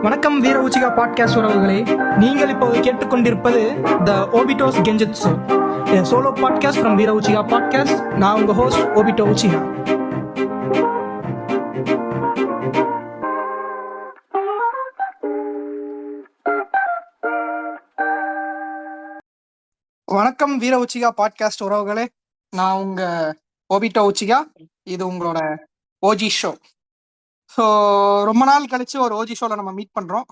வணக்கம் வீர Uchiha podcast உறவுகளே. நீங்கள் இப்போது கேட்டுக்கொண்டிருப்பது த ஓபிட்டோஸ் கெஞ்சட்சு, சோலோ பாட்காஸ்ட் ஃப்ரம் வீர உச்சிகா பாட்காஸ்ட். நான் உங்க ஹோஸ்ட் ஓபிட்டோ உச்சிகா. வணக்கம் வீர உச்சிகா பாட்காஸ்ட் உறவுகளே. நான் உங்க ஓபிட்டோ உச்சிகா. இது உங்களோட ஓஜி ஷோ. ஸோ ரொம்ப நாள் கழிச்சு ஒரு ஓஜி ஷோல நம்ம மீட் பண்றோம்.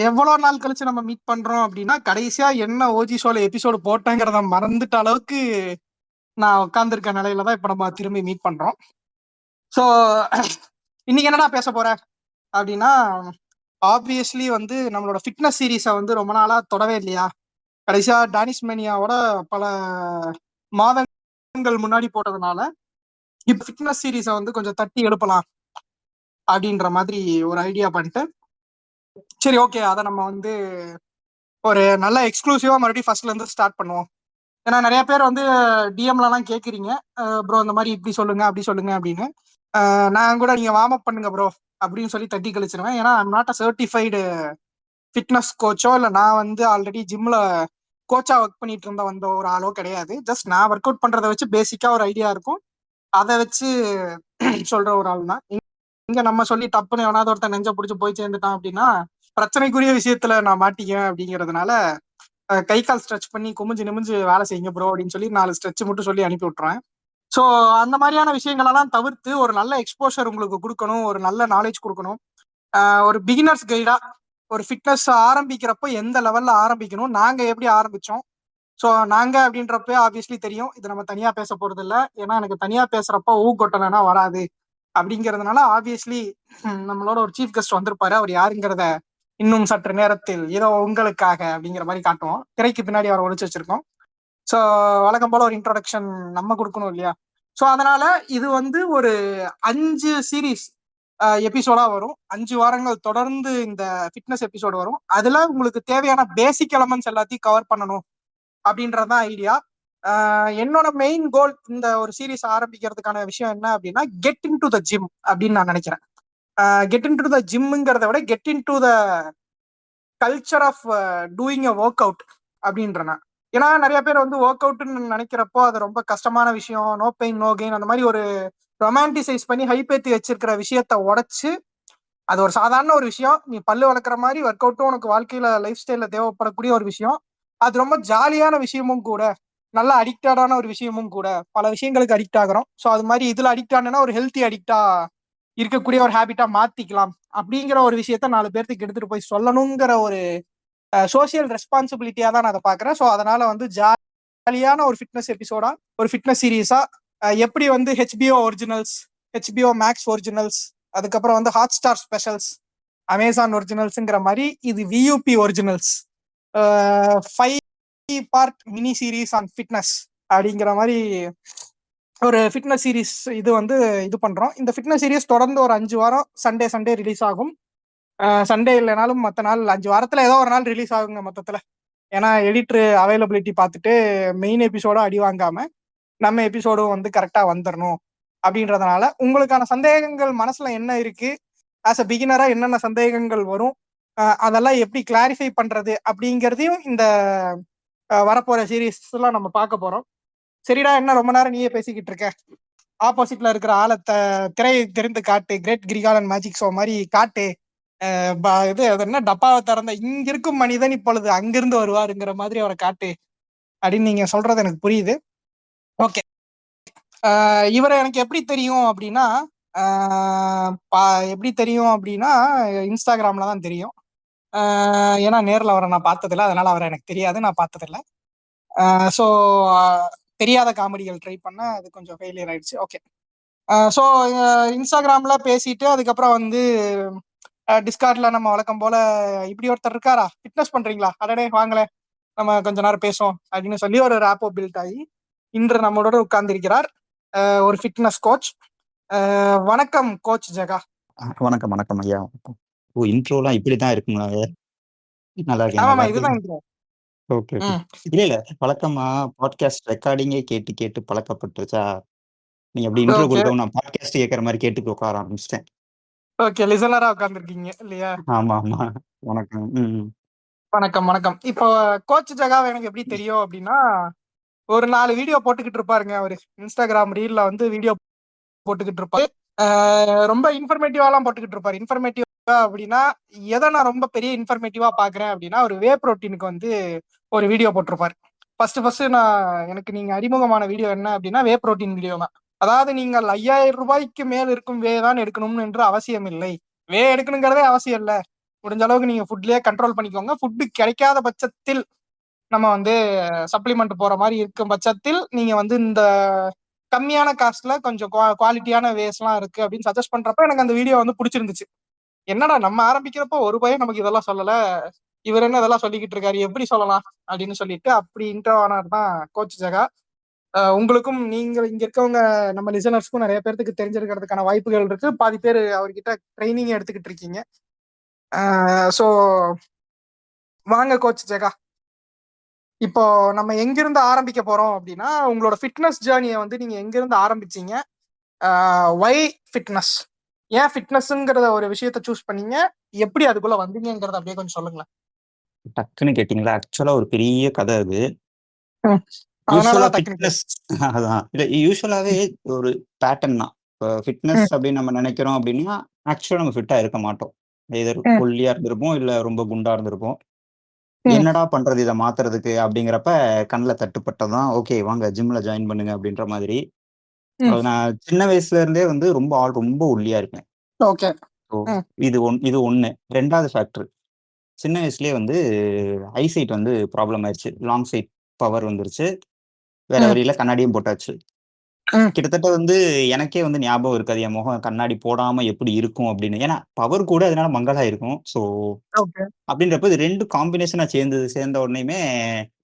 எவ்வளோ நாள் கழிச்சு நம்ம மீட் பண்றோம் அப்படின்னா, கடைசியா என்ன ஓஜி ஷோல எபிசோடு போட்டேங்கிறத மறந்துட்ட அளவுக்கு நான் உட்காந்துருக்க நிலையில தான் இப்ப நம்ம திரும்பி மீட் பண்றோம். ஸோ இன்னைக்கு என்னடா பேச போற அப்படின்னா, ஆப்வியஸ்லி வந்து நம்மளோட ஃபிட்னஸ் சீரீஸை வந்து ரொம்ப நாளா தொடவே இல்லையா. கடைசியா டானிஷ் மேனியாவோட பல மாதங்கள் முன்னாடி போட்டதுனால இப்ப ஃபிட்னஸ் சீரீஸை வந்து கொஞ்சம் தட்டி எழுப்பலாம் அப்படின்ற மாதிரி ஒரு ஐடியா பண்ணிட்டு, சரி ஓகே அதை நம்ம வந்து ஒரு நல்ல எக்ஸ்க்ளூசிவா மறுபடியும் ஃபர்ஸ்ட்ல இருந்து ஸ்டார்ட் பண்ணுவோம். ஏன்னா நிறைய பேர் வந்து டிஎம்லாம் கேட்குறீங்க, ப்ரோ இந்த மாதிரி இப்படி சொல்லுங்க அப்படி சொல்லுங்க அப்படின்னு. நான் கூட நீங்க வார்ம் அப் பண்ணுங்க ப்ரோ அப்படின்னு சொல்லி தட்டி கழிச்சிருவேன். ஏன்னா I'm not a certified fitness கோச்சோ இல்லை நான் வந்து ஆல்ரெடி ஜிம்ல கோச்சா ஒர்க் பண்ணிட்டு இருந்த வந்த ஒரு ஆளோ கிடையாது. ஜஸ்ட் நான் ஒர்க் அவுட் பண்றதை வச்சு பேசிக்கா ஒரு ஐடியா இருக்கும், அதை வச்சு சொல்ற ஒரு ஆள் தான். இங்க நம்ம சொல்லி தப்புன்னு எவனாவது ஒருத்தன் நெஞ்ச பிடிச்சி போய் சேர்ந்துட்டான் அப்படின்னா பிரச்சனைக்குரிய விஷயத்துல நான் மாட்டிக்குவேன். அப்படிங்கிறதுனால கை கால் ஸ்ட்ரெச் பண்ணி குமிஞ்சு நிமிஞ்சு வேலை செய்யுங்க ப்ரோ அப்படின்னு சொல்லி 4 ஸ்ட்ரெச் மட்டும் சொல்லி அனுப்பி விட்டுருவேன். ஸோ அந்த மாதிரியான விஷயங்களெல்லாம் தவிர்த்து ஒரு நல்ல எக்ஸ்போஷர் உங்களுக்கு கொடுக்கணும், ஒரு நல்ல நாலேஜ் கொடுக்கணும். ஒரு பிகினர்ஸ் கைடா ஒரு ஃபிட்னஸ் ஆரம்பிக்கிறப்போ எந்த லெவல்ல ஆரம்பிக்கணும், நாங்க எப்படி ஆரம்பிச்சோம். ஸோ நாங்க அப்படின்றப்ப ஆப்வியஸ்லி தெரியும், இது நம்ம தனியா பேச போறது இல்லை. ஏன்னா எனக்கு தனியா பேசுறப்ப கொட்டலைன்னா வராது. அப்படிங்கிறதுனால ஆப்வியஸ்லி நம்மளோட ஒரு சீஃப் கெஸ்ட் வந்திருப்பாரு. அவர் யாருங்கிறத இன்னும் சற்று நேரத்தில் ஏதோ உங்களுக்காக அப்படிங்கிற மாதிரி காட்டுவோம். திரைக்கு பின்னாடி அவரை ஒழிச்சு வச்சிருக்கோம். ஸோ வழக்கம் போல ஒரு இன்ட்ரோடக்ஷன் நம்ம கொடுக்கணும் இல்லையா. ஸோ அதனால இது வந்து ஒரு 5 சீரீஸ் எபிசோடா வரும். 5 வாரங்கள் தொடர்ந்து இந்த ஃபிட்னஸ் எபிசோடு வரும். அதுல உங்களுக்கு தேவையான பேசிக் எலமெண்ட்ஸ் எல்லாத்தையும் கவர் பண்ணணும் அப்படின்றதான் ஐடியா. என்னோட மெயின் கோல் இந்த ஒரு சீரீஸ் ஆரம்பிக்கிறதுக்கான விஷயம் என்ன அப்படின்னா, get in to the gym அப்படின்னு நான் நினைக்கிறேன். கெட் இன் டு த ஜிம்ங்கிறத விட get in to the culture of doing a work out அப்படின்றேன். ஏன்னா நிறைய பேர் வந்து ஒர்க் அவுட்னு நினைக்கிறப்போ அது ரொம்ப கஷ்டமான விஷயம், நோ பெயின் நோ கெயின், அந்த மாதிரி ஒரு ரொமான்டிசைஸ் பண்ணி ஹைப்பேத்தி வச்சிருக்கிற விஷயத்த உடைச்சு அது ஒரு சாதாரண ஒரு விஷயம். நீ பல்லு வளர்க்குற மாதிரி ஒர்க் அவுட்டும் உனக்கு வாழ்க்கையில லைஃப் ஸ்டைல தேவைப்படக்கூடிய ஒரு விஷயம். அது ரொம்ப ஜாலியான விஷயமும் கூட, நல்ல அடிக்டடான ஒரு விஷயமும் கூட. பல விஷயங்களுக்கு அடிக்ட் ஆகிறோம். ஸோ அது மாதிரி இதுல அடிக்ட் ஆனா ஒரு ஹெல்த்தி அடிக்டா இருக்கக்கூடிய ஒரு ஹேபிட்டா மாத்திக்கலாம் அப்படிங்கிற ஒரு விஷயத்த 4 பேர்த்துக்கு எடுத்துட்டு போய் சொல்லணுங்கிற ஒரு சோசியல் ரெஸ்பான்சிபிலிட்டியா தான் நான் அதை பாக்குறேன். ஸோ அதனால வந்து ஜாலியான ஒரு ஃபிட்னஸ் எபிசோடா, ஒரு ஃபிட்னஸ் சீரீஸா, எப்படி வந்து HBO originals, HBO max originals, அதுக்கப்புறம் வந்து ஹாட் ஸ்டார் ஸ்பெஷல்ஸ், அமேசான் ஒரிஜினல்ஸ்ங்கிற மாதிரி இது வியூபி originals 5 part mini series on fitness அப்படிங்கிற மாதிரி ஒரு ஃபிட்னஸ் சீரீஸ் இது வந்து இது பண்றோம். இந்த ஃபிட்னஸ் சீரீஸ் தொடர்ந்து ஒரு 5 வாரம் சண்டே சண்டே ரிலீஸ் ஆகும். சண்டே இல்லைனாலும் மற்ற நாள் 5 வாரத்துல ஏதோ ஒரு நாள் ரிலீஸ் ஆகுங்க மொத்தத்துல. ஏன்னா எடிட்டர் அவைலபிலிட்டி பார்த்துட்டு மெயின் எபிசோட அடி வாங்காம நம்ம எபிசோடும் வந்து கரெக்டா வந்துடணும் அப்படின்றதுனால உங்களுக்கான சந்தேகங்கள் மனசுல என்ன இருக்கு, ஆஸ் அ பிகினரா என்னென்ன சந்தேகங்கள் வரும், அதெல்லாம் எப்படி கிளாரிஃபை பண்றது அப்படிங்கிறதையும் இந்த வரப்போற சீரீஸ் எல்லாம் நம்ம பார்க்க போறோம். சரிடா, என்ன ரொம்ப நேரம் நீயே பேசிக்கிட்டு இருக்க, ஆப்போசிட்ல இருக்கிற ஆளை திரையை தெரிந்து காட்டு, கிரேட் கிரிகாலன் மேஜிக் ஷோ மாதிரி காட்டு, இது என்ன டப்பாவை திறந்த இங்க இருக்கும் மனிதன் இப்பொழுது அங்கிருந்து வருவாருங்கிற மாதிரி அவரை காட்டு அப்படின்னு நீங்க சொல்றது எனக்கு புரியுது. ஓகே, இவரை எனக்கு எப்படி தெரியும் அப்படின்னா, எப்படி தெரியும் அப்படின்னா இன்ஸ்டாகிராம்ல தான் தெரியும். ஏன்னா நேரில் அவரை நான் பார்த்ததில்ல, அதனால அவரை எனக்கு தெரியாது, நான் பார்த்ததில்ல. ஸோ தெரியாத காமெடிகள் ட்ரை பண்ண அது கொஞ்சம் ஃபெயிலியர் ஆயிடுச்சு. ஓகே, ஸோ இன்ஸ்டாகிராம்ல பேசிட்டு அதுக்கப்புறம் வந்து டிஸ்கார்ட்ல நம்ம வழக்கம் போல இப்படி ஒருத்தர் இருக்காரா, ஃபிட்னஸ் பண்றீங்களா, அடடே வாங்கல நம்ம கொஞ்ச நேரம் பேசுவோம் அப்படின்னு சொல்லி ஒரு ரேப்போ பில்ட் ஆகி இன்று நம்மளோட உட்கார்ந்து இருக்கிறார் ஒரு ஃபிட்னஸ் கோச். வணக்கம் கோச் ஜெகா. வணக்கம் வணக்கம் ஐயா. ஓ, இன்ட்ரோலாம் இப்படிதான் இருக்குங்களா? நல்லா இருக்கேன், ஆமாமா, நல்லா இதுதான் இருக்கேன். இன்ட்ரோ. Okay okay. இல்ல வழக்கமா பாட்காஸ்ட் ரெக்கார்டிங்கே கேட்டு கேட்டு பழக்கப்பட்டுருச்சா, நீங்க அப்படி இன்ட்ரோ ஓகே, கொடுக்கவும் நான் பாட்காஸ்ட் கேட்கற மாதிரி கேட்டு உட்கார ஆரம்பிச்சிட்டேன். ஓகே, லிசனரா உட்கார்ந்துருக்கீங்க இல்லையா? ஆமா, ஆமா. வணக்கம். வணக்கம், வணக்கம். இப்போ கோச் ஜகாவ எனக்கு எப்படி தெரியும் அப்படின்னா, ஒரு 4 வீடியோ போட்டுக்கிட்டு இருப்பாருங்க அவரு. Instagram ரீல்ல வந்து வீடியோ போட்டுக்கிட்டு இருப்பாரு. ரொம்ப இன்ஃபர்மேட்டிவாலாம் போட்டுக்கிட்டு இருப்பாரு. இன்ஃபர்மேட்டிவா அப்படின்னா, எத நான் ரொம்ப பெரிய இன்ஃபர்மேட்டிவா பார்க்குறேன் அப்படின்னா, ஒரு வே புரோட்டீனுக்கு வந்து ஒரு வீடியோ போட்டிருப்பாரு. ஃபர்ஸ்ட் எனக்கு நீங்க அறிமுகமான வீடியோ என்ன அப்படின்னா, வே புரோட்டீன் வீடியோ தான். அதாவது நீங்கள் ரூ. 5000 மேல் இருக்கும் வே தான் எடுக்கணும் என்று அவசியம் இல்லை. வே எடுக்கணுங்கிறதே அவசியம் இல்ல. முடிஞ்ச அளவுக்கு நீங்க ஃபுட்லயே கண்ட்ரோல் பண்ணிக்கோங்க. ஃபுட் கிடைக்காத பட்சத்தில் நம்ம வந்து சப்ளிமெண்ட் போற மாரி இருக்கும் பட்சத்தில், நீங்க வந்து இந்த கம்மியான காஸ்ட்ல கொஞ்சம் குவாலிட்டியான வேஸ்லாம் இருக்கு அப்படின்னு சஜெஸ்ட் பண்றப்ப எனக்கு அந்த வீடியோ வந்து புடிச்சிருந்துச்சு. என்னடா நம்ம ஆரம்பிக்கிறப்போ ஒரு பையன் நமக்கு இதெல்லாம் சொல்லல. இவர் என்ன இதெல்லாம் சொல்லிக்கிட்டு இருக்காரு? எப்படி சொல்லலாம்? அப்படின்னு சொல்லிட்டு அப்படி இன்ட்ரோ ஆனவர் தான் கோச் ஜெகா. உங்களுக்கும் நீங்க இங்க இருக்கவங்க நம்ம லிசனர்ஸ்க்கும் நெறைய பேர்த்துக்கு தெரிஞ்சிருக்கிறதுக்கான வாய்ப்புகள் இருக்கு. பாதி பேர் அவர்கிட்ட ட்ரெய்னிங் எடுத்துக்கிட்டு இருக்கீங்க. சோ வாங்க கோச் ஜெகா. இப்போ நம்ம எங்கிருந்து ஆரம்பிக்க போறோம் அப்படின்னா, உங்களோட ஃபிட்னஸ் ஜேர்னிய வந்து நீங்க எங்கிருந்து ஆரம்பிச்சீங்க? Why fitness? ஏன் ஃபிட்னஸ்ங்கிறத ஒரு விஷயத்த சூஸ் பண்ணீங்க? எப்படி அதுக்குள்ள வந்தீங்கங்கிறத அப்படியே கொஞ்சம் சொல்லுங்களேன். டக்குன்னு கேட்டீங்களா? ஆக்சுவலா ஒரு பெரிய கதை அது. ம். அதனால யூசுவலா தான் டக்குனு ஃபிட்னஸ் அதான். இல்ல யூசுவலாவே ஒரு பேட்டர்ன் தான். இப்போ ஃபிட்னஸ் ம், அப்படின்னு நம்ம நினைக்கிறோம் அப்படின்னா, ஆக்சுவலா நம்ம ஃபிட்டா இருக்க மாட்டோம். எதர் ம், ஒல்லியா இருந்திருப்போம், இல்ல ரொம்ப குண்டா இருந்திருப்போம். ம், என்னடா பண்றது இத மாத்துறதுக்கு அப்படிங்கிறப்ப கண்ல தட்டுப்பட்டது தான், ஓகே வாங்க ஜிம்ல ஜாயின் பண்ணுங்க அப்படின்ற மாதிரி. ம். நான் சின்ன வயசுல இருந்தே வந்து ரொம்ப ஒல்லியா இருப்பேன். ஓகே. ஸோ ம், இது 1. 2வது ஃபேக்டர். சின்ன வயசுலயே வந்து ஐசைட் வந்து ப்ராப்ளம் ஆயிருச்சு. லாங் சைட் பவர் வந்துருச்சு. வேற ம், வழியில கண்ணாடியும் போட்டாச்சு. ம். கிட்டத்தட்ட வந்து எனக்கே வந்து ஞாபகம் இருக்காது. என் முகம் கண்ணாடி போடாம எப்படி இருக்கும் அப்படின்னு. ஏன்னா பவர் கூட அதனால மங்கலா இருக்கும். So okay. அப்படின்றப்ப இது 2 காம்பினேஷனா சேர்ந்த உடனேயுமே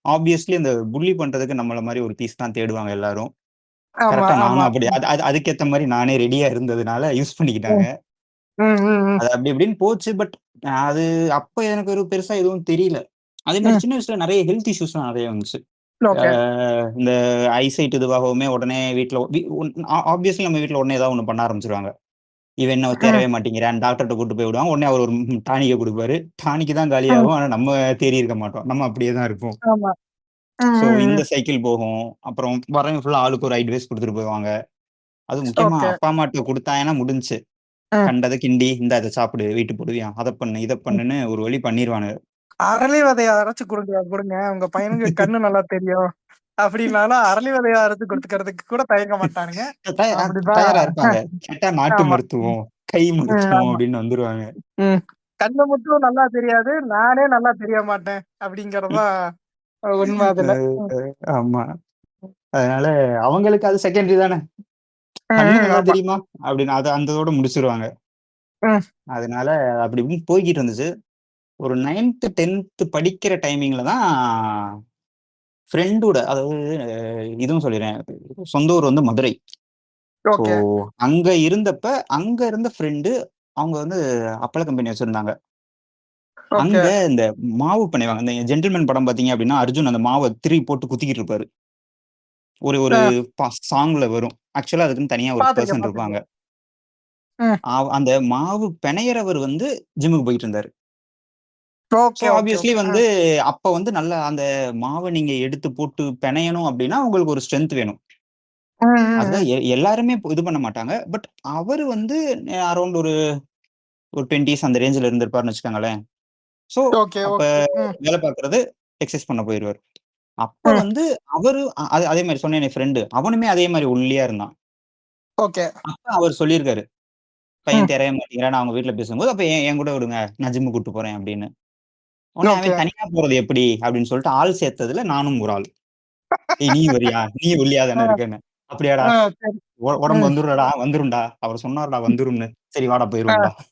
ஆப்வியஸ்லி அந்த புல்லி பண்றதுக்கு நம்மள மாரி ஒரு பீஸ் தான் தேடுவாங்க எல்லாரும். ஆமா, கரெக்ட்டா நானும் ஆமா. அப்படி ம், அது அது அதுக்கேத்த மாரி நானே ரெடியா இருந்ததுனால யூஸ் பண்ணிக்கிட்டாங்க. ம், ம், ம், ம், அது அப்படி இப்படின்னு போச்சு. பட் அது அப்ப எனக்கு ஒரு பெருசா எதுவும் தெரியல. அதே மாரி ம். சின்ன வயசுல நெறைய ஹெல்த் இஷ்யூஸ்லாம் நெறைய வந்துச்சு. ஆ ஓகே. இந்த ஐசைட் இதுவாகவுமே உடனே வீட்ல வி ஒன் ஆப்வியஸ்லி நம்ம வீட்ல உடனே ஏதாவது ஒண்ணு பண்ண ஆரம்பிச்சுருவாங்க. இவன் என்ன ம். தேறவே மாட்டேங்கிறான். டாக்டர்ட்ட கூட்டு போய் விடுவாங்க. உடனே அவர் ஒரு டானிக்க குடுப்பாரு. டானிக் தான் ம். காலியாகும். ஆனா நம்ம தேறி இருக்க மாட்டோம். நம்ம அப்படியே தான் இருப்போம். ஆமா. ம், ஸோ ம், இந்த ம். சைக்கிள் போகும். அப்புறம் வரவங்க ஃபுல்லா ஆளுக்கு ஒரு அட்வைஸ் குடுத்துட்டு போவாங்க. அதுவும் முக்கியமா ஓகே. அப்பா, அம்மாட்ட குடுத்தாங்கன்னா முடிஞ்சுச்சு. ம். கண்டத கிண்டி, இந்தா இத சாப்பிடு, வெயிட் போடுவியாம். அத பண்ணு, இத ம். பண்ணுன்னு ஒரு வழி பண்ணிருவானுங்க. அரளி விதைய அரைச்சு குடுங்க குடுங்க. உங்க பையனுக்கு கண்ணு நல்லா தெரியும். அப்படின்னாலும் அரளி விதைய அரைச்சு குடுத்துக்கிறதுக்கு கூட தயங்க மாட்டானுங்க. த அ அப்படிதான். தயாரா இருப்பாங்க. கேட்டா நாட்டு ஆமா. ம், மருத்துவம், கை ம், மருத்துவம் ஆமா. அப்படின்னு வந்துருவாங்க. ம். கண்ணு மட்டும் நல்லா தெரியாது. நானே நல்லா தெரிய மாட்டேன். அப்படிங்கிறது தான் உண்ம அதுல. ம். ஆமா. அதனால அவங்களுக்கு அது செகண்டரி தானே. கண்ணு ம். நல்லா ஆமா. தெரியுமா? அப்படின்னு அந்த இதோட முடிச்சுருவாங்க. ம். அதனால அப்படி இப்படின்னு போய்க்கிட்டு இருந்துச்சு. ஒரு 9த், 10த் படிக்கிற டைமிங்ல தான் ஃப்ரெண்டோட அதாவது இதுவும் சொல்லிறேன். சொந்த ஊர் வந்து மதுரை. So okay. அங்க இருந்த ஃப்ரெண்டு அவங்க வந்து அப்பள கம்பெனி வச்சிருந்தாங்க. ஓகே. அங்க இந்த மாவு பிணைவாங்க. இந்த ஜென்டில்மேன் படம் பார்த்தீங்க அப்படின்னா, அர்ஜுன் அந்த மாவ திருகி போட்டு குத்திக்கிட்டு இருப்பாரு. ஒரு ஒரு அ சாங்ல வரும். ஆக்சுவலா அதுக்குன்னு தனியா ஒரு பாத்துருக்கேன், பெர்சன் இருப்பாங்க. பாத்துருக்கேன். ம். அந்த மாவு பெணையறவர் வந்து ஜிம்முக்கு போயிட்டு இருந்தாரு. So okay, okay, obviously okay. வந்து அப்ப வந்து நல்லா அந்த மாவ நீங்க எடுத்து போட்டு பெணையணும் அப்படின்னா, உங்களுக்கு ஒரு ஸ்ட்ரென்த் வேணும். ம், ம், அதுதான் ம். எல்லாருமே இது பண்ண மாட்டாங்க. பட் அவரு வந்து அரவுண்ட் ஒரு ஒரு 20ஸ் அந்த ரேஞ்சுல இருந்திருப்பாருன்னு வச்சுக்கோங்களேன். ஸோ ஓகே, அப்ப ஓகே. ம், வேலை பார்க்கறது எக்சர்சைஸ் பண்ண போயிருவாரு. அப்ப ம். வந்து அவரு அதே மாரி சொன்னேனே ஃப்ரெண்டு. அவனுமே அதே மாரி ஒல்லியா இருந்தான். ஓகே. அப்ப அவரு சொல்லியிருக்காரு. ம். பையன் தேறவே மாட்டேங்கிறான்னு அவங்க வீட்ல பேசும்போது, அப்ப என் கூட விடுங்க. நான் ஜிம்முக்கு கூட்டு போறேன் அப்படின்னு. உடனே ஓகே. அவன் தனியா போறது எப்படி? அப்படின்னு சொல்லிட்டு ஆள் சேர்த்ததுல நானும் ஒரு ஆள். ஏய் நீயும் வரியா? நீயும் ஒல்லியா ஆ, தானே இருக்கன்னு. அப்படியாடா? ஆ. சரி. உடம்பு ம். வந்துரும்டா, வந்துரும்டா. அவரு சொன்னாருடா வந்துரும்ன்னு. சரி வாடா போயிருவோம்டா. ஆ.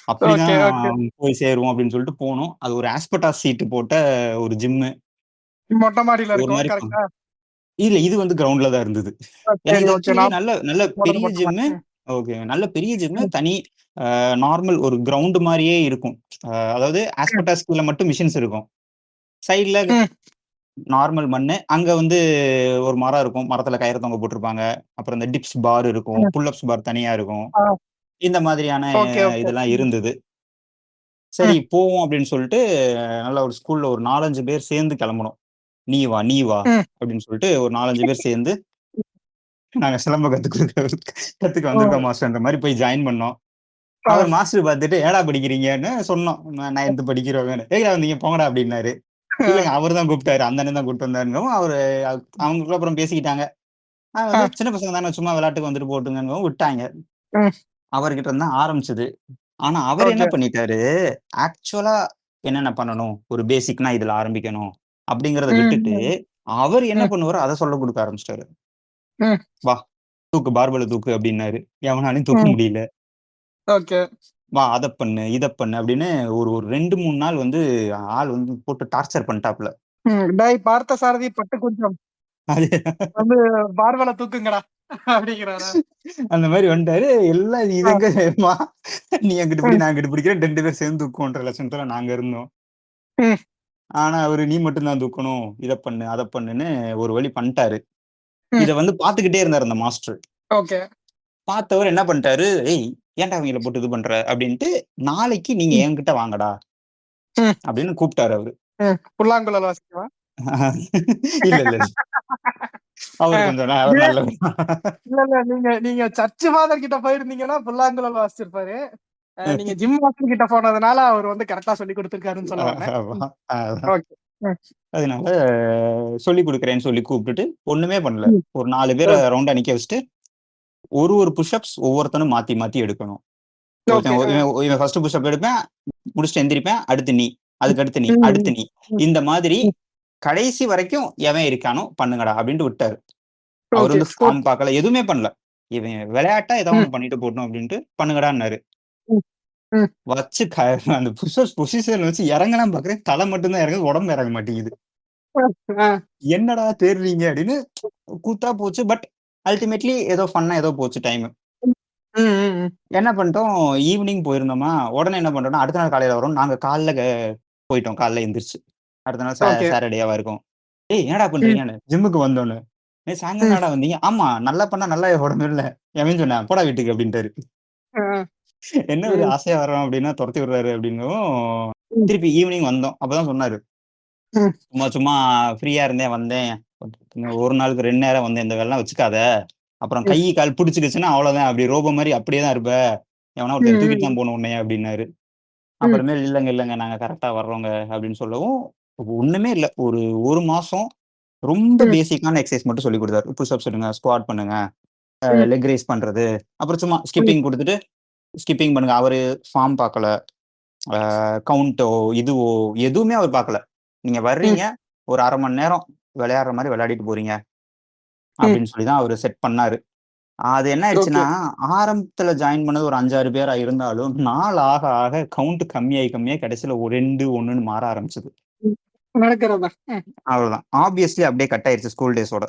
Okay, okay. அப்படிதான் போய் சேருவோம் அப்படின்னு சொல்லிட்டு போனோம். அது ஒரு ஆஸ்பெட்டாஸ் சீட் போட்ட ஒரு ஜிம்மு. மொட்டை மாடியில ஒரு இருக்கும். மாரி கரெக்ட்டா? இல்ல இது வந்து கிரவுண்ட்ல தான் இருந்தது. ஏன்னா சரி, இது ஓகே. ஆக்சுவலி நான் நல்ல நல்ல போனது பெரிய மொட்டை மாடி. ஜிம்மு. ம், ஓகே. நல்ல பெரிய ஜிம்மு. ம், தனி நார்மல் ஒரு கிரவுண்ட் மாரியே இருக்கும். அதாவது ம், ஆஸ்பெட்டாஸ் கீழ மட்டும் மிஷின்ஸ் இருக்கும். சைட்ல ம், நார்மல் மண்ணு. அங்க வந்து ஒரு மரம் இருக்கும். மரத்துல கயிறு தொங்க போட்டுருப்பாங்க. அப்புறம் இந்த டிப்ஸ் பார் இருக்கும். ம். புல் அப்ஸ் பார் தனியா இருக்கும். ஆ. இந்த மாதிரியான ஓகே, ஓகே. இதெல்லாம் ம், இருந்தது. சரி ம், போவோம் அப்படின்னு சொல்லிட்டு, நல்லா ஒரு ஸ்கூல்ல ஒரு 4, 5 பேர் சேர்ந்து கெளம்புனோம். "நீ வா, நீ வா" ம். அப்படின்னு சொல்லிட்டு ஒரு 4, 5 பேர் சேர்ந்து, "நாங்க சிலம்பம் கத்துக்க ஓ! வந்திருக்கோம் மாஸ்டர்ன்ற" மாரி போய் ஜாயின் பண்ணோம். ஆ, அவர் மாஸ்டர் பார்த்துட்டு, "ஏன்டா படிக்கிறீங்கன்னு?" சொன்னோம். 9த் படிக்கிறோங்கன்னு. "எதுக்குடா வந்தீங்க? போங்கடா" அப்படின்னாரு. இல்லங்க ஆ, அவரு தான் கூப்பிட்டாரு. அந்த அண்ணன் தான் கூட்டிட்டு வந்தாருங்கவும், அவங்களுக்குள்ள அப்புறம் பேசிக்கிட்டாங்க. ஆ, வந்து சின்ன பசங்க தானே சும்மா விளையாட்டுக்கு வந்துட்டு போட்டுங்கங்கவும் விட்டாங்க. ம். அவர்கிட்ட இருந்து தான் ஆரம்பிச்சது. ஆனா அவரு என்ன ஓகே. பண்ணிட்டாரு, ஆக்சுவலா என்னென்ன பண்ணணும்? ஒரு பேசிக்னா இதுல ஆரம்பிக்கணும். அப்படிங்கிறத ம், விட்டுட்டு, ம், அவரு என்ன ம், பண்ணுவாரோ அத சொல்லிக் குடுக்க ஆரம்பிச்சுட்டாரு. ம், "வா தூக்கு பார்பெல்ல தூக்கு" அப்படின்னாரு. எவனாலயும் தூக்க ம். முடியல. ஓகே. "வா அத பண்ணு, இத பண்ணு" அப்படின்னு ஒரு ஒரு 2, 3 நாள் வந்து ஆள் வந்து போட்டு டார்ச்சர் பண்ணிட்டாப்ல. டேய் பார்த்தசாரதி பட்டு கொஞ்சம் அது வந்து பார்வல தூக்குங்கடா அப்படிங்கிறாரா? அந்த மாரி வந்துட்டாரு. எல்லாம் இது ஆ, எங்க "வா நீ அங்கிட்டு பிடி, ம், நான் இங்கிட்டு பிடிக்கிறேன். 2 பேரும் சேர்ந்து தூக்குவோன்ற" லட்சணத்துல நாங்க இருந்தோம். ம். ஆனா அவரு "நீ மட்டும் தான் தூக்கணும். இத பண்ணு, அத பண்ணுன்னு" ஒரு வழி பண்ட்டாரு. ம். இத வந்து பார்த்துக்கிட்டே இருந்தாரு அந்த மாஸ்டர். ஓகே. பார்த்தவரு என்ன பண்ணிட்டாரு, "ஏய் ஏன்டா இவங்கள போட்டு இது பண்ற?" அப்படின்ட்டு, "நாளைக்கு நீங்க ம், என்கிட்ட வாங்கடா" ம், அப்படின்னு கூப்பிட்டாரு அவரு. ம். புல்லாங்குழல் வாசிக்கவா? இல்ல, இல்ல. ஆ. அவரு கொஞ்சம் அவரு இதே நல்லவரு. இல்ல, இல்ல. நீங்க நீங்க சர்ச் ஃபாதர் கிட்ட போயிருந்தீங்கன்னா புல்லாங்குழல் வாசிச்சிருப்பாரு. நீங்க ஜிம் மாஸ்டர் கிட்ட போனதுனால அவர் வந்து கரெக்ட்டா சொல்லிக் குடுத்துருக்காருன்னு சொல்ல வந்தேன். ம். ஆமா. அதான். ஓகே. ம், அதனால சொல்லிக் குடுக்குறேன்னு சொல்லி கூப்பிட்டுட்டு, ஒண்ணுமே பண்ணல. ம். ஒரு 4 பேர ஓகே. ரவுண்டா நிக்க வச்சுட்டு, ஒரு புஷ் அப்ஸ் ஒவ்வொருத்தனும் மாத்தி மாத்தி எடுக்கணும். ஓகே. ஒருத்தன் இவன் ஃபர்ஸ்ட் புஷ் அப் எடுப்பேன், முடிச்சுட்டு எந்திரிப்பேன். அடுத்து நீ. அதுக்கு அடுத்து நீ, ம், அடுத்து ம், நீ. ம், இந்த மாதிரி ம். கடைசி வரைக்கும் எவன் இருக்கானோ பண்ணுங்கடா அப்டின்ட்டு விட்டாரு. அவரு ஓகே. வந்து ஃபார்ம் ஸ்போர்ட்ஸ். பார்க்கல. எதுவுமே பண்ணல. இவன் விளையாட்டா ஏதோ ம், ஒண்ணு பண்ணிட்டு போட்டும் அப்டின்ட்டு பண்ணுங்கடான்னாரு. ம், ம். வச்சு அந்த புஷ் அப்ஸ் பொசிஷன்ல வச்சு இறங்கலாம்ன்னு பார்க்குறேன். தல மட்டும் தான் இறங்குது. உடம்பு இறங்க மாட்டேங்குது. ஆ. என்னடா தேடுறீங்க அப்டின்னு கூத்தா போச்சு. பட் அல்டிமேட்லி ஏதோ ஃபன்னா ஏதோ போச்சு டைமு. ம், ம், ம். என்ன பண்ணிட்டோம், ஈவினிங் போயிருந்தோமா, உடனே என்ன பண்ட்டோம்னா, அடுத்த நாள் காலையில வரோம். நாங்க காலைல போயிட்டோம். காலைல எந்திரிச்சு. அடுத்த நாள் ஓகே. சாட்டர்டேவா இருக்கும். "ஏய் என்னடா ம். பண்றீங்கன்னு?" ஜிம்முக்கு வந்தோனே. "ஏய் சாயங்காலம் ம். தானடா வந்தீங்க?" "ஆமா, நல்லா பண்ணா நல்லா உடம்புல்ல." எவன் சொன்னான்? "போடா வீட்டுக்கு" அப்டின்ட்டாரு. ஆ. என்ன இவரு ம். ஆசையா வர்றோம் அப்டின்னா தொரத்தி விடுறாரு அப்டிங்கவும், ம். திருப்பி ஈவினிங் வந்தோம். அப்பதான் சொன்னாரு. ம். சும்மா சும்மா ஃப்ரீயா இருந்தேன் வந்தேன். ஒரு நாளுக்கு 2 நேரம் வந்தேன். இந்த வேலைலாம் வச்சுக்காத. அப்புறம் கை, ம். கால் புடிச்சுக்கிச்சுன்னா அவ்வளோதான். அப்டி ரோபோ மாரி அப்டியே தான் இருப்ப. எவனா ம். ஒருத்தன் தூக்கிட்டு ம். தான் போணும் உன்னைய அப்டின்னாரு. ம். அப்புறமேல் இல்லங்க, இல்லங்க நாங்க கரெக்ட்டா வர்றோங்க அப்டின்னு சொல்லவும், ஒண்ணுமே இல்ல. ஒரு 1 மாசம் ரொம்ப ம். பேசிக்கான எக்சர்சைஸ் மட்டும் சொல்லிக் குடுத்தாரு. புஷ் அப்ஸ் எடுங்க, ஸ்குவாட் பண்ணுங்க, ம். லெக் ரெய்ஸ் பண்றது. அப்புறம் சும்மா ம். ஸ்கிப்பிங் குடுத்துட்டு, ஸ்கிப்பிங் பண்ணுங்க. அவரு ஃபார்ம் பாக்கல. கவுண்டோ, இதுவோ எதுவுமே அவர் பாக்கல. நீங்க ம். வர்றீங்க, ஒரு 1/2 மணி நேரம் விளையாடுற மாரி விளையாடிட்டு போறீங்க. ம். அப்டின்னு சொல்லி தான் அவரு செட் பண்ணாரு. அது என்ன ஆயிடுச்சுன்னா, ஓகே. ஆரம்பத்துல ஜாயின் பண்ணது ஒரு 5, 6 பேரா இருந்தாலும், நாள் ஆக ஆக கவுண்ட் கம்மியாயி கம்மியாயி கடைசில ஒரு 2, 1ன்னு மாற ஆரம்பிச்சது. ம். நடக்கிறது தான். ம். அவ்வளோதான். ஆப்வியஸ்லி அப்டியே கட் ஆயிருச்சு ஸ்கூல் டேஸோட.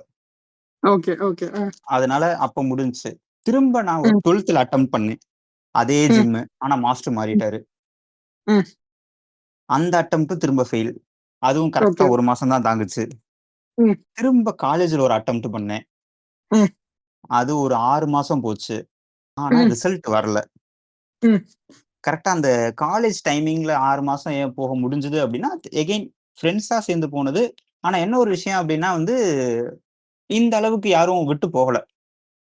Okay, okay. அதனால அப்ப முடிஞ்சுச்சு. திரும்ப நான் ஒரு ம். 12ல அட்டெம்ப்ட் பண்ணேன். அதே ம். ஜிம்மு. ஆனா மாஸ்டர் ம். மாறிட்டாரு. ம். அந்த அட்டெம்ப்டும் திரும்ப ஃபெயில். அதுவும் கரெக்ட்டா ஓகே. 1 மாசம் தான் தாங்குச்சு. ம். திரும்ப காலேஜ்ல ஒரு அட்டெம்ப்ட் பண்ணேன். ம். அது ஒரு 6 மாசம் போச்சு. ஆனா ம். ரிசல்ட் வரல. ம். கரெக்ட்டா அந்த காலேஜ் டைமிங்ல 6 மாசம் ஏன் போக முடிஞ்சது அப்டின்னா, எகைன் ஃப்ரெண்ட்ஸா சேர்ந்து போனது. ஆனா என்ன ஒரு விஷயம் அப்டின்னா வந்து, இந்த அளவுக்கு யாரும் விட்டு போகல.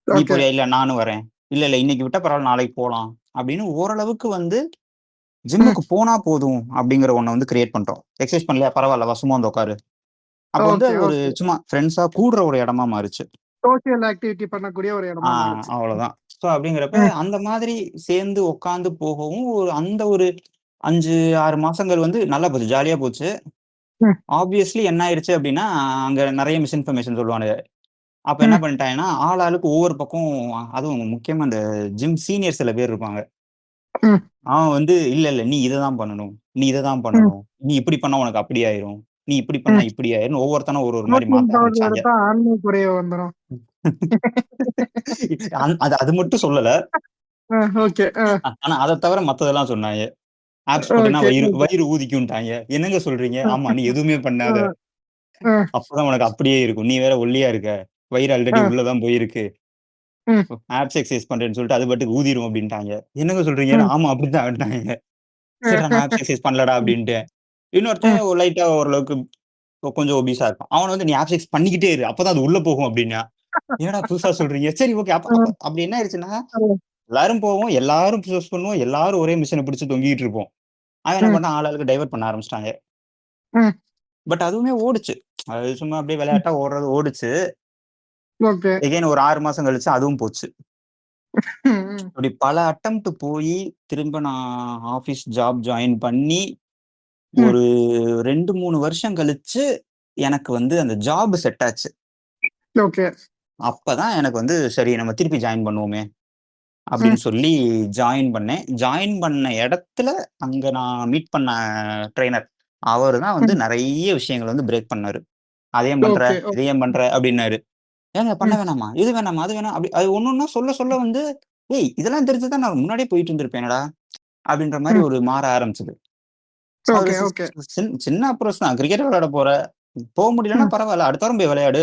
"நீ ஓகே. போறியா?" "இல்ல நானும் வரேன்." "இல்ல, இல்ல இன்னைக்கு விட்டா பரவால்ல நாளைக்கு போலாம்." அப்படின்னு ஓரளவுக்கு வந்து ம். ஜிம்முக்கு போனா போதும் அப்படிங்கிற ஒண்ண வந்து கிரியேட் பண்ணிட்டோம். எக்சர்சைஸ் பண்ணலையா? பரவால்ல வா சும்மா வந்து உட்காரு. அப்ப வந்து ஓகே, அது ஒரு ஓகே. சும்மா ஃப்ரெண்ட்ஸா கூடுற ஒரு இடமா மாறுச்சு. சோசியல் ஆக்டிவிட்டி பண்ணக்கூடிய ஒரு ஆ இடமா மாறுச்சு. அவ்வளோதான். ஸோ அப்படிங்கிறப்ப ம். அந்த மாதிரி சேர்ந்து உட்காந்து போகவும், அந்த ஒரு 5, 6 மாசங்கள் வந்து நல்லா போச்சு. ஜாலியா போச்சு. ம். ஆப்வியஸ்லி என்ன ஆயிருச்சு அப்படின்னா, அங்க நெறைய மிஸ்இன்ஃபர்மேஷன் சொல்லுவானுங்க. அப்ப என்ன ம். பண்ணிட்டாங்கன்னா, ஆள் ஆளுக்கு ஒவ்வொரு பக்கம் அதுவும் முக்கியமா இந்த ஜிம் சீனியர் சில பேர் இருப்பாங்க. ம். அவன் வந்து இல்ல, இல்ல நீ இத தான் பண்ணணும். நீ இத தான் ம். பண்ணணும். நீ இப்படி பண்ணா உனக்கு அப்படி ஆயிரும். நீ இப்படி பண்ணா ம். இப்படி ஆயிரும்ன்னு ஒவ்வொருத்தனும் ஒரு மாரி புரோட்டீன் மாத்த பவுடர் ஆரம்பிச்சாங்க. எடுத்தா ஆண்மை குறைவு வந்துரும். அது அது மட்டும் சொல்லல. ஓகே. ஆனா அத தவிர மத்ததெல்லாம் சொன்னாங்க. ஆப்ஸ் போட்டேன்னா ஓகே, வயிறு ஓகே. வயிறு ஊதிக்கும்ட்டாய்ங்க. என்னங்க சொல்றீங்க? அ. ஆமா நீ எதுவுமே அ. பண்ணாத. அ. அப்பதான் உனக்கு அப்படியே இருக்கும். நீ வேற ஒல்லியா இருக்க. வயிறு ஆல்ரெடி அ. உள்ள தான் போயிருக்கு. ம். ஆப்ஸ் எக்சர்சைஸ் பண்றேன்னு சொல்லிட்டு அது பாட்டுக்கு ஊதிரும் அப்படின்ட்டாங்க. என்னங்க சொல்றீங்க? ம். ஆமா அப்படித்தான் அப்படின்ட்டாங்க. சரிடா நான் ஆப்ஸ் எக்சர்சைஸ் பண்ணலடா ம். அப்படின்ட்டு. ம். இன்னொருத்தன் லைட்டா ஓரளவுக்கு கொஞ்சம் ஒபீஸா இருப்பான். அவன வந்து நீ ஆப்ஸ் எக்சர்சைஸ் பண்ணிக்கிட்டே இரு. அப்பதான் அது உள்ள போகும் அப்படின்னான். என்னடா புதுசா சொல்றீங்க? சரி ஓகே. அப்ப அப்ப ம். அப்படி என்ன ஆயிருச்சுன்னா, ம். எல்லாரும் போவோம், எல்லாரும் புஷ் பண்ணுவோம், எல்லாரும் ஒரே மிஷின பிடிச்சு தொங்கிட்டு இருப்போம். அவன் என்ன ம். பண்ணான், ஆளாளுக்கு டைவர்ட் பண்ண ஆரம்பிச்சுட்டாங்க. ம். பட் அதுவுமே ஓடுச்சு. அது சும்மா அப்படியே ம். விளையாட்டா ஓடுறது ஓடுச்சு. ஓகே. எகைன் ஒரு 6 மாசம் கழிச்சு அதுவும் போச்சு. ம். இப்படி பல அட்டெம்ப்ட் போயி, திரும்ப நான் ஆஃபீஸ் ஜாப் ஜாயின் பண்ணி, ம். ஒரு 2, 3 வருஷம் கழிச்சு எனக்கு வந்து அந்த ஜாப் செட் ஆச்சு. ஓகே. அப்பதான் எனக்கு வந்து சரி நம்ம திருப்பி ஜாயின் பண்ணுவோமே! ம். அப்படின்னு சொல்லி ஜாயின் பண்ணேன். ஜாயின் பண்ண இடத்துல அங்க நான் மீட் பண்ண ட்ரெய்னர். அவரு தான் வந்து ம். நெறைய விஷயங்கள வந்து பிரேக் பண்ணாரு. "அத ஏன் பண்ற? ஓகே. இத ஏன் பண்ற?" அப்படின்னாரு. "ஏங்க பண்ண ம். வேணாமா? இது வேணாமா? அது வேணாம்." அப்படி அது ஒண்ணொண்ணா சொல்ல சொல்ல வந்து, "ஏய் இதெல்லாம் தெரிஞ்சா நான் முன்னாடியே போயிட்டு இருந்திருப்பேனேடா!" அப்படின்ற மாரி ம். ஒரு மாற ஆரம்பிச்சது. அவரு ஓகே, ஓகே. சின்ன அப்ரோச் தான். கிரிக்கெட் விளையாட போற. போ முடியலன்னா ம். பரவால்ல. அடுத்த வாரம் போய் விளையாடு.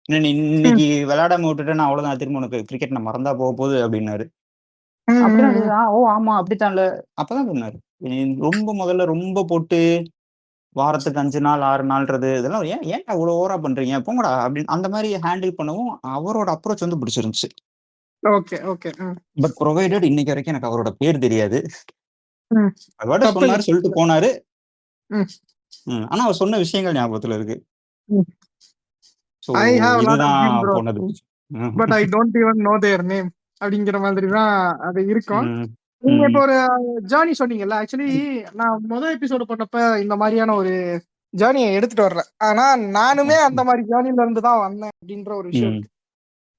என்ன நீ ம். இன்னைக்கு விளையாடாம விட்டுட்டேன்னா அவ்வளோதான். திரும்ப உனக்கு கிரிக்கெட் நான் மறந்தா போது அப்படின்னாரு. ம். அப்படிதான் ம். இது. ம். ஓ! ஆமா அப்படித்தான்ல. அப்பதான் சொன்னாரு. நீ ரொம்ப முதல்ல ரொம்ப போட்டு வாரத்துக்கு 5 நாள், 6 நாள்ன்றது இதெல்லாம் ஏன்டா இவ்வளோ ஓவரா பண்றீங்க? போங்கடா அப்படின்னு அந்த மாரி ஹேண்டில் பண்ணவும் அவரோட அப்ரோச் வந்து பிடிச்சிருந்துச்சு. Okay, okay. ம். பட் புரொவைடட் இன்னைக்கு வரைக்கும் எனக்கு அவரோட பேர் தெரியாது. ம். அவர் பாட்டுக்கு தப்பில்ல. சொன்னாரு, சொல்லிட்டு போனாரு. ம். ஆனா அவர் சொன்ன விஷயங்கள் ஞாபகத்துல இருக்கு. ம். So I have lot of gym இதுதான் ப்ரோஸ். போனது. ம். But I don't even know their name. அப்படிங்கிற மாதிரி தான் அது இருக்கும். ம். நீங்க இப்ப ம். ஒரு ஜேர்னி சொன்னீங்கல்ல. ஆக்சுவலி நான் எபிசோடு பண்ணப்ப இந்த மாதிரியான ஒரு ஜேர்னிய எடுத்துட்டு வரல. ஆனா நானுமே அந்த மாரி ஜேர்னில இருந்து தான் வந்தேன் அப்படின்ற ஒரு விஷயம் ம். இருக்கு.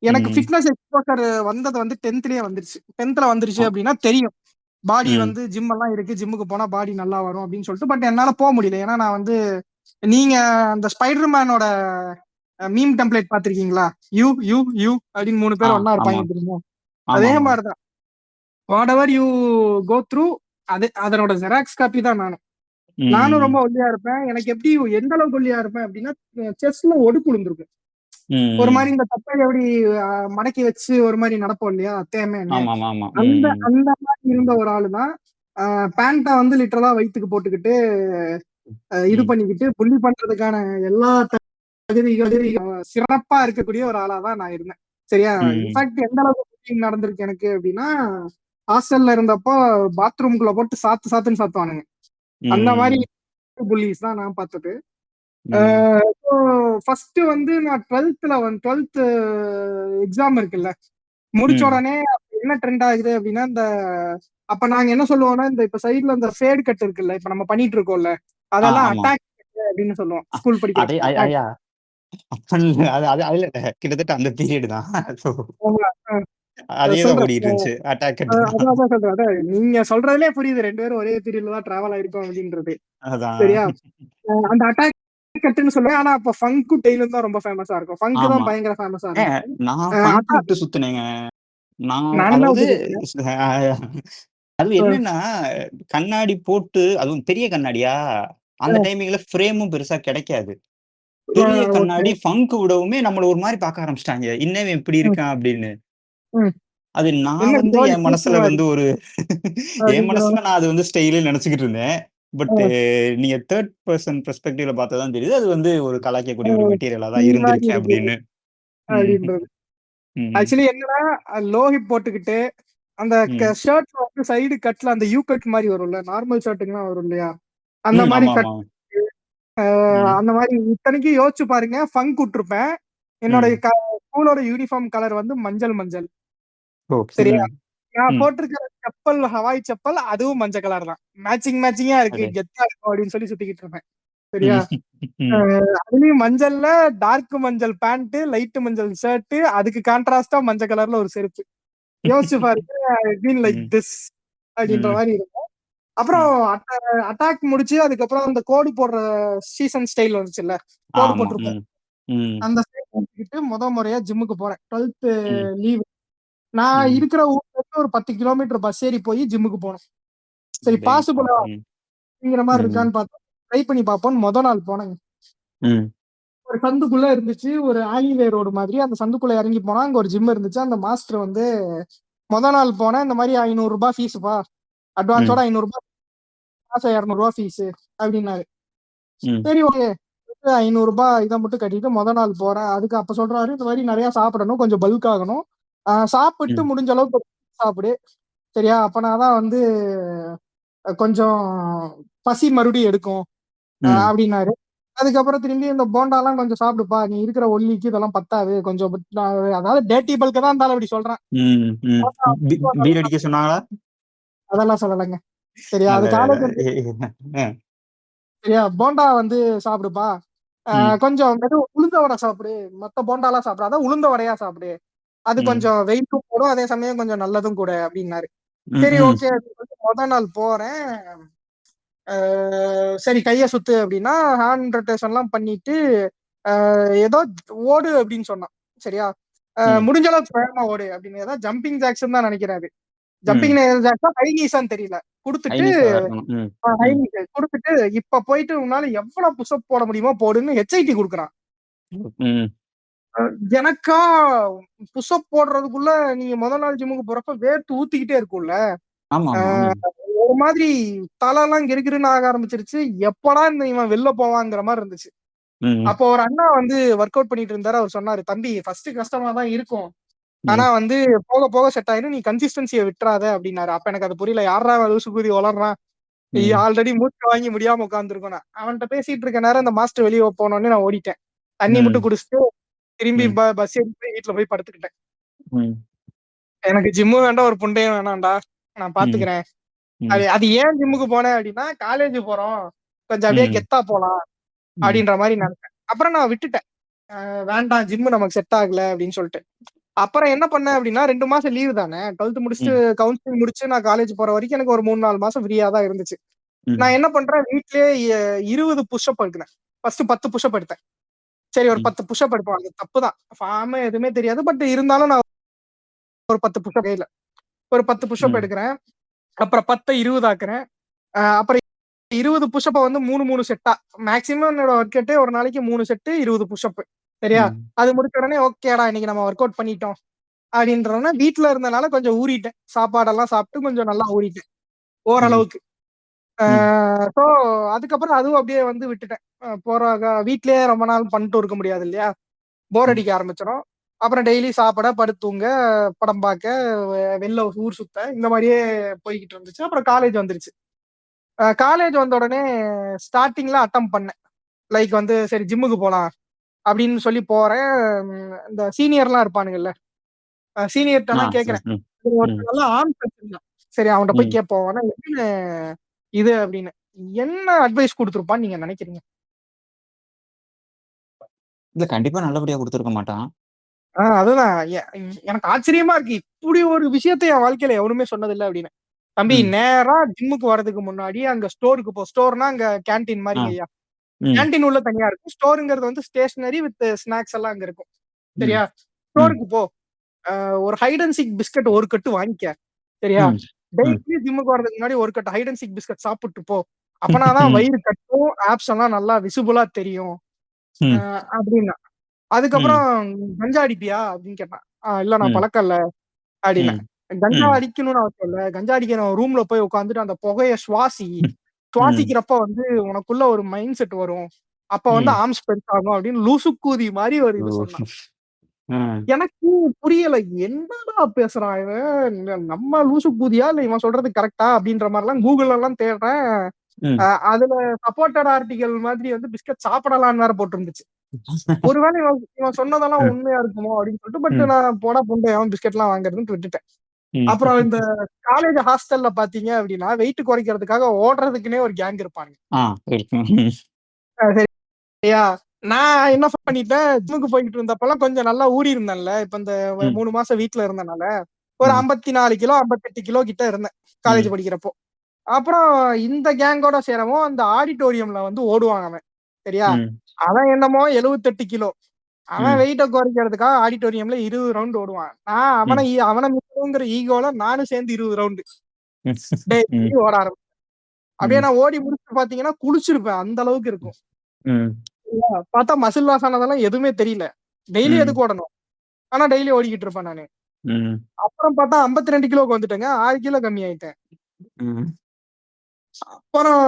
எனக்கு ம். ஃபிட்னஸ் எக்ஸ்போஷர் வந்தது வந்து 10த்லயே வந்துருச்சு. 10த்ல வந்துருச்சு அ. அப்படின்னா தெரியும். பாடி ம். வந்து ஜிம் எல்லாம் இருக்கு. ஜிம்முக்கு போனா பாடி நல்லா வரும் அப்படின்னு சொல்லிட்டு. பட் என்னால முடியல. ஏன்னா நான் வந்து நீங்க அந்த ஸ்பைடர் மேனோட மீம் டெம்ப்ளேட் பார்த்திருக்கீங்களா? யூ யூ யூ அப்படின்னு 3 ஆ, பேர் ஒண்ணா ஆமா. இருப்பாங்க தெரியுமா? அதே ஆமாமா. மாரி தான். வாட்டெவர் யூ கோ த்ரூ அது அதனோட ஜெராக்ஸ் காப்பி தான் நானும். நானும் ரொம்ப ம். ஒல்லியா இருப்பேன். எனக்கு எப்படி எந்த அளவுக்கு ஒல்லியா இருப்பேன் அப்படின்னா, செஸ்ட்ல ஒடுக்கு விழுந்திருக்கும். ஒரு ம். மாரி இந்த தப்பைய எப்படி மடக்கி வச்சு ஒரு மாரி நடப்போம் இல்லையா? தேமேன்னு. ஆமாமாமா. அந்த ம். அந்த மாரி இருந்த ஒரு ஆளு தான். அ பேண்ட்ட வந்து லிட்டரலா வயித்துக்கு போட்டுக்கிட்டு, இது ம். பண்ணிக்கிட்டு, புல்லி பண்றதுக்கான எல்லா சிறப்பா இருக்கக்கூடிய ஒரு ஆளா தான் நான் இருந்தேன். சரியா? ம். இன்ஃபாக்ட் எந்த அளவுக்கு புல்லிங் நடந்திருக்கு எனக்கு அப்படின்னா, ஹாஸ்டல்ல இருந்தப்போ பாத்ரூம்குள்ள போட்டு சாத்து சாத்துன்னு சாத்துவானுங்க. அந்த மாரி ம். புல்லிஸ் தான் நான் பார்த்தது. அ ம். ஸோ ஃபர்ஸ்ட் வந்து நான் 12த் எக்ஸாம் இருக்குல்ல. முடிச்ச ம். உடனே அப்ப என்ன ட்ரெண்ட் ஆகுது அப்படின்னா, அப்ப நாங்க என்ன சொல்லுவோம்னா, இப்ப சைடுல இந்த ஃபேட் கட் இருக்குல்ல. இப்ப நம்ம பண்ணிட்டு இருக்கோம்ல. அதெல்லாம் ஆமா. அட்டாக் அப்படின்னு சொல்லுவோம். ஸ்கூல் அதே படிக்கிறப்ப அட்டாக். ஐயா அப்ப அது அது அதுல கிட்டத்தட்ட அந்த பீரியட் தான். ஸோ ஆமா. அதே தான் சொல்றேன். ஓடிட்டு இருந்துச்சு. அட்டாக் அட் தான். அதான் அதான் சொல்றேன். அதான் நீங்க சொல்றதுலயே புரியுது 2 பேரும் ஒரே பீரியட்ல தான் டிராவல் ஆயிருக்கோம் அப்படின்றது. அதான். சரியா? அந்த அட்டாக் கட்டுன்னு சொல்லுவேன். ஆனா அப்ப ஃபங்க்கும் டெய்லும் தான் ரொம்ப ஃபேமஸா இருக்கும். ஃபங்க் ஆமா. தான் பயங்கர ஃபேமஸா ஏங்க இருந்துச்சு. நான் அ ஃபங்க் அட்டா விட்டு சுத்துனேங்க. நான் நானும் தான் அதாவது விட்டு குடுத்தேன். அது அ, என்னன்னா, கண்ணாடி போட்டு அதுவும் பெரிய கண்ணாடியா, அந்த அ, டைமிங்ல ஃப்ரேமும் பெருசா கிடைக்காது. அ, பெரிய ஓகே. கண்ணாடி ஃபங்க் விடவுமே நம்மள ஒரு மாரி பார்க்க ஆரம்பிச்சுட்டாங்க. "என்ன இவன் இப்படி ம், இருக்கான்?" அப்படின்னு. ம். அது நான் என்ன வந்து ஜோடி என் மனசுல பூச்சின மாரி வந்து ஒரு என் அப்படிங்கிற மனசுல மாரி. நான் அது வந்து ஸ்டைல்ன்னு நெனச்சுக்கிட்டு இருந்தேன். பட் அ, நீங்க 3 பெர்சன் பெர்ஸ்பெக்டிவ்ல பார்த்தா தான் தெரியுது. அது வந்து ஒரு அ, கலாய்க்கக்கூடிய ஒரு மெட்டீரியலா தான் இந்த மாரி இருந்திருக்கேன் இருக்கு அப்படின்னு. ம். அப்படின்றது. ம். ஆக்சுவலி என்னன்னா, லோ ஹிப் போட்டுக்கிட்டு, அந்த ம். ஷர்ட்ல வந்து சைடு கட்ல அந்த யூ கட் மாரி வரும்ல. நார்மல் ஷர்ட்டுக்குலாம் வரும் இல்லையா? அந்த மாரி ஆமாமா. கட் ம். அந்த மாரி இத்தனைக்கும் யோசிச்சு பாருங்க. ஃபங்க் உட்டுருப்பேன். என்னோட ம். ஸ்கூலோட யூனிஃபார்ம் கலர் வந்து மஞ்சள் மஞ்சள். ஓ! சரியா? ம். நான் ம். போட்டிருக்கிற செப்பல், ஹவாய் செப்பல் அதுவும் மஞ்ச கலர் தான். மேட்சிங்கா இருக்கு. அடே! கெத்தா இருக்கும் அப்படின்னு சொல்லி சுத்திக்கிட்டு இருப்பேன். சரியா? ம். அ ம். அதுலயும் மஞ்சள்ல டார்க் மஞ்சள் பேண்ட், லைட் மஞ்சள் ஷர்ட், அதுக்கு கான்ட்ராஸ்டா மஞ்ச கலர்ல ஒரு செருப்பு. யோசிச்சு பாருங்க. பீன் லைக் ம். திஸ் அப்படின்ற ம். மாரி இருக்கும். அப்புறம் ம். அட்டாக் முடிச்சு அதுக்கப்புறம் அந்த கோடு போடுற சீசன் ஸ்டைல் வந்துச்சுல்ல. கோடு ஆமா. போட்டிருப்போம். ம். ம். அந்த ஸ்டைல் போட்டுக்கிட்டு முறையா ஜிம்முக்கு போறேன். 12த் ம். லீவ். நான் ம். இருக்கிற ஊர்ல இருந்து ஒரு 10 கிலோமீட்டர் பஸ் ஏறி போய் ஜிம்முக்கு போனோம். சரி அடேங்கப்பா! பாசிபிளா ம். அப்படிங்கிற மாரி ம். இருக்கான்னு பார்த்தோம். ட்ரை பண்ணி பார்ப்போம்ன்னு நாள் போனேங்க. ம். ஒரு சந்துக்குள்ள இருந்துச்சு, ஒரு ஆலிவே ரோடு மாதிரி. அந்த சந்துக்குள்ள இறங்கி போனா அங்க ஒரு ஜிம் இருந்துச்சு. அந்த மாஸ்டர் வந்து நாள் போனேன், இந்த மாதிரி ₹500 ஃபீஸுப்பா, அட்வான்ஸோட ம். ₹500, மாசம் ₹200 ஃபீஸ் அப்படின்னாரு. ம். சரி ஓகே, ₹500 இதை மட்டும் கட்டிட்டு நாள் போறேன். அதுக்கு அப்ப சொல்றாரு, இந்த மாதிரி நிறைய சாப்பிடணும், கொஞ்சம் பல்க் ஆகணும், சாப்பிட்டு ம். முடிஞ்ச அளவுக்கு சாப்பிடு, சரியா? அப்பனாதான் வந்து கொஞ்சம் பசி மறுபடியும் எடுக்கும் ம். அப்படின்னாரு. அதுக்கப்புறம் திரும்பி இந்த போண்டாலாம் கொஞ்சம் சாப்பிடுப்பா, நீ இருக்கிற ஒல்லிக்கு இதெல்லாம் பத்தாது, கொஞ்சம் அதாவது டேட்டி பல்க தான் இருந்தாலும் அப்படி சொல்றேன். ம். ம். பீர் அடிக்க சொன்னாங்களா? அதெல்லாம் சொல்லலைங்க. சரியா? அது நல்ல வேலை. காலேஜ் வந்து அஹ். சரியா, போண்டா வந்து சாப்பிடுப்பா, ம். கொஞ்சம் உளுந்த வடை சாப்பிடு, மத்த போண்டாலாம் சாப்பிடாத, உளுந்த வடையா சாப்பிடு, அது ம். கொஞ்சம் வெயிட்டும் போடும், அதே சமயம் கொஞ்சம் நல்லதும் கூட அப்படின்னாரு. ம். சரி ம். ஓகே, நாள் போறேன். சரி கைய சுத்து அப்படின்னா ஹேண்ட் ரொட்டேஷன்லாம் பண்ணிட்டு ஏதோ ஓடு அப்படின்னு சொன்னான். சரியா? ம். முடிஞ்ச அளவுக்கு வேகமா ஓடு அப்படின்னு, ஏதாவது ஜம்பிங் ஜாக்ஸ்ன்னு தான் நினைக்கிறாரு. ம். ஜம்பிங் ஜாக்ஸா ஹை நீஸான்னு தெரியல. கொடுத்துட்டு ஐனிஸா தான் இருக்கணும். ம். ஹை ம். நீஸ் கொடுத்துட்டு, இப்ப போயிட்டு உன்னால எவ்வளவு புஷ்அப் போட முடியுமோ போடுன்னு ஹெச்ஐடி கொடுக்குறான். ம். எனக்கா புஷ்அப் போடுறதுக்குள்ள நீங்க நாள் ஜிம்முக்கு போறப்ப வேர்த்து ஊத்திக்கிட்டே இருக்கும்ல, ஆமா, ஆமா. ம். ஒரு மாதிரி தலைலாம் கிறுகிறுன்னு ஆக ஆரம்பிச்சிருச்சு. எப்படா இந்த இவன் வெளில போவாங்கிற மாதிரி இருந்துச்சு. ம். அப்போ ஒரு அண்ணா வந்து ஒர்க் அவுட் பண்ணிட்டு இருந்தாரு. அவர் சொன்னாரு, தம்பி ஃபர்ஸ்ட் கஷ்டமா தான் இருக்கும், ஆனா ம். வந்து போக போக செட் ஆயிரும், நீ கன்சிஸ்டன்சியை விட்டுறாத அப்படின்னாரு. அப்ப எனக்கு அது புரியல, யாரா லூசு கூதி வளர்றான், ம். ஆல்ரெடி மூச்சு வாங்கி முடியாம உட்காந்துருக்கோம். அவன்கிட்ட பேசிட்டு இருக்க நேரம் இந்த மாஸ்டர் வெளியே போனோடனே நான் ஓடிட்டேன். தண்ணி மட்டும் ம். குடிச்சிட்டு திரும்பி ம். பஸ் ஏறி போய் வீட்டுல போய் படுத்துக்கிட்டேன். ம். எனக்கு ஜிம்மும் வேண்டாம், ஒரு புண்டையும் வேணாம்டா, நான் ம். பாத்துக்கிறேன். ம். அது அது ஏன் ஜிம்முக்கு போனேன் அப்படின்னா, காலேஜ் போறோம், கொஞ்சம் அப்படியே ம். கெத்தா போலாம் ம். அப்படின்ற மாதிரி நினைச்சேன். அப்புறம் நான் விட்டுட்டேன், வேண்டாம் ஜிம் நமக்கு செட் ஆகல அப்படின்னு சொல்லிட்டு. அப்புறம் என்ன பண்ணேன் அப்படின்னா, 2 மாசம் லீவு தானே, 12th முடிச்சுட்டு ம். கவுன்சிலிங் முடிச்சு நான் காலேஜ் போற வரைக்கும் எனக்கு ஒரு 3-4 மாசம் ஃப்ரீயா தான் இருந்துச்சு. நான் ம். என்ன பண்றேன், வீட்லயே 20 புஷ்அப் எடுக்கிறேன். ஃபர்ஸ்ட் 10 புஷ்அப் எடுத்தேன். சரி ஒரு ம். 10 புஷ்அப் எடுப்போம், அது தப்பு தான், ஃபார்ம் எதுவுமே தெரியாது, பட் இருந்தாலும் நான் ஒரு 10 புஷ்அப் கையில ஒரு 10 புஷ்அப் ம். எடுக்கிறேன். அப்புறம் 10 20 ஆக்குறேன். அப்புறம் 20 புஷ்அப்ப வந்து 3 செட்டா, மேக்ஸிமம் என்னோட ஒர்க் அவுட்டே ஒரு நாளைக்கு 3 செட்டு 20 புஷ்அப். சரியா? ம். அது முடிச்ச உடனே ஓகேடா, இன்னைக்கு நம்ம ஒர்க் அவுட் பண்ணிட்டோம் அப்படின்றவன, வீட்ல இருந்தனால கொஞ்சம் ஊறிட்டேன், சாப்பாடெல்லாம் சாப்பிட்டு கொஞ்சம் நல்லா ஊறிட்டேன் ம். ஓரளவுக்கு. ம். ஸோ அதுக்கப்புறம் அதுவும் அப்படியே வந்து விட்டுட்டேன். போறாக வீட்லயே ரொம்ப நாள் பண்ணிட்டு இருக்க முடியாது இல்லையா, போர் ம். அடிக்க ஆரம்பிச்சிடும். அப்புறம் டெய்லி சாப்பிட, படுத்து தூங்க, படம் பார்க்க, வெளில ஊர் சுத்த, இந்த மாதிரியே போய்கிட்டு இருந்துச்சு. அப்புறம் காலேஜ் வந்துருச்சு. காலேஜ் வந்த உடனே ஸ்டார்டிங்ல அட்டம் பண்ணேன், லைக் வந்து சரி ஜிம்முக்கு போலாம் அப்படின்னு சொல்லி போறேன். இந்த சீனியர்லாம் இருப்பானுங்கல்ல, சீனியர்ட்ட ஆ. எல்லாம் ம். கேட்கிறேன். ம். ம். ஒருத்தன் நல்லா ஆர்ம்ஸ் வச்சிருந்தான். சரி அவன்கிட்ட போய் ம். கேட்போம், ஆனா என்ன இது அப்படின்னு, என்ன அட்வைஸ் கொடுத்துருப்பான்னு நீங்க நினைக்கிறீங்க? இல்ல கண்டிப்பா நல்லபடியா குடுத்திருக்க மாட்டான். அதுதான் எனக்கு ஆச்சரியமா இருக்கு, இப்படி ஒரு விஷயத்தை என் வாழ்க்கையில எவனுமே சொன்னதில்லை அப்படின்னு. தம்பி ம். நேரா ஜிம்முக்கு வர்றதுக்கு முன்னாடி அங்க ஸ்டோருக்கு போ. ஸ்டோர்னா அங்க கேண்டீன் ஆ. மாதிரிங்க ஐயா. ம். கேண்டீன் உள்ள தனியா இருக்கும், ஸ்டோருங்கிறது வந்து ஸ்டேஷனரி வித் ஸ்நாக்ஸ் எல்லாம் அங்க இருக்கும். ம். சரியா? ம். ஸ்டோருக்கு போ, ஒரு ஹைட் அண்ட் சீக் பிஸ்கட் ஒரு கட்டு வாங்கிக்க. சரியா? ம். ம். டெய்லி ஜிம்முக்கு வர்றதுக்கு முன்னாடி ஒரு கட்டு ஹைட் அண்ட் சீக் பிஸ்கட் சாப்பிட்டு போ, அப்பனாதான் வயிறு கட்டும், ஆப்ஸ் எல்லாம் நல்லா விசிபிளா தெரியும் ம். அப்படின்னா. அதுக்கப்புறம் ம். கஞ்சா அடிப்பியா அப்படின்னு கேட்டான். இல்ல நான் ம். பழக்கம் இல்ல அப்படின்னேன். ம். கஞ்சா ம். அடிக்கணும்னு அவசியம் இல்ல, கஞ்சா அடிக்கிற ரூம்ல போய் உட்காந்துட்டு அந்த புகைய சுவாசி, ம். சுவாசிக்கிறப்ப வந்து உனக்குள்ள ஒரு மைண்ட் செட் வரும், அப்ப வந்து ம். ஆர்ம்ஸ் பெருசாகும் அப்படின்னு லூசுக்கூதி மாதிரி ஒரு ஓ! இது சொன்னான். ம். எனக்கு புரியல, என்னடா பேசுறான் இவன், நம்ம லூசு கூதியா இல்ல இவன் சொல்றது கரெக்டா அப்படின்ற மாதிரிலாம் கூகுள்ல எல்லாம் தேடுறேன். ம். அதுல சப்போர்ட்டட் ஆர்டிகல் மாதிரி வந்து பிஸ்கட் சாப்பிடலாம்னு வேற போட்டிருந்துச்சு. ஒருவேளை இவன் இவன் சொன்னதெல்லாம் ம். உண்மையா இருக்குமோ அப்படின்னு சொல்லிட்டு, பட் ம். நான் போடா புண்டை அவன் பிஸ்கெட் எல்லாம் வாங்குறதுன்னு விட்டுட்டேன். ம். அப்புறம் இந்த காலேஜ் ஹாஸ்டல்ல பாத்தீங்க அப்படின்னா, வெயிட் குறைக்கிறதுக்காக ஓடுறதுக்குன்னே ஒரு கேங் இருப்பாங்க. ஆ இருக்கும். சரியா? நான் என்ன பண்ணிட்டேன், ஜிம்முக்கு போய்கிட்டு இருந்தப்பலாம் கொஞ்சம் நல்லா ஊறி இருந்தேன்ல, இப்ப இந்த ம். 3 மாசம் வீட்ல இருந்தனால ஒரு ம். 54 கிலோ 58 கிலோ கிட்ட இருந்தேன் காலேஜ் ம். படிக்கிறப்போ. அப்புறம் இந்த கேங்கோட சேரவும் அந்த ஆடிட்டோரியம்ல வந்து ஓடுவான் அவன். சரியா? ம். அவன் என்னமோ 78 கிலோ. அவன் ம். வெயிட்ட குறைக்கிறதுக்காக ஆடிட்டோரியம்ல 20 ரவுண்ட் ஓடுவான். நான் ம். அவன மிஞ்சணுங்கிற ஈகோல நானும் சேர்ந்து 20 ரவுண்டு ம். டெய்லி ஓட ஆரம்பிச்சேன். அப்படியே ம். நான் ஓடி முடிச்சு பாத்தீங்கன்னா குளிச்சிருப்பேன், அந்த அளவுக்கு இருக்கும். ம். பார்த்தா மசில் லாஸ் ஆனதெல்லாம் எதுவுமே தெரியல. டெய்லி ம். எதுக்கு ஓடணும்? ஆனா டெய்லி ஓடிக்கிட்டு இருப்பேன் நானு. ம். அப்புறம் பார்த்தா 52 கிலோவுக்கு வந்துட்டேங்க. 6 கிலோ கம்மியாயிட்டேன். ம். அப்புறம்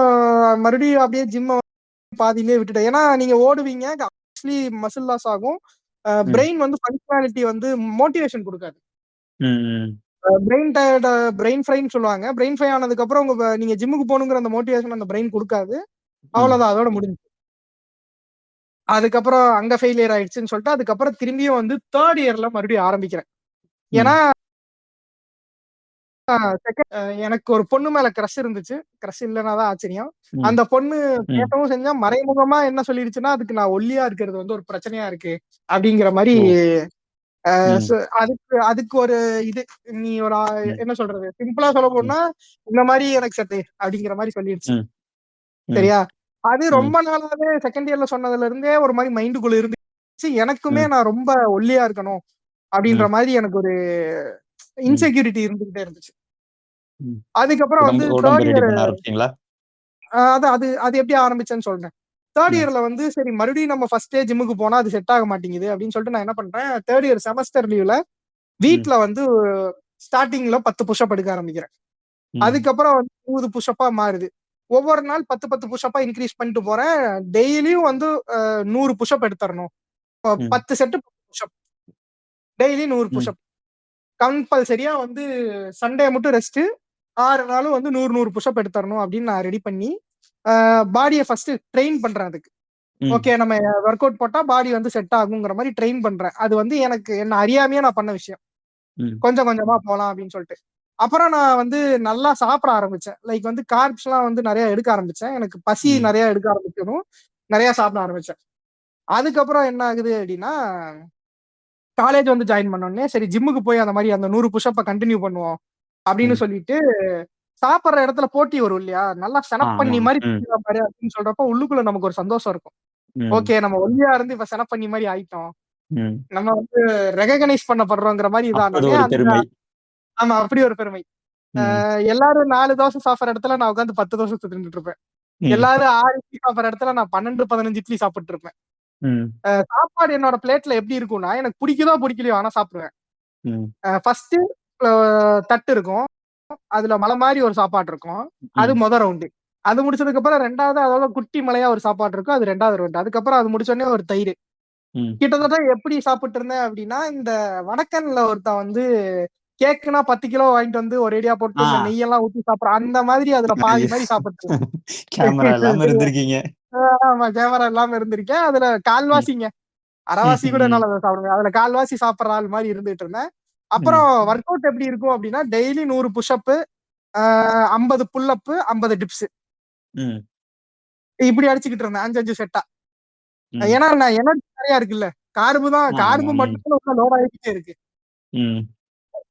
மறுபடியும் அப்படியே ஜிம்ம பாதியிலேயே விட்டுட்டேன். ஏன்னா நீங்க ஓடுவீங்க. ஆக்சுவலி மசில் லாஸ் ஆகும். ம். பிரெயின் வந்து ஃபங்ஷனாலிட்டி வந்து மோட்டிவேஷன் குடுக்காது. ம். பிரெயின் டயர்ட் பிரெயின் ஃப்ரைன்னு சொல்லுவாங்க. பிரெயின் ஃப்ரை ஆனதுக்கு அப்புறம் நீங்க ஜிம்முக்கு போகணுங்கிற அந்த மோட்டிவேஷன் அந்த பிரெயின் குடுக்காது. ம். அவ்வளவுதான். அதோட முடிஞ்சுச்சு. அதுக்கப்புறம் அங்க ஃபெயிலியர் ஆயிடுச்சுன்னு சொல்லிட்டு, அதுக்கப்புறம் திரும்பியும் வந்து 3 இயர்ல மறுபடியும் ஆரம்பிக்கிறேன். ஏன்னா ம். எனக்கு ஒரு பொண்ணு மேல கிரஷ் இருந்துச்சு. கிரஷ் இல்லன்னா தான் ஆச்சரியம். ம். அந்த பொண்ணு ம். பேசவும் செஞ்சா, மறைமுகமா என்ன சொல்லிடுச்சுன்னா, அதுக்கு நான் ஒல்லியா இருக்கிறது வந்து ஒரு பிரச்சனையா இருக்கு. அப்படிங்கிற மாரி ஓ! அ ம். சோ அதுக்கு அதுக்கு ஒரு இது நீ ஒரு ம். என்ன சொல்றது? சிம்பிளா சொல்லப் ம். போனா, இந்த மாரி எனக்கு செட் அப்படிங்கிற மாரி சொல்லிருச்சு. ம். ம். சரியா? அது ம். ரொம்ப நாளாவே செகண்ட் இயர்ல சொன்னதுல இருந்தே ஒரு மாரி மைண்டுக்குள்ள இருந்துச்சு. எனக்குமே ம். நான் ரொம்ப ஒல்லியா இருக்கணும். அப்படின்ற ம். மாரி எனக்கு ஒரு ம். இன்செக்யூரிட்டி இருந்துகிட்டே இருந்துச்சு. ம். அதுக்கப்புறம் வந்து உடம்பு உடம்பு 3 ரெடி இயர் பண்ண ஆரம்பிச்சீங்களா? அது அது அது எப்படி ஆரம்பிச்சேன்னு சொல்றேன். 3 ம். இயர்ல வந்து சரி மறுபடியும் நம்ம ஃபர்ஸ்ட்டே ஜிம்முக்கு போனா அது செட் ஆக மாட்டேங்குது அப்படின்னு சொல்லிட்டு நான் என்ன பண்றேன், 3 இயர் செமஸ்டர் லீவ்ல ம். வீட்ல வந்து ஸ்டார்ட்டிங்ல 10 புஷ் அப் எடுக்க ஆரம்பிக்கிறேன். ம். அதுக்கப்புறம் வந்து 20 புஷ் அப்பா மாறுது. ஒவ்வொரு நாள் 10, 10 புஷ் அப்பா இன்கிரீஸ் பண்ணிட்டு போறேன். டெய்லியும் வந்து 100 புஷ் அப் எடுத்தரணும். ம். 10 set push up. Daily 100 push ம். அப். கம்பல்சரியா வந்து சண்டே மட்டும் ரெஸ்ட். 6 நாளும் வந்து 100, 100 புஷ் அப் எடுத்தரணும் அப்படின்னு நான் ரெடி பண்ணி, பாடிய ஃபர்ஸ்ட் ட்ரெயின் பண்றேன் அதுக்கு. ம். ஓகே நம்ம வொர்க் அவுட் போட்டா பாடி வந்து செட் ஆகுங்கிற மாரி ட்ரெயின் பண்றேன். அது வந்து எனக்கு என்ன அறியாமயே நான் பண்ண விஷயம். ம். கொஞ்சம் கொஞ்சமா போலாம் அப்படின்னு சொல்லிட்டு. அப்புறம் நான் வந்து நல்லா சாப்பிட ஆரம்பிச்சேன். லைக் வந்து கார்ப்ஸ்லாம் வந்து நெறைய எடுக்க ஆரம்பிச்சேன். எனக்கு பசி ம். நெறைய எடுக்க ஆரம்பிச்சதும், நெறைய சாப்பிட ஆரம்பிச்சேன். அதுக்கப்புறம் என்ன ஆகுது அப்படின்னா, காலேஜ் வந்து ஜாயின் பண்ண உடனே, சரி ஜிம்முக்கு போய் அந்த மாரி அந்த 100 புஷ் அப்ப கன்டின்யூ பண்ணுவோம். அப்படின்னு ம். சொல்லிட்டு, சாப்பிடுற இடத்துல போட்டி வரும் இல்லையா? நல்லா ஆமா. செனப்பண்ணி மாரி ம். திங்கிற பாரு அப்படின்னு சொல்றப்போ, உள்ளுக்குள்ள நமக்கு ஒரு சந்தோஷம் இருக்கும். ம். ஓகே நம்ம ஒல்லியா இருந்து இப்ப செனப்பண்ணி மாரி ஆயிட்டோம். ம். நம்ம வந்து ரெகக்னைஸ் பண்ணப்படுறோங்கிற மாரி அப்போது இதானோனே, ஒரு அந்த பெருமை. ஆமா அப்படி ஒரு பெருமை. ம். எல்லாரும் 4 தோசை சாப்பிடுற இடத்துல நான் உட்கார்ந்து 10 தோசை தின்னுட்டு இருப்பேன். ம். எல்லாரும் 6 இட்லி சாப்பிடுற இடத்துல நான் 12, 15 இட்லி சாப்பிட்டு இருப்பேன். ம். சாப்பாடு என்னோட பிளேட்ல எப்படி இருக்கும்னா, எனக்கு பிடிக்குதோ பிடிக்கலையோ ஆனா சாப்பிடுவேன். ம். ஃபர்ஸ்ட்டு அ தட்டு இருக்கும். அதுல மலை மாரி ஒரு சாப்பாடு இருக்கும். அது ம். ரவுண்டு. அது முடிச்சதுக்கு அப்புறம் 2வது அதோட குட்டி மலையா ஒரு சாப்பாடு இருக்கும். அது 2வது ரவுண்டு. அதுக்கப்புறம் அது முடிச்ச உடனே ஒரு தயிரு. ம். கிட்டத்தட்ட எப்படி சாப்பிட்டு இருந்தேன் அப்படின்னா, இந்த வடக்கன்ல ஒருத்தன் வந்து கேக்குன்னா 10 கிலோ வாங்கிட்டு வந்து ஒரேடியா போட்டு இந்த ஆ. நெய்யெல்லாம் ஊத்தி சாப்பிடுறான். அந்த மாதிரி அதுல பாதி ஐயோ! மாரி சாப்பிட்டு கேமரா இல்லாம இருந்திருக்கீங்க. ஆமா கேமரா இல்லாம இருந்திருக்கேன். அதுல ம். கால்வாசிங்க. அரைவாசி கூட ம். என்னால அத சாப்பிட முடியாது. அதுல கால்வாசி சாப்பிடுற ஆள் மாரி இருந்துட்டு இருந்தேன். ம். அப்புறம் வொர்க் அவுட் எப்படி இருக்கும் அப்படின்னா, டெய்லி 100 புஷ் அப், 50 புல் அப், 50 டிப்ஸ். ம். இப்படி அடிச்சுக்கிட்டு இருந்தேன். 5, 5 செட்டா. ம். ஏன்னா நான் எனர்ஜி நெறையா இருக்குல்ல. ஆமா. கார்பு ம். மட்டும் தான் லோட் ஆயிட்டே இருக்கு. ம்.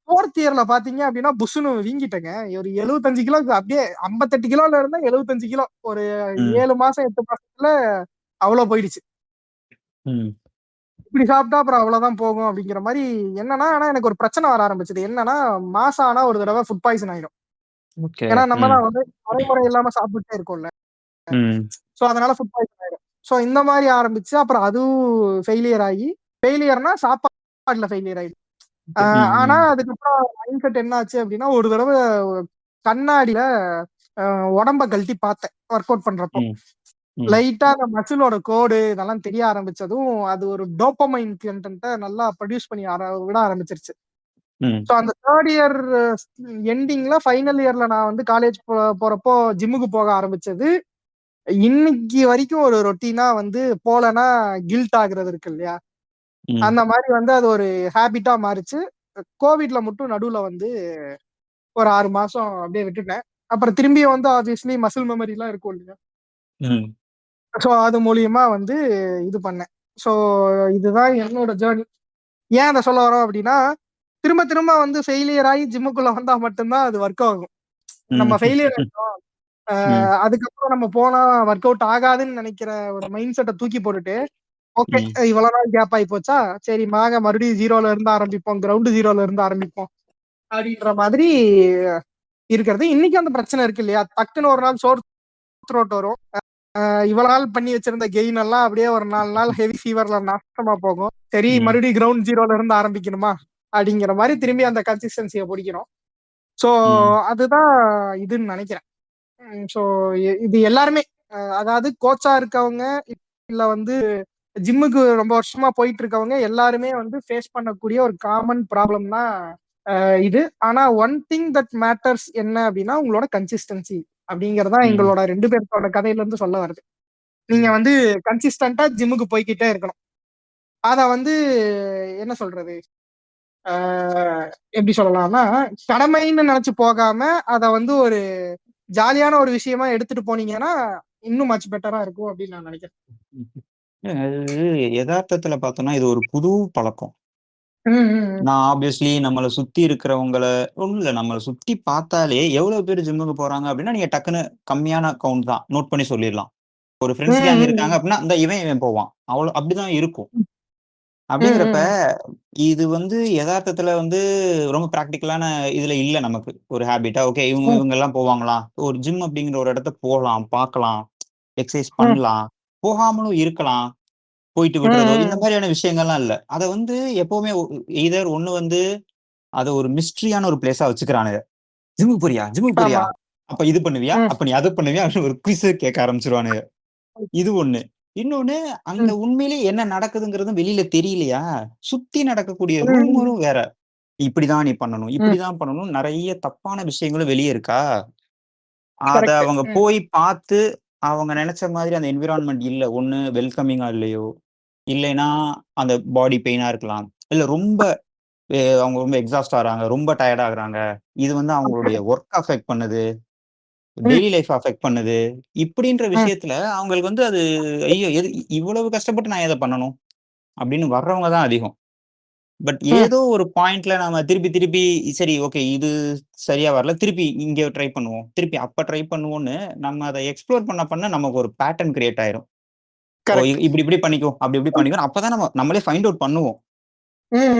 4த் இயர்ல பாத்தீங்க அப்படின்னா, புஸ்ஸுன்னு வீங்கிட்டேங்க. ஒரு 75 கிலோக்கு அப்படியே 58 கிலோல இருந்தேன் 75 கிலோ. ஒரு ம். 7 மாசம் 8 மாசத்துல அவ்வளோ போயிடுச்சு. ம். இப்படி சாப்பிட்டா அப்புறம் அவ்வளோதான் போகும் அப்படிங்கிற மாரி என்னன்னா, ஆனா எனக்கு ஒரு பிரச்சனை வர ஆரம்பிச்சது. என்னன்னா, மாசம் ஆனா ஒரு தடவ ஃபுட் பாய்சன் ஆயிடும். ஓகே. ஏன்னா நம்ம ம். தான் வந்து வரைமுறை இல்லாம சாப்பிட்டுட்டே இருக்கோம்ல. ம். சோ அதனால ஃபுட் பாய்சன் ஆயிடும். சோ இந்த மாரி ஆரம்பிச்சு அப்புறம் அதுவும் ஃபெயிலியர் ஆயி, ஃபெயிலியர்னா சாப்பாடுல ஃபெயிலியர் ஆயிடுச்சு. ஓகே. ம். ஆனா ம். அதுக்கப்புறம் மைண்ட் செட் என்ன ஆச்சு அப்படின்னா, ஒரு தடவ கண்ணாடில அ உடம்ப கழட்டி பார்த்தேன். வொர்க் அவுட் பண்றப்போ. ம். ம். லைட்டா அந்த மசிலோட கோடு இதெல்லாம் தெரிய ஆரம்பிச்சதும், அது ஒரு டோப்பமைன் கன்டென்ட்ட நல்லா ப்ரொடியூஸ் பண்ணி விட ஆரம்பிச்சுருச்சு. ம். சோ அந்த 3 இயர் எண்டிங்ல ஃபைனல் இயர்ல நான் வந்து காலேஜ் போறப்போ ஜிம்முக்கு போக ஆரம்பிச்சது. இன்னைக்கு வரைக்கும் ஒரு ரொட்டீனா வந்து போலன்னா கில்ட் ஆகுறது இருக்கு இல்லையா? ம். அந்த மாரி வந்து அது ஒரு ஹேபிட்டா மாறுச்சு. கோவிட்ல மட்டும் நடுவுல வந்து ஒரு 6 மாசம் அப்படியே விட்டுட்டேன். அப்புறம் திரும்பியும் வந்து ஆப்வியஸ்லி மசில் மெமரிலாம் இருக்கும் இல்லையா? ம். சோ அது மூலியமா வந்து இது பண்ணேன். சோ இதுதான் என்னோட ஜர்னி. ஏன் அத சொல்ல வரோம் அப்படின்னா, திரும்ப திரும்ப வந்து ஃபெயிலியர் ஆயி ஜிம்முக்குள்ள வந்தா மட்டும் தான் அது வொர்க் ஆகும். நம்ம ம். ஃபெயிலியர் ம். அதுக்கப்புறம் நம்ம போனா வொர்க் அவுட் ஆகாதுன்னு நெனைக்கிற ஒரு மைண்ட் செட்ட தூக்கி போட்டுட்டு, ஓகே ம். இவ்வளவு நாள் கேப் ஆயி போச்சா, சரி வாங்க மறுபடியும் 0ல இருந்து ஆரம்பிப்போம். கிரவுண்ட் 0ல இருந்து ஆரம்பிப்போம். அப்படின்ற மாதிரி இருக்கிறது. இன்னைக்கும் அந்த பிரச்சனை இருக்கு இல்லையா? டக்குன்னு ஒரு நாள் சோர் த்ரோட் வரும். இவ்வளவு நாள் பண்ணி வச்சிருந்த கெயின் எல்லாம் அப்படியே ஒரு 4 நாள் ஹெவி ஃபீவர்ல நாசமா போகும். சரி, மறுபடியும் கிரவுண்ட் ஜீரோல இருந்து ஆரம்பிக்கணுமா அப்படிங்கிற மாதிரி திரும்பி அந்த கன்சிஸ்டன்சியை பிடிக்கிறோம். ஸோ அதுதான் இதுன்னு நினைக்கிறேன். ஸோ இது எல்லாருமே அதாவது கோச்சா இருக்கவங்க இல்ல வந்து ஜிம்முக்கு ரொம்ப வருஷமா போயிட்டு இருக்கவங்க எல்லாருமே வந்து ஃபேஸ் பண்ணக்கூடிய ஒரு காமன் ப்ராப்ளம் தான் இது. ஆனா ஒன் திங் தட் மேட்டர்ஸ் என்ன அப்படின்னா உங்களோட கன்சிஸ்டன்சி அப்படிங்கறதா எங்களோட 2 பேர்த்தோட கதையில இருந்து சொல்ல வருது. நீங்க வந்து கன்சிஸ்டன்டா ஜிம்முக்கு போய்கிட்டே இருக்கணும். அத வந்து என்ன சொல்றது, எப்படி சொல்லலாம்னா கடமைன்னு நினைச்சு போகாம அத வந்து ஒரு ஜாலியான ஒரு விஷயமா எடுத்துட்டு போனீங்கன்னா இன்னும் மச் பெட்டரா இருக்கும் அப்படின்னு நான் நினைக்கிறேன். அது யதார்த்தத்துல பார்த்தோம்னா, இது ஒரு புது பழக்கம். நான் ஆப்வியஸ்லி நம்மள சுத்தி இருக்கிறவங்கள ஒண்ணும் இல்ல. நம்மள சுத்தி பார்த்தாலே எவ்வளவு பேர் ஜிம்முக்கு போறாங்க அப்படின்னா, நீங்க டக்குனு கம்மியான கவுண்ட் தான். நோட் பண்ணி சொல்லிறலாம். ஒரு ஃப்ரெண்ட்ஸ் கேங் இருக்காங்க அப்படின்னா, இந்த இவன் போவான். அப்படிதான் இருக்கும். அப்படிங்கிறப்ப, இது வந்து எதார்த்தத்துல வந்து ரொம்ப பிராக்டிகலான இதுல இல்ல நமக்கு. ஒரு ஹேபிட்டா, ஓகே இவங்கலாம் போவாங்களாம். ஒரு ஜிம் அப்படிங்கிற ஒரு இடத்த போலாம், பார்க்கலாம், எக்சர்சைஸ் பண்ணலாம், போகாமலும் இருக்கலாம். போயிட்டு விடுறதோ, இந்த மாதிரியான விஷயங்கள்லாம் இல்ல. அத வந்து எப்பவுமே எய்தர் ஒண்ணு வந்து அத ஒரு மிஸ்டரியான ஒரு பிளேஸா வச்சுக்கிறானுங்க. ஜிம்முக்கு போறியா? ஜிம்முக்கு போறியா? ஆமா. அப்ப இது பண்ணுவியா? அப்ப நீ அத பண்ணுவியா? அப்படின்னு ஒரு குயிஸ் கேட்க ஆரம்பிச்சுருவானுங்க. இது ஒண்ணு. இன்னொன்னு, அங்க உண்மையிலேயே என்ன நடக்குதுங்கிறதும் வெளியில தெரியலையா? சுத்தி நடக்கக்கூடிய ரூமரும் வேற. இப்படிதான் நீ பண்ணணும், இப்படிதான் பண்ணணும். நெறைய தப்பான விஷயங்களும் வெளிய இருக்கா? அத கரெக்ட். அவங்க போய் பார்த்து, அவங்க நெனச்ச மாதிரி அந்த என்வைரன்மென்ட் இல்ல. ஒண்ணு வெல்கமிங்கா இல்லையோ, இல்லைன்னா அந்த பாடி பெயினா இருக்கலாம். இல்ல ரொம்ப அவங்க ரொம்ப எக்ஸாஸ்ட் ஆகுறாங்க, ரொம்ப டயர்ட் ஆகுறாங்க. இது வந்து அவங்களுடைய வொர்க் அஃபெக்ட் பண்ணுது. டெய்லி லைஃப் அஃபெக்ட் பண்ணுது. இப்படின்ற விஷயத்துல அவங்களுக்கு வந்து அது ஐயோ! இவ்வளவு கஷ்டப்பட்டு நான் எத பண்ணணும்? அப்படின்னு வர்றவங்க தான் அதிகம். பட் ஏதோ ஒரு பாயிண்ட்ல நாம திருப்பி திருப்பி சரி ஓகே இது சரியா வரல. திருப்பி இங்க ட்ரை பண்ணுவோம். திருப்பி அப்ப ட்ரை பண்ணுவோம்ன்னு நம்ம அத எக்ஸ்ப்ளோர் பண்ண நமக்கு ஒரு பேட்டர்ன் கிரியேட் ஆயிரும். ஓ கரெக்ட். இப்படி இப்படி பண்ணிக்கோ, அப்படி இப்படி பண்ணிக்கோ. அப்பதான் நம்மளே ஃபைண்ட் அவுட் பண்ணுவோம்.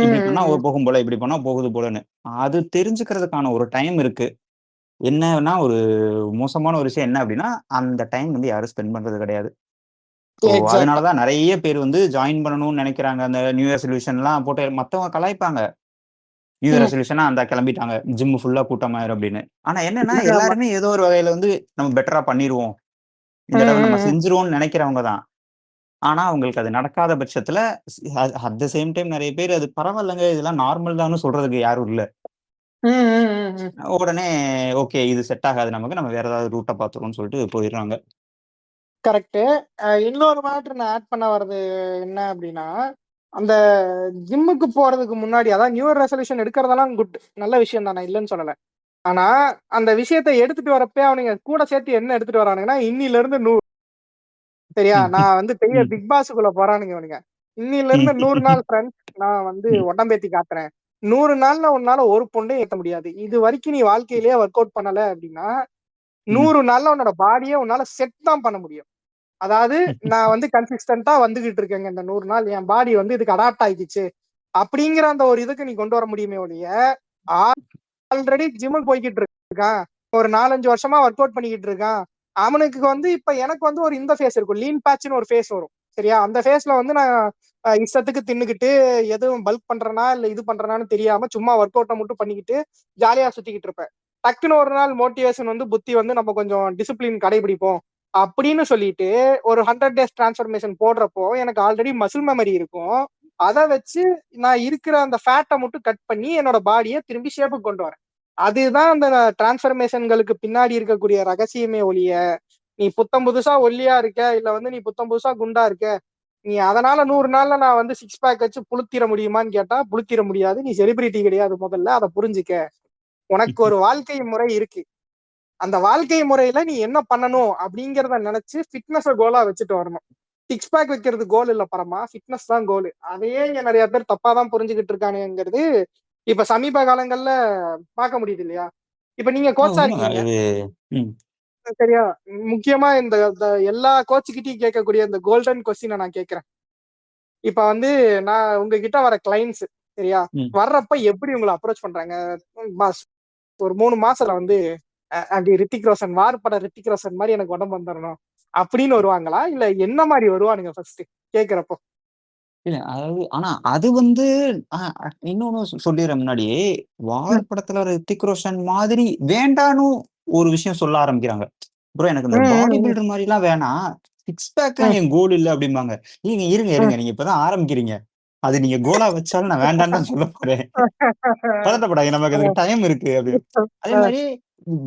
இப்படி பண்ணா போகும் போல, இப்படி பண்ணா போகுது போலன்னு. அது தெரிஞ்சுக்கிறதுக்கான ஒரு டைம் இருக்கு. என்னன்னா ஒரு மோசமான ஒரு விஷயம் என்ன அப்படின்னா, அந்த டைம் வந்து யாரும் ஸ்பெண்ட் பண்றது கிடையாது. ஸோ அதனால எக்ஸாக்ட்டா. தான் நெறைய பேர் வந்து ஜாயின் பண்ணணும்னு நெனைக்கிறாங்க. அந்த நியூ இயர் ரெசல்யூஷன்லாம் போட்டு மத்தவங்க கலாய்ப்பாங்க. நியூ இயர் ரெசல்யூஷனா அந்தா கிளம்பிட்டாங்க. ஜிம் ஃபுல்லா கூட்டமாயிரும் அப்படின்னு. ஆனா என்னன்னா, ஆமா. எல்லாருமே ஏதோ ஒரு வகையில வந்து நம்ம பெட்டரா பண்ணிருவோம். இந்த தடவ நம்ம செஞ்சுருவோம்னு நெனைக்கிறவங்க தான். ஆனா அவங்களுக்கு அது நடக்காத பட்சத்துல அட் த சேம் டைம் நெறைய பேர் அது பரவாயில்லங்க, இதெல்லாம் நார்மல் தான்னு சொல்றதுக்கு யாரும் இல்ல. உடனே ஓகே இது செட் ஆகாது நமக்கு. நம்ம வேற ஏதாவது ரூட்ட பார்த்துருவோம்னு சொல்லிட்டு போயிடுறாங்க. கரெக்ட். இன்னொரு மேட்டர் நான் ஆட் பண்ண வர்றது என்ன அப்படின்னா, அந்த ஜிம்முக்கு போறதுக்கு முன்னாடி அதான் நியூ இயர் ரெசல்யூஷன் எடுக்கிறதெல்லாம் குட், நல்ல விஷயம் தான், நான் இல்லைன்னு சொல்லல. ஆனா அந்த விஷயத்தை எடுத்துட்டு வரப்ப அவனுங்க கூட சேர்த்து என்ன எடுத்துட்டு வரானுங்கன்னா, இன்னில இருந்து சரியா நான் வந்து பெரிய ம். பிக் பாஸுக்குள்ள போறானுங்க இவனுங்க. இன்னில இருந்து 100 ம். நாள் ஃப்ரெண்ட்ஸ் நான் வந்து உடம்பேத்தி காட்டுறேன். 100 நாள்ல உன்னால ஒரு பொண்ணையும் ஏத்த முடியாது. இது வரைக்கும் நீ வாழ்க்கையிலேயே ஒர்க் அவுட் பண்ணல அப்படின்னா, ம். 100 நாள்ல உன்னோட பாடியே உன்னால செட் தான் பண்ண முடியும். அதாவது நான் வந்து கன்சிஸ்டன்ட்டா வந்துகிட்டு இருக்கேங்க இந்த 100 நாள். என் பாடி வந்து இதுக்கு அடாப்ட் ஆயிக்கிச்சு. அப்படிங்கிற அந்த ஒரு இதுக்கு நீ கொண்டு வர முடியுமே ஒழிய, ஆல்ரெடி ஜிம்முக்கு போய்க்கிட்டு இருக்கான். ஒரு 4, 5 வருஷமா ஒர்க் அவுட் பண்ணிக்கிட்டு இருக்கான். அவனுக்கு வந்து இப்ப எனக்கு வந்து ஒரு இந்த ஃபேஸ் இருக்கும். லீன் பேட்ச்ன்னு ஒரு ஃபேஸ் வரும். சரியா? அந்த ஃபேஸ்ல வந்து நான் இஷ்டத்துக்கு தின்னுகிட்டு, எதுவும் பல்க் பண்றேனா, இல்ல இது பண்றேனான்னு தெரியாம சும்மா ஒர்க் அவுட்ட மட்டும் பண்ணிக்கிட்டு, ஜாலியா சுத்திக்கிட்டு இருப்பேன். டக்குன்னு ஒரு நாள் மோட்டிவேஷன் வந்து புத்தி வந்து நம்ம கொஞ்சம் டிசிப்ளின் கடைபிடிப்போம். அப்படின்னு சொல்லிட்டு ஒரு 100 டேஸ் டிரான்ஸ்ஃபர்மேஷன் போடுறப்போ, எனக்கு ஆல்ரெடி மசில் மெமரி இருக்கும். அத வச்சு நான் இருக்கிற அந்த ஃபேட்ட மட்டும் கட் பண்ணி என்னோட பாடிய திரும்பி ஷேப்புக்கு கொண்டு வரேன். அதுதான் அந்த டிரான்ஸ்ஃபர்மேஷன்களுக்கு பின்னாடி இருக்கக்கூடிய ரகசியமே ஒழிய, நீ புத்தம் புதுசா ஒல்லியா இருக்க, இல்ல வந்து நீ புத்தம் புதுசா குண்டா இருக்க. நீ அதனால 100 நாள்ல நான் வந்து சிக்ஸ் பேக் வச்சு புளுத்திர முடியுமான்னு கேட்டா, புளுத்திர முடியாது. நீ செலிபிரிட்டி கிடையாது முதல்ல. அத புரிஞ்சுக்க. உனக்கு ஒரு வாழ்க்கை முறை இருக்கு. அந்த வாழ்க்கை முறையில நீ என்ன பண்ணணும் அப்படிங்கிறத நினைச்சு ஃபிட்னஸ கோலா வச்சுட்டு வரணும். சிக்ஸ் பேக் வைக்கிறது கோல் இல்ல பரமா. ஃபிட்னஸ் தான் கோல். அதையே இங்க நெறைய பேர் தப்பா தான் புரிஞ்சுகிட்டு இருக்கானுங்கிறது, இப்ப சமீப காலங்கள்ல பார்க்க முடியுது இல்லையா? இப்ப நீங்க கோச்சா உண்மங்க. இருக்கீங்க. இது ம். சரியா? முக்கியமா இந்த இந்த எல்லா கோச்சுக்கிட்டயும் கேட்கக்கூடிய இந்த கோல்டன் கொஸ்டின நான் கேட்கிறேன். இப்ப வந்து நான் உங்ககிட்ட வர கிளையண்ட்ஸ் சரியா? ம். வர்றப்ப எப்படி உங்கள அப்ரோச் பண்றாங்க? பாஸ் ஒரு 3 மாசத்துல வந்து அப்படி ரித்திக் ரோஷன் வார் பட ரித்திக் ரோஷன் மாரி எனக்கு உடம்பு வந்துரணும். அப்படின்னு வருவாங்களா இல்ல என்ன மாதிரி வருவானுங்க ஃபர்ஸ்ட் கேக்குறப்போ? இல்ல அதாவது ஆனா அது வந்து இன்னொன்னு சொல்லிடுறேன் முன்னாடியே, வார் ம், படத்துல ரித்திக் ரோஷன் மாதிரி வேண்டான்னு ஒரு விஷயம் சொல்ல ஆரம்பிக்கிறாங்க. ப்ரோ எனக்கு ம், இந்த பாடி ம், பில்டர் மாரிலாம் வேணாம். சிக்ஸ் பேக்லாம் ம், என் கோல் இல்ல அப்டிம்பாங்க. நீங்க இருங்க, ம். இருங்க. நீங்க இப்ப தான் ஆரம்பிக்கிறீங்க. அது நீங்க கோலா வச்சாலும் நான் வேண்டான்னு தான் சொல்ல போறேன். பதட்டப்படாதீங்க. நமக்கு அதுக்கு டைம் இருக்கு அப்படின்னு. அதே மாரி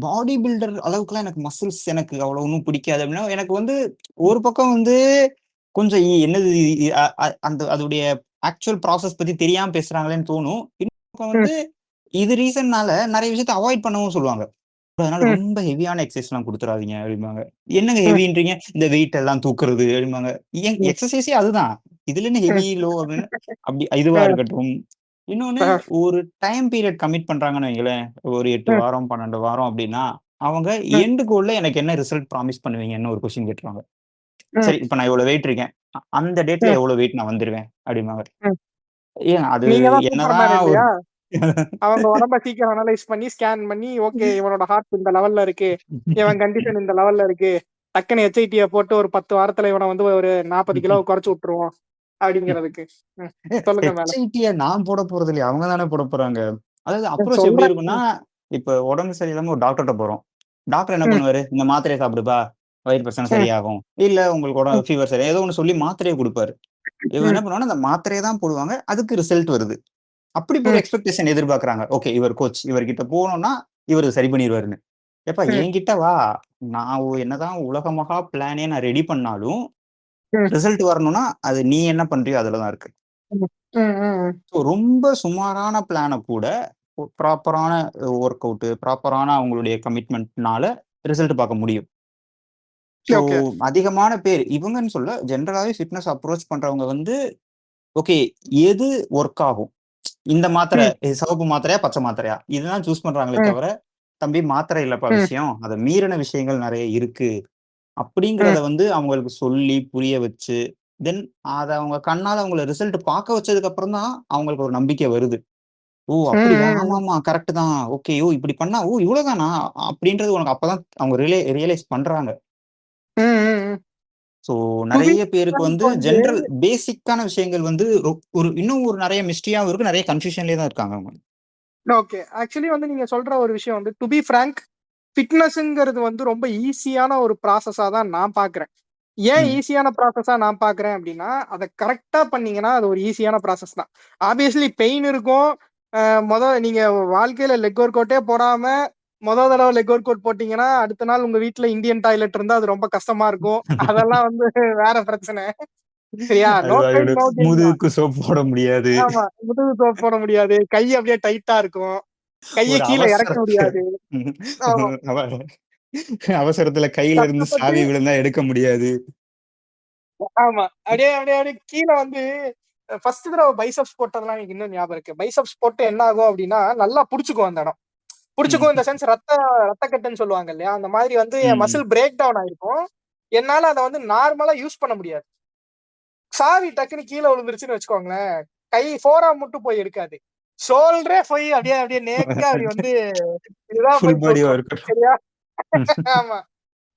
பாடி பில்டர் அளவுக்குலாம் எனக்கு மசில்ஸ் எனக்கு அவ்வளவு ஒண்ணும் பிடிக்காது அப்படின்னா, எனக்கு வந்து ஒரு பக்கம் வந்து கொஞ்சம் என்னது அந்த அதோடைய ஆக்சுவல் ப்ராசஸ் பத்தி தெரியாம பேசுறாங்களேன்னு தோணும். இன்னொரு பக்கம் ம், வந்து இது ரீசன்னால நெறைய விஷயத்த அவாய்ட் பண்ணவும் சொல்லுவாங்க. அதனால ம், ரொம்ப ஹெவியான எக்சர்சைஸ்லாம் குடுத்துறாதீங்க அப்படிம்பாங்க. என்னங்க ம், ஹெவின்றீங்க? இந்த வெயிட் எல்லாம் தூக்குறது அப்படிம்பாங்க. ம், எக்சர்சைஸே அதுதான். இதுல என்ன ஹெவி, ம், லோ அப்படின்னு அப்படி இதுவா ம், இருக்கட்டும். இன்னொன்னு ம், ஒரு டைம் பீரியட் கமிட் பண்றாங்கன்னு வைங்களேன். ஒரு 8 ம், வாரம், 12 வாரம் அப்படின்னா, அவங்க ம், எண்ட் கோல்ல எனக்கு என்ன ரிசல்ட் ப்ராமிஸ் பண்ணுவீங்கன்னு ஒரு கொஸ்டின் கேட்டுருவாங்க. ம், சரி இப்ப நான் இவ்வளவு வெயிட் இருக்கேன். அந்த டேட்ல ம், எவ்வளவு வெயிட் நான் வந்துருவேன் அப்படிம்பாங்க. ம். ஏன் அது நீங்க தான் என்னதான் சூப்பர்மேன் ஒரு இல்லையா? அவங்க உடம்ப சீக்கிரம் அனலைஸ் பண்ணி ஸ்கேன் பண்ணி ஓகே இவனோட ஹார்ட் இந்த லெவல்ல இருக்கு, இவன் கண்டிஷன் இந்த லெவல்ல இருக்கு, டக்குன்னு HIT போட்டு ஒரு 10 வாரத்துல இவனை வந்து ஒரு 40 கிலோ குறைச்சு விட்டுருவோம் அப்படிங்கிறதுக்கு. ம். சொல்லுங்க மேல. ஹெச்ஐடிய நான் போட போறது இல்லையே. அவங்க தானே போட போறாங்க. அதாவது அப்ரோச் எப்படி சொல்றேன். இருக்கும்னா, ம், இப்ப உடம்பு சரியில்லாம ஒரு டாக்டர்ட்ட போறோம். டாக்டர் என்ன ம், பண்ணுவாரு? இந்த மாத்திரைய சாப்பிடுப்பா, வயிறு பிரச்சனை ம், சரியாகும். இல்ல உங்களுக்கு ம், ஃபீவர் சரி ஏதோ ஒண்ணு சொல்லி மாத்திரைய குடுப்பாரு. இவங்க ம், என்ன பண்ணுவாங்கன்னா, அந்த மாத்திரைய தான் போடுவாங்க. அதுக்கு ரிசல்ட் வருது. அப்படி ஒரு ம், எக்ஸ்பெக்டேஷன் எதிர்பார்க்கறாங்க. ஓகே இவர் கோச். இவர்கிட்ட போனோம்னா, இவரு சரி பண்ணிருவாருன்னு. எப்பா ம், என்கிட்ட வா. நான் என்னதான் உலக மகா பிளானே நான் ரெடி பண்ணாலும், ம், ரிசல்ட் வரணும்னா, அது நீ என்ன பண்றியோ அதுல தான் இருக்கு. ம், ம், ஸோ ரொம்ப சுமாரான பிளான கூட ப்ராப்பரான வொர்க் அவுட், ப்ராப்பரான அவங்களுடைய கமிட்மெண்ட்னால ரிசல்ட் பார்க்க முடியும். So okay. அதிகமான பேர் இவங்கன்னு சொல்ல ஜெனரலாவே ஃபிட்னஸ் அப்ரோச் பண்றவங்க வந்து ஓகே எது வொர்க் ஆகும்? இந்த மாத்திரை ம், இது சிவப்பு மாத்திரையா, பச்சை மாத்திரையா? இதுதான் சூஸ் பண்றாங்களே ம், தவிர, தம்பி மாத்திரை இல்லப்பா ம், விஷயம். அத மீறின விஷயங்கள் நெறைய இருக்கு. ம், அப்படிங்கிறத வந்து அவங்களுக்கு சொல்லி புரிய வச்சு, தென் அத அவங்க கண்ணால அவங்கள ரிசல்ட் பார்க்க வச்சதுக்கு அப்புறம் தான் அவங்களுக்கு ஒரு நம்பிக்கை வருது. ஓ! அப்படியா? ம், ஆமாமா. கரெக்ட் தான். ஓகே. ஓ! இப்படி பண்ணா, ஓ! இவ்வளோதானா? அப்படின்றது உனக்கு அப்பதான் அவங்க ரியலைஸ் பண்றாங்க. ம், ம். ஸோ டு பி நெறைய பேருக்கு ஃபிராங்க் வந்து வந்து ஜெனரல் பேசிக்கான விஷயங்கள் வந்து ஒரு இன்னும் ஒரு நெறைய மிஸ்டரியாவும் இருக்கு. நெறைய கன்ஃப்யூஷன்லயே தான் இருக்காங்க அவங்க. ஓகே. ஆக்சுவலி வந்து நீங்க சொல்ற ஒரு விஷயம் வந்து டு பி ஃபிராங்க் ஃபிட்னஸ்ங்கிறது வந்து ரொம்ப ஈஸியான ஒரு ப்ராசஸா தான் நான் பார்க்குறேன். ஏன் ம். ஈஸியான ப்ராசஸா நான் பார்க்குறேன் அப்டின்னா, அத கரெக்ட்டா பண்ணீங்கன்னா, அது ஒரு ஈஸியான ப்ராசஸ் தான். ஆப்வியஸ்லி பெயின் இருக்கும். அ நீங்க வாழ்க்கையில லெக் ஒர்க் அவுட்டே போடாம, தடவ லெக் ஒர்க் அவுட் போட்டீங்கன்னா, அடுத்த நாள் உங்க வீட்ல இந்தியன் டாய்லெட் இருந்தா அது ரொம்ப கஷ்டமா இருக்கும். அதெல்லாம் வந்து வேற பிரச்சனை. சரியா? நோ அதுதான் பெயின் என்னோட நோ கெயின் தான். முதுகுக்கு சோப் போட முடியாது. ஆமா. முதுகு சோப் போட முடியாது. கை அப்டியே டைட்டா இருக்கும். கைய ஒரு கீழ இறக்க அவசரத்துல முடியாது. ஆமா. அவ அவசரத்துல கையில இருந்து கஷ்டப்பட்டு சாவி விழுந்தா எடுக்க முடியாது. ஆமா. அப்படியே கீழ வந்து ஃபர்ஸ்ட் தடவ பைசெப்ஸ் போட்டதெல்லாம் எனக்கு இன்னும் ஞாபகம் இருக்கு. பைசெப்ஸ் போட்டு என்ன ஆகும் அப்படின்னா, நல்லா புடிச்சுக்கும் அந்த இடம். புடிச்சுக்கும் இந்த ம். சென்ஸ் ரத்தக்கட்டுன்னு சொல்லுவாங்க இல்லையா? அந்த மாதிரி வந்து என் ம். மசில் பிரேக் டவுன் ஆயிருக்கும். என்னால அத வந்து நார்மலா யூஸ் பண்ண முடியாது. சாவி டக்குன்னு கீழ விழுந்துருச்சுன்னு வச்சுக்கோங்களேன், கை ஃபோர் ஆர்ம் மட்டும் போய் எடுக்காது. ஷோல்டரே போய் அப்படியே நேக்கா அப்படி வந்து இதுதான் ஃபுல் போய் பாடி தொற்றும். ஒர்க். சரியா? ஆமா.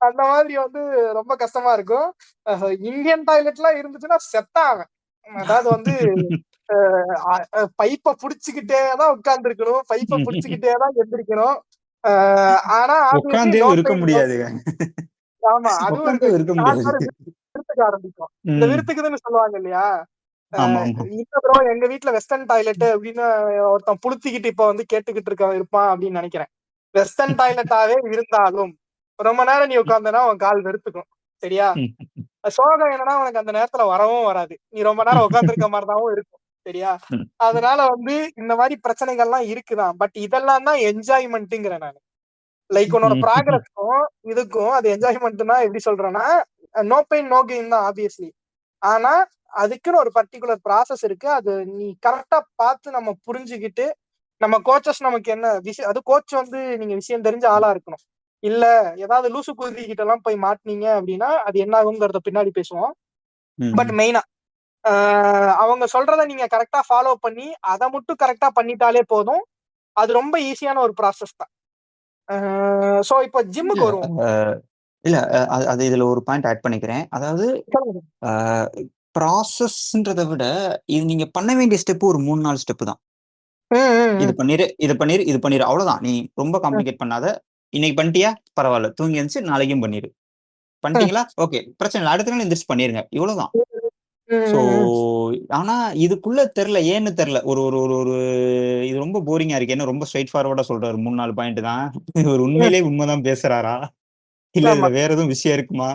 அந்த மாதிரி வந்து ரொம்ப கஷ்டமா இருக்கும். இந்தியன் டாய்லெட்லாம் இருந்துச்சுன்னா செத்தான் அவன். அதாவது வந்து அ அ பைப்ப புடிச்சுக்கிட்டே தான் உட்கார்ந்திருக்கணும். பைப்ப புடிச்சுக்கிட்டே தான் எந்திரிக்கணும். அ ஆனா ஆப்வியஸ்லி நோ உட்கார்ந்தேவும் இருக்க பெயின் நோ முடியாதுங்க. ஆமா. அதுவும் இருக்கு. உட்கார்ந்தேவும் இருக்க கால் முடியாது. வேற விறுத்துக்க ஆரம்பிக்கும். இந்த ம். விறுத்துக்குதுன்னு சொல்லுவாங்க இல்லையா? அ ஆமாமா. இல்ல ப்ரோ எங்க வீட்ல வெஸ்டர்ன் டாய்லெட் அப்படின்னு ஒருத்தன் புளுத்திக்கிட்டு இப்ப வந்து கேட்டுக்கிட்டு இருப்பான் அப்படின்னு நெனைக்கிறேன். வெஸ்டர்ன் டாய்லெட்டாவே இருந்தாலும், ரொம்ப நேரம் நீ உட்கார்ந்தனா உன் கால் வெறுத்துக்கும். சரியா? சோகம் என்னன்னா, உனக்கு அந்த நேரத்துல வரவும் வராது. நீ ரொம்ப நேரம் உட்கார்ந்திருக்க மாரி தாவும் இருக்கும். சரியா? அதனால வந்து இந்த மாரி பிரச்சனைகள்லாம் இருக்குதான். பட் இதெல்லாம் தான் என்ஜாய்மென்ட்ங்கிறேன் நானு. லைக் உன்னோட ப்ராக்ரஸ்க்கும், இதுக்கும் அது என்ஜாய்மென்ட்னா எப்படி சொல்றேன்னா, நோ பெயின் நோ கெயின் தான் ஆப்வியஸ்லி. ஆனா, அதுக்குன்னு ஒரு பர்ட்டிகுலர் ப்ராசஸ் இருக்கு. அது நீ கரெக்ட்டா பார்த்து நம்ம புரிஞ்சுகிட்டு, நம்ம கோச்சஸ் நமக்கு என்ன அது கோச் வந்து நீங்க விஷயம் தெரிஞ்ச ஆளா இருக்கணும். இல்ல ஏதாவது லூசு குருவி கிட்டலாம் போய் மாட்னீங்க அப்டின்னா, அது என்ன ஆகுங்கிறத பின்னாடி பேசுவோம். பட் ம். மெயினா ஆ அவங்க சொல்றத நீங்க கரெக்ட்டா ஃபாலோ பண்ணி, அத மட்டும் கரெக்ட்டா பண்ணிட்டாலே போதும். அது ரொம்ப ஈஸியான ஒரு ப்ராசஸ் தான். சோ இப்ப இல்ல ஜிம்முக்கு வருவோம். இல்ல அது இதுல ஒரு பாயிண்ட் ஆட் பண்ணிக்கிறேன். அதாவது சொல்லுங்க. ப்ராசஸ்ன்றத விட, இது நீங்க பண்ண வேண்டிய ஸ்டெப் ஒரு 3, 4 ஸ்டெப் தான். ம், ம், இது ம், பண்ணிரு, இது பண்ணிரு, இது பண்ணிரு. அவ்வளோதான். நீ ரொம்ப ம், காம்ப்ளிகேட் பண்ணாத. இன்னைக்கு பண்ணிட்டியா? பரவால்ல. தூங்கி எந்திரிச்சு நாளைக்கும் பண்ணிரு. ம், பண்ணிட்டீங்களா? ஓகே. பிரச்சனை இல்ல. அடுத்த நாள் எந்திரிச்சு பண்ணிருங்க. இவ்வளோதான். ம், ஸோ, ம், ஆனா இதுக்குள்ள தெர்ல. ஏன்னு தெர்ல. ஒரு ஒரு ஒரு ஒரு இது ரொம்ப போரிங்கா இருக்கு. ஏன்னா ரொம்ப ஸ்ட்ரெய்ட் ஃபார்வர்டா சொல்றாரு. 3, 4 பாயிண்ட் தான். இவரு ம். உண்மையிலேயே உண்ம தான் பேசுறாரா? இல்ல ஆமா. இதுல வேற எதுவும் விஷயம் இருக்குமா?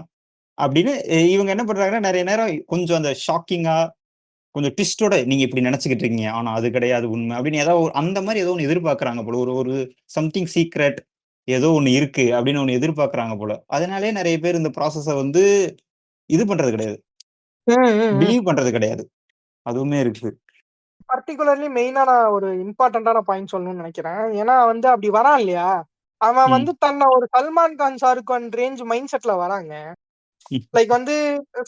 அப்படின்னு இவங்க என்ன பண்றாங்கன்னா, நெறைய நேரம் கொஞ்சம் அந்த ஷாக்கிங்கா, கொஞ்சம் ட்விஸ்ட்டோட நீங்க இப்படி நெனச்சுக்கிட்டு இருக்கீங்க. ஆனா அது கிடையாது உண்மை. அப்படின்னு ஏதோ அந்த மாரி ஏதோ ஒண்ணு எதிர்பார்க்கறாங்க போல. ஒரு ஒரு சம்திங் சீக்ரெட் ஏதோ ஒண்ணு இருக்கு அப்படின்னு ஒண்ணு எதிர்பார்க்கறாங்க போல. அதனாலேயே நெறைய பேர் இந்த ப்ராசஸ வந்து இது பண்றது கிடையாது. ம், ம், ம். பிலீவ் பண்றது கிடையாது. அதுவுமே இருக்கு. பர்ட்டிகுலர்லி மெயினா நான் ஒரு இம்பார்ட்டன்டான பாயிண்ட் சொல்லணும்னு நினைக்கிறேன். ஏன்னா வந்து அப்படி வரான் இல்லையா? அவன் ம். வந்து தன்னை ஒரு சல்மான் கான், ஷாருக் கான் ரேஞ்ச் மைண்ட் செட்ல வராங்க. ம். லைக் வந்து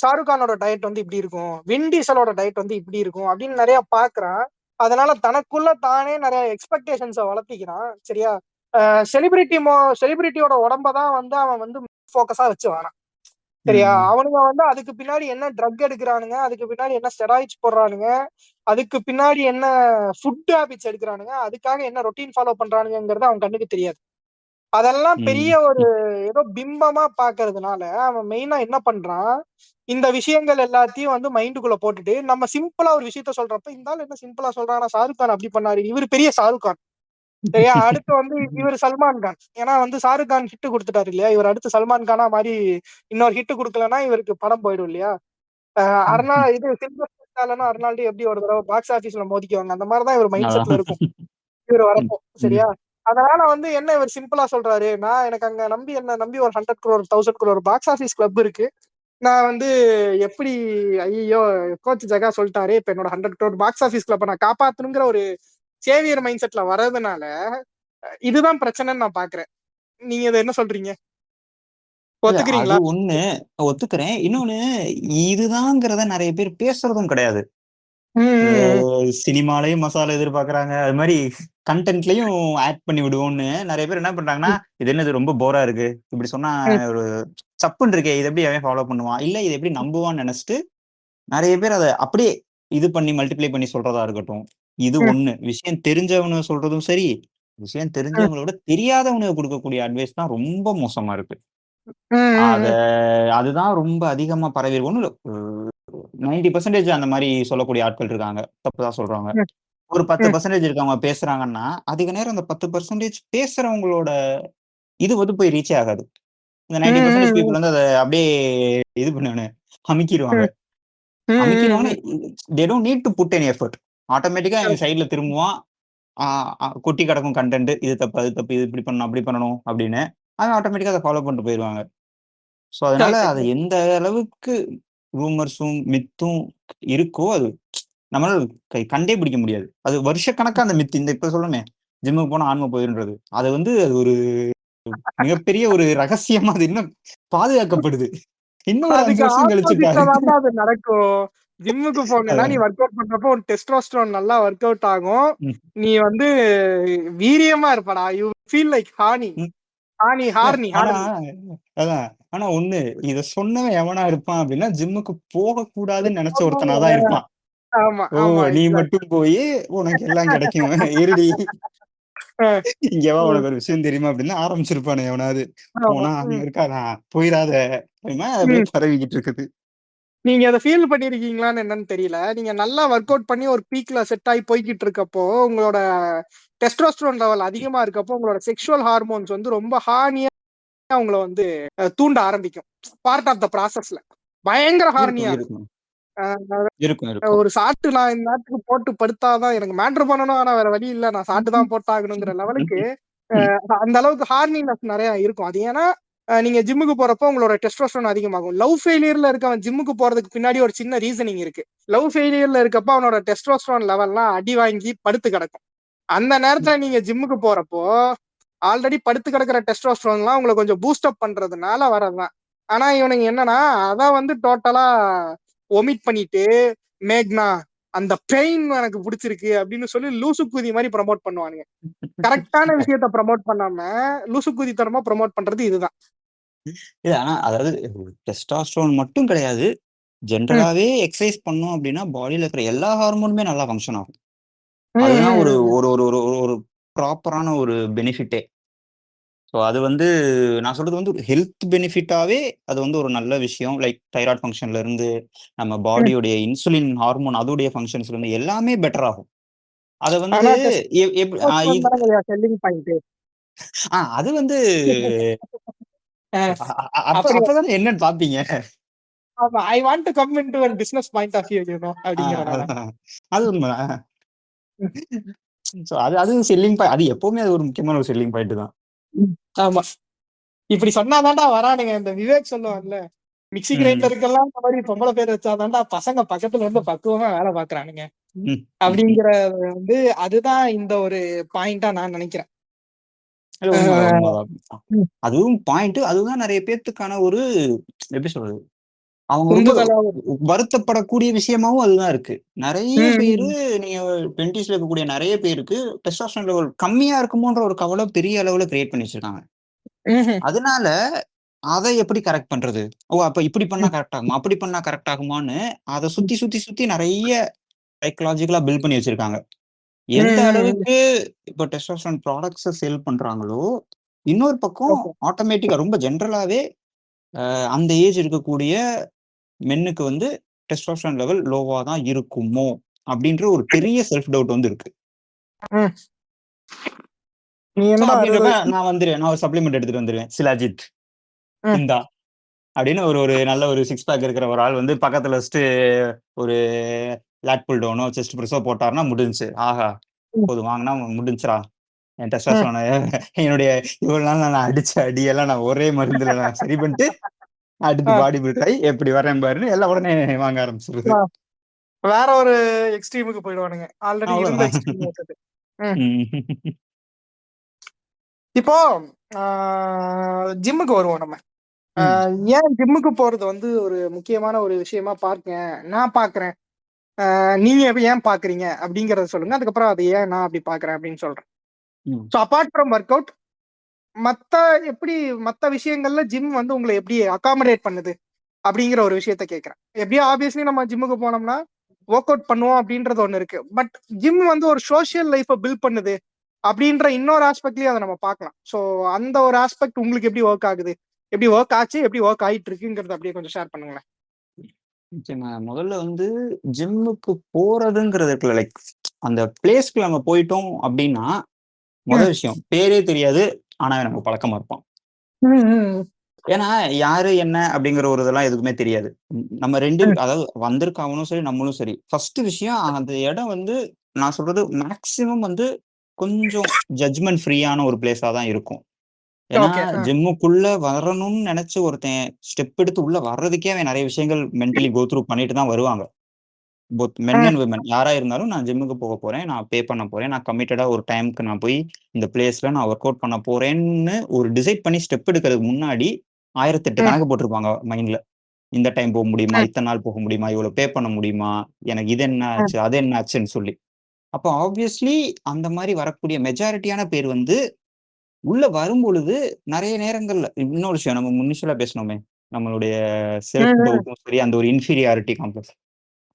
ஷாருக் கானோட டயட் வந்து இப்படி இருக்கும். வின் டீசலோட டயட் வந்து இப்படி இருக்கும் அப்படின்னு நெறைய பார்க்குறான். அதனால தனக்குள்ள தானே நெறைய எக்ஸ்பெக்டேஷன்ஸ வளர்த்திக்கிறான். சரியா? செலிபிரிட்டியோட உடம்ப தான் வந்து அவன் வந்து ஃபோக்கஸா வச்சு வரான். சரியா? ம். அவனுங்க வந்து அதுக்கு பின்னாடி என்ன ட்ரக் எடுக்குறானுங்க, அதுக்கு பின்னாடி என்ன ஸ்டெராய்ட்ஸ் போடுறானுங்க, அதுக்கு பின்னாடி என்ன ஃபுட் ஹேபிட்ஸ் எடுக்குறானுங்க, அதுக்காக என்ன ரொட்டீன் ஃபாலோ பண்றானுங்கங்கிறது அவன் கண்ணுக்கு தெரியாது. அதெல்லாம் பெரிய ம். ஒரு ஏதோ பிம்பமா பார்க்கறதுனால, அவன் மெயினா என்ன பண்றான், இந்த விஷயங்கள் எல்லாத்தையும் வந்து மைண்டுக்குள்ள போட்டுட்டு, நம்ம சிம்பிளா ஒரு விஷயத்த சொல்றப்ப, இந்த ஆள் என்ன சிம்பிளா சொல்றான், ஷாருக் கான் அப்படி பண்ணாரு. இவரு பெரிய ஷாருக் கான். சரியா? அடுத்து வந்து இவரு சல்மான் கான். ஏன்னா வந்து ஷாருக் கான் ஹிட் குடுத்துட்டாரு இல்லையா? இவரு அடுத்து சல்மான் கானா மாரி இன்னொரு ஹிட் குடுக்கலன்னா, இவருக்கு படம் போயிடும் இல்லையா? அ அர்னா ம். இது சில்வஸ்டர் ஸ்டாலனும், அர்னால்டும் எப்படி ஒரு தடவ பாக்ஸ் ஆபீஸ்ல மோதிக்குவாங்க. அந்த மாரி தான் இவரு மைண்ட் செட்ல அதான். இருக்கும். இவரு ம். வரப்போ. ம். சரியா? அதனால வந்து என்ன இவரு சிம்பிளா சொல்றாரு, எனக்கு அங்க என்ன நம்பி ஒரு 100 crore 1000 crore box office club இருக்கு. நான் வந்து எப்படி ஐய்யய்யோ! கோச் ஜகா சொல்ட்டாரு. இப்ப என்னோட 100 crore பாக்ஸ் ஆபீஸ் கிளப்ப நான் காப்பாத்தணுங்கிற ஒரு சேவியர் மைண்ட் செட்ல வர்றதுனால, இதுதான் பிரச்சனைன்னு நான் பார்க்கிறேன். நீங்க இத என்ன சொல்றீங்க? இல்ல அது ஒத்துக்கிறீங்களா? ஒண்ணு ஒத்துக்கிறேன். இன்னொன்னு இதுதாங்கிறத நெறைய பேர் பேசுறதும் கிடையாது. ம், ம், சினிமாலயும் மசாலா எதிர்பார்க்குறாங்க. அது மாரி கன்டென்ட்லயும் ஆட் பண்ணி விடுவோம்னு நெறைய பேர் என்ன பண்றாங்கன்னா, ம், இது என்னது ரொம்ப போரா இருக்கு. இப்படி சொன்னா ம், ஒரு சப்புன்னு இருக்கே. இத எப்படி அவன் ஃபாலோ பண்ணுவான்? இல்ல இத எப்படி நம்புவான்னு நெனச்சுட்டு, நெறைய பேர் அத அப்படியே இது பண்ணி மல்டிப்ளை பண்ணி சொல்றதா இருக்கட்டும். இது ம், ஒண்ணு. விஷயம் தெரிஞ்சவனுங்க சொல்றதும் சரி, விஷயம் ம், தெரிஞ்சவங்கள விட தெரியாதவனுங்க குடுக்கக்கூடிய அட்வைஸ் தான் ரொம்ப மோசமா இருக்கு. ம், அத ம், அதுதான் ரொம்ப அதிகமா பரவியிருக்கு. ஒண்ணும் இல்ல. 90% அந்த மாரி சொல்லக்கூடிய ஆட்கள் இருக்காங்க. தப்பு தான் சொல்றாங்க. ம், ஒரு ம், 10% இருக்கவங்க பேசுறாங்கன்னா, அதிக நேரம் அந்த 10% பேசுறவங்களோட இது வந்து போய் ரீச்சே ஆகாது. இந்த ம், 90% ம், பீப்பிள் வந்து அத அப்படியே இது பண்ணுவானு அமுக்கிருவாங்க. ம், ம், அமுக்கிருவாங்கன்னா, ம். They don't need to put any effort. ஆட்டோமேட்டிக்கா அவன் கரெக்ட், சைட்ல திரும்புவான். ஆ கொட்டி கிடக்கும் கன்டென்ட். இது தப்பு, அது தப்பு. இது இப்படி பண்ணணும், அப்படி பண்ணணும் அப்படின்னு. அவன் ஆட்டோமேட்டிக்கா அத ஃபாலோ பண்ணிட்டு போயிருவாங்க. ஸோ, அதனால கரெக்ட், அது கரெக்ட். எந்த அளவுக்கு ரூமர்ஸும், மித்தும் இருக்கோ, அது நம்மளால கண்டே பிடிக்க முடியாது. அது வருஷக்கணக்கா அந்த மித் இந்த இப்ப சொல்றோமே, ஜிம்முக்கு போனா ஆன்ம போயிரும்ன்றது. அது வந்து அது ஒரு மிகப்பெரிய ஒரு ரகசியமா அது இன்னும் பாதுகாக்கப்படுது. இன்னும் ஒரு 5 அதுக்கு வருஷம் கழிச்சு ஆப்போசிட்டா பாருங்க. தான்டா அது நடக்கும். ஜிம்முக்கு போனேன்னா, நீ அதான். வொர்க் அவுட் பண்றப்போ உன் டெஸ்டோஸ்டெரோன் நல்லா வொர்க் அவுட் ஆகும். ம், நீ வந்து வீரியமா இருப்படா. யூ ஃபீல் லைக் ஹானி. ம். ஹானி, இல்ல ஹார்னி, ஆனா ஹார்னி. அதான். ஆனா ஒண்ணு, இத சொன்னவன் எவனா இருப்பான் அப்டின்னா, ஜிம்முக்கு போகக்கூடாதுன்னு நெனச்ச ஒருத்தனா தான் இருப்பான். ஆமா, ஓ! ஆமா. நீ எக்ஸாக்ட். மட்டும் போயி உனக்கு எல்லாம் கிடைக்கும். இருடி. அ, இங்க வா ம். உனக்கு ஒரு விஷயம் தெரியுமா? அப்படின்னு ஆரம்பிச்சிருப்பானுங்க எவனாவது. ஆமா. போனா அங்க ம், இருக்காதா, போயிறாத அப்படின்னா அப்படியே ம். பரவிக்கிட்டு இருக்குது. நீங்க அத ஃபீல் பண்ணியிருக்கீங்களான்னு என்னன்னு தெரியல. நீங்க நல்லா வொர்க் அவுட் பண்ணி ஒரு பீக்ல செட் ஆயி போய்க்கிட்டு இருக்கப்போ, உங்களோட டெஸ்டோஸ்டெரோன் லெவல் அதிகமா இருக்கப்போ, உங்களோட செக்சுவல் ஹார்மோன்ஸ் வந்து ரொம்ப ஹார்னியா உங்கள வந்து தூண்ட ஆரம்பிக்கும். பார்ட் ஆஃப் த ப்ராசஸ்ல. பயங்கர இருக்கும், ஹார்னியா இருக்கும். இருக்கும். அ இருக்கும், இருக்கும். ஒரு ஷாட் நான் இந்த நேரத்துக்கு போட்டு படுத்தா தான் எனக்கு மேட்டர் பண்ணணும். ஆனா வேற வழி இல்ல. நான் ஷாட் தான் போட்டாகணுங்கிற லெவலுக்கு அந்த அளவுக்கு ஹார்னினஸ் நெறைய இருக்கும். அது ஏன்னா, நீங்க ஜிம்முக்கு போறப்போ உங்களோட டெஸ்டோஸ்டெரோன் அதிகமாகும். லவ் ஃபெயிலியர்ல இருக்கவன் ஜிம்முக்கு போறதுக்கு பின்னாடி ஒரு சின்ன ரீசனிங் இருக்கு. லவ் ஃபெயிலியர்ல இருக்கப்ப அவனோட டெஸ்டோஸ்டெரோன் லெவல்லாம் அடி வாங்கி படுத்து கிடக்கும். அந்த நேரத்துல நீங்க ஜிம்முக்கு போறப்போ, ஆல்ரெடி படுத்து கிடக்கிற டெஸ்டோஸ்டெரோன்லாம் உங்கள கொஞ்சம் பூஸ்ட் அப் பண்றதுனால வரதுதான். ஆனா இவனுங்க என்னன்னா, அத வந்து டோட்டலா ஒமிட் பண்ணிட்டு, மேக்னா அந்த பெயின் எனக்கு புடிச்சிருக்கு அப்படின்னு சொல்லி லூசு கூதி மாரி ப்ரமோட் பண்ணுவானுங்க. கரெக்ட்டான விஷயத்த ப்ரமோட் பண்ணாம, லூசு கூதித்தனமா ப்ரமோட் பண்றது இதுதான். இல்ல ஆனா அதாவது டெஸ்டாஸ்டரோன் மட்டும் கிடையாது. ம், ஜென்ரலாவே எக்சர்சைஸ் பண்ணோம் அப்படின்னா, பாடியில இருக்கிற எல்லா ஹார்மோனுமே நல்லா ஃபங்ஷன் ஆகும். ம், அதுதான் ஒரு ம், ஒரு ஒரு ஒரு ஒரு ப்ராப்பரான ஒரு பெனிஃபிட்டே. ஸோ அது வந்து நான் சொல்றது வந்து ஒரு ஹெல்த் பெனிஃபிட்டாவே அது வந்து ஒரு நல்ல விஷயம். லைக் தைராய்டு ஃபங்ஷன்ல இருந்து, நம்ம ம். பாடியுடைய இன்சுலின் ஹார்மோன் அதோடைய ஃபங்ஷன்ஸ்ல இருந்து எல்லாமே பெட்டர் ஆகும். அத வந்து ஆனா எப் டெஸ்டோஸ்டெரான் இது தானங்கய்யா செல்லிங் பாயிண்ட். அது வந்து அப்ப அப்படி அப்பதானே என்னன்னு பார்ப்பீங்க. ஆமா, I want to come into ஒரு பிசினஸ் பாயிண்ட் ஆஃப் வியூ அப்படிங்கிறனால. அதான். அது உண்மதான். ஸோ அது செல்லிங் அது எப்பவுமே அது ஒரு முக்கியமான ஒரு செல்லிங் பாயிண்ட் தான். ம். ஆமா. இப்படி சொன்னாதான்டா வரானுங்க. இந்த விவேக் சொல்லுவான்ல, மிக்ஸி ம். கிரைண்டருக்கெல்லாம் இந்த மாதிரி பொம்பளை பேர் வச்சாதான்டா பசங்க பக்கத்துல இருந்து பக்குவமா வேலை பாக்குறானுங்க. ம். ம். ம். அப்படிங்கிற வந்து அதுதான் இந்த ஒரு பாயிண்டா நான் நினைக்கிறேன். அது உண்மதான், அஹ் உண்மதான். உம் அதுவும் பாயிண்ட் அதுதான் நெறைய பேத்துக்கான ஒரு எப்படி சொல்றது? அவங்க ரொம்ப உந்துதலாவும். வருத்தப்படக்கூடிய விஷயமாவும் அதுதான் இருக்கு. நெறைய ம், பேரு ம், நீங்க 20ஸ்ல இருக்கக்கூடிய நெறைய பேருக்கு டெஸ்டோஸ்டெரான் லெவல் கம்மியா இருக்குமோன்ற ஒரு கவலை பெரிய அளவுல கிரியேட் பண்ணி வச்சிருக்காங்க. ம்ஹும். அதனால அத எப்படி கரெக்ட் பண்றது? ஓ! அப்ப இப்படி பண்ணா ம், கரெக்ட் ஆகுமா? அப்படி பண்ணா கரெக்ட் ஆகுமான்னு அத சுத்தி, சுத்தி, சுத்தி நெறைய சைக்காலஜிக்கலா பில்ட் பண்ணி வச்சிருக்காங்க. ம், எந்த ம், ம். அளவுக்கு இப்ப டெஸ்டோஸ்டெரான் ப்ராடக்ட்ஸ சேல் பண்றாங்களோ, இன்னொரு பக்கம் ஓகே. ஆட்டோமேட்டிக்கா ரொம்ப ஜெனரலாவே அந்த ஏஜ் இருக்கக்கூடிய மென்னுக்கு வந்து டெஸ்டோஸ்டெரான் லெவல் லோவா தான் இருக்குமோ! அப்டின்ற ஒரு பெரிய செல்ஃப் டவுட் வந்து இருக்கு. ம். நீ ஸோ என்னடா 60 அப்டின்றப்ப வயசு. நான் வந்துருவேன். நான் ஒரு சப்ளிமெண்ட் எடுத்துட்டு வந்துருவேன். சிலாஜித் ம், இந்தா அப்டின்னு ஒரு ஒரு நல்ல ஒரு 6 பேக் இருக்கிற ஒரு ஆள் வந்து பக்கத்துல வச்சுட்டு ஒரு லேட் புல் டவுனோ, செஸ்ட் பிரஸோ போட்டாருன்னா முடிஞ்சுச்சு. ஆஹா! ம், போதும் வாங்குனா முடிஞ்சுச்சுடா. என் ம். டெஸ்டோஸ்டெரான என்னுடைய இவ்வளவு நாள் நான் அடிச்ச அடியெல்லாம் நான் ஒரே மருந்துல நான் சரி பண்ணிட்டு, அடுத்து ஆ, பாடி பில்டர் ஆயி எப்டி வரேன் பாருன்னு எல்லாம் உடனே வாங்க ஆரம்பிச்சுருது. ஆ. வேற ஒரு எக்ஸ்ட்ரீமுக்கு போயிடுவானுங்க. ஆல்ரெடி இருந்த அவ்வளோதான். எக்ஸ்ட்ரீம் விட்டுட்டு. ம். ம். இப்போ ஜிம்முக்கு வருவோம் நம்ம. ம். ஏன் ஜிம்முக்கு போறது வந்து ஒரு முக்கியமான ஒரு விஷயமா பார்க்கேன். நான் பார்க்கிறேன். நீங்க ஏன் பார்க்குறீங்க அப்படிங்கிறத சொல்லுங்க. அதுக்கப்புறம் அது ஏன் நான் அப்படி பார்க்குறேன் அப்படின்னு சொல்றேன். ம். So apart from work out, மத்த எப்படி மத்த விஷயங்கள்ல ஜிம் வந்து உங்களை எப்படி அகாமடேட் பண்ணுது அப்படிங்கிற ஒரு விஷயத்த கேட்கிறேன். எப்படியோ ஆப்வியஸ்லி நம்ம ஜிம்முக்கு போனோம்னா ஒர்க் அவுட் பண்ணுவோம் அப்படின்றது ஒண்ணு இருக்கு. பட் ஜிம் வந்து ஒரு சோஷியல் லைஃபை பில்ட் பண்ணுது அப்படின்ற இன்னொரு ஆஸ்பெக்ட்லயும் அதை நம்ம பார்க்கலாம். ஸோ அந்த ஒரு ஆஸ்பெக்ட் உங்களுக்கு எப்படி ஒர்க் ஆகுது, எப்படி ஒர்க் ஆச்சு, எப்படி ஒர்க் ஆயிட்டு இருக்குங்கிறத அப்படியே கொஞ்சம் ஷேர் பண்ணுங்களேன். நிச்சயமா. முதல்ல வந்து ஜிம்முக்கு போறதுங்கிறது இருக்குல்ல, லைக் அந்த பிளேஸ்க்கு நம்ம போயிட்டோம் அப்டின்னா, ம், விஷயம் பேரே தெரியாது. ஆனா நமக்கு பழக்கமா இருப்பான். ம், ம், ஏன்னா, யாரு என்ன அப்டிங்கிற ஒரு இதெல்லாம் எதுக்குமே தெரியாது. நம்ம 2 ம். அதாவது வந்திருக்க அவனும் சரி, நம்மளும் சரி. ஃபர்ஸ்ட் விஷயம் அந்த இடம் வந்து நான் சொல்றது மேக்ஸிமம் வந்து கொஞ்சம் ஜட்ஜ்மென்ட் ஃப்ரீயான ஒரு பிளேஸா தான் இருக்கும். ஏன்னா, ஓகே. ஜிம்முக்குள்ள வரணும்னு நெனச்சு ஒருத்தன் ஸ்டெப் எடுத்து உள்ள வர்றதுக்கே அவன் நெறைய விஷயங்கள் மென்டலி கோ த்ரூ பண்ணிட்டு தான் வருவாங்க. போத் மென் ம், அண்ட் விமென் யாரா இருந்தாலும் நான் ஜிம்முக்கு போக போறேன். நான் பே பண்ண போறேன். நான் கமிட்டடா ஒரு டைம்க்கு நான் போய் இந்த பிளேஸ்ல நான் வொர்க் அவுட் பண்ண போறேன்னு ஒரு டிசைட் பண்ணி ஸ்டெப் எடுக்கிறதுக்கு முன்னாடி 1008 ம், கணக்கு போட்டிருப்பாங்க மைண்ட்ல. இந்த டைம் போக முடியுமா? ம், இத்தன நாள் போக முடியுமா? இவ்வளோ பே பண்ண முடியுமா? எனக்கு இது என்ன ம், ஆச்சு? அது என்ன ஆச்சுன்னு சொல்லி. அப்போ ஆப்வியஸ்லி அந்த மாரி வரக்கூடிய மெஜாரிட்டியான பேர் வந்து உள்ள வரும்பொழுது நெறைய நேரங்கள்ல இன்னொரு விஷயம் நம்ம இனிஷியலா பேசினோமே. நம்மளுடைய ம், செல்ஃப் ம். டவுட்டும் சரி, அந்த ஒரு இன்ஃபீரியாரிட்டி காம்ப்ளெக்ஸ்.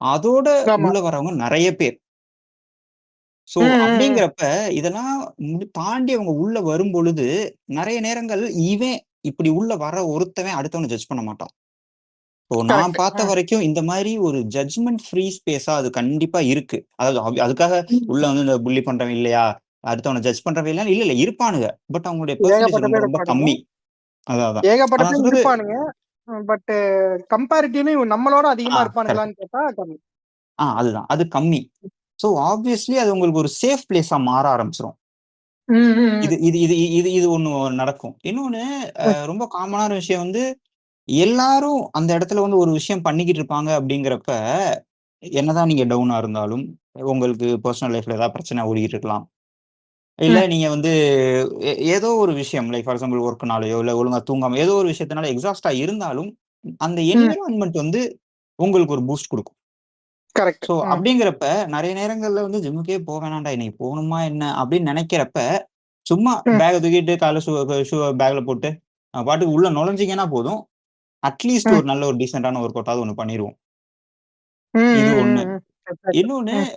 அதோட ஆமா. உள்ள வரவங்க நெறைய பேர். ஸோ ம், ம், ம். அப்படிங்கிறப்ப, இதெல்லாம் தாண்டி அவங்க உள்ள வரும்பொழுது, நெறைய நேரங்கள் இவன் இப்படி உள்ள வர ஒருத்தவன் அடுத்தவன ஜட்ஜ் பண்ண மாட்டான். ஸோ நான் கரெக்ட். பார்த்த வரைக்கும் இந்த மாரி ஒரு ஜட்ஜ்மென்ட் ஃப்ரீ ஸ்பேஸா அது கண்டிப்பா இருக்கு. அதாவது அதுக்காக ம். உள்ள வந்து இந்த புல்லி பண்றவன் இல்லையா? அடுத்தவன ஜட்ஜ் பண்றவன் இல்லையான்னு இல்ல, இல்ல இருப்பானுங்க. பட் அவங்களுடைய பெர்சன்டேஜ் ஏகப்பட்ட ரொம்ப பேர் ரொம்ப இருப்பானுங்க. கம்மி. அதான், அதான். ஏகப்பட்ட நான் பேர் சொல்றது இருப்பானுங்க. பட் கம்பேரிட்டிவ்லி நம்மளோட அதிகமா கரெக்ட். இருப்பானுங்களான்னு கேட்டா கம்மி. அதுதான். அது கம்மி. ஸோ ஆப்வியஸ்லி அது உங்களுக்கு ஒரு சேஃப் பிளேஸா மாற ஆரம்பிச்சுரும். ம், ம், இது இது இது இது இது ஒண்ணு நடக்கும். இன்னொன்னு ம், ரொம்ப காமனான விஷயம் வந்து, எல்லாரும் அந்த இடத்துல வந்து ஒரு விஷயம் பண்ணிக்கிட்டு இருப்பாங்க அப்படிங்கிறப்ப, என்னதான் நீங்க டவுனா இருந்தாலும், உங்களுக்கு பெர்சனல் லைஃப்ல ஏதாவது பிரச்சனை ஓடிக்கிட்டு இருக்கலாம். இல்ல ம், நீங்க வந்து ஏதோ ஒரு விஷயம் லைக் ஃபார் எக்ஸாம்பிள் ஒர்க்னாலயோ, இல்ல ஒழுங்கா தூங்காம ஏதோ ஒரு விஷயத்தினால எக்ஸாஸ்ட்டா இருந்தாலும், அந்த ம். என்வைரன்மென்ட் வந்து உங்களுக்கு ஒரு பூஸ்ட் குடுக்கும். கரெக்ட். ஸோ ம், அப்படிங்கிறப்ப நெறைய நேரங்கள்ல வந்து ஜிம்முக்கே போ வேணாம்டா, இன்னைக்கு போணுமா என்ன அப்படின்னு நெனைக்கிறப்ப, சும்மா ம், பேக்க தூக்கிட்டு காலைல ஷூ பேக்ல போட்டு பாட்டுக்கு உள்ள நுழைஞ்சீங்கன்னா போதும். அட்லீஸ்ட் ம், ஒரு நல்ல ஒரு டீசென்ட்டான ஒர்க் அவுட்டாவது ஒண்ணு பண்ணிருவோம். ம், இது ம், ஒண்ணு. ம், ம். Exactly. இன்னொன்னு ம்,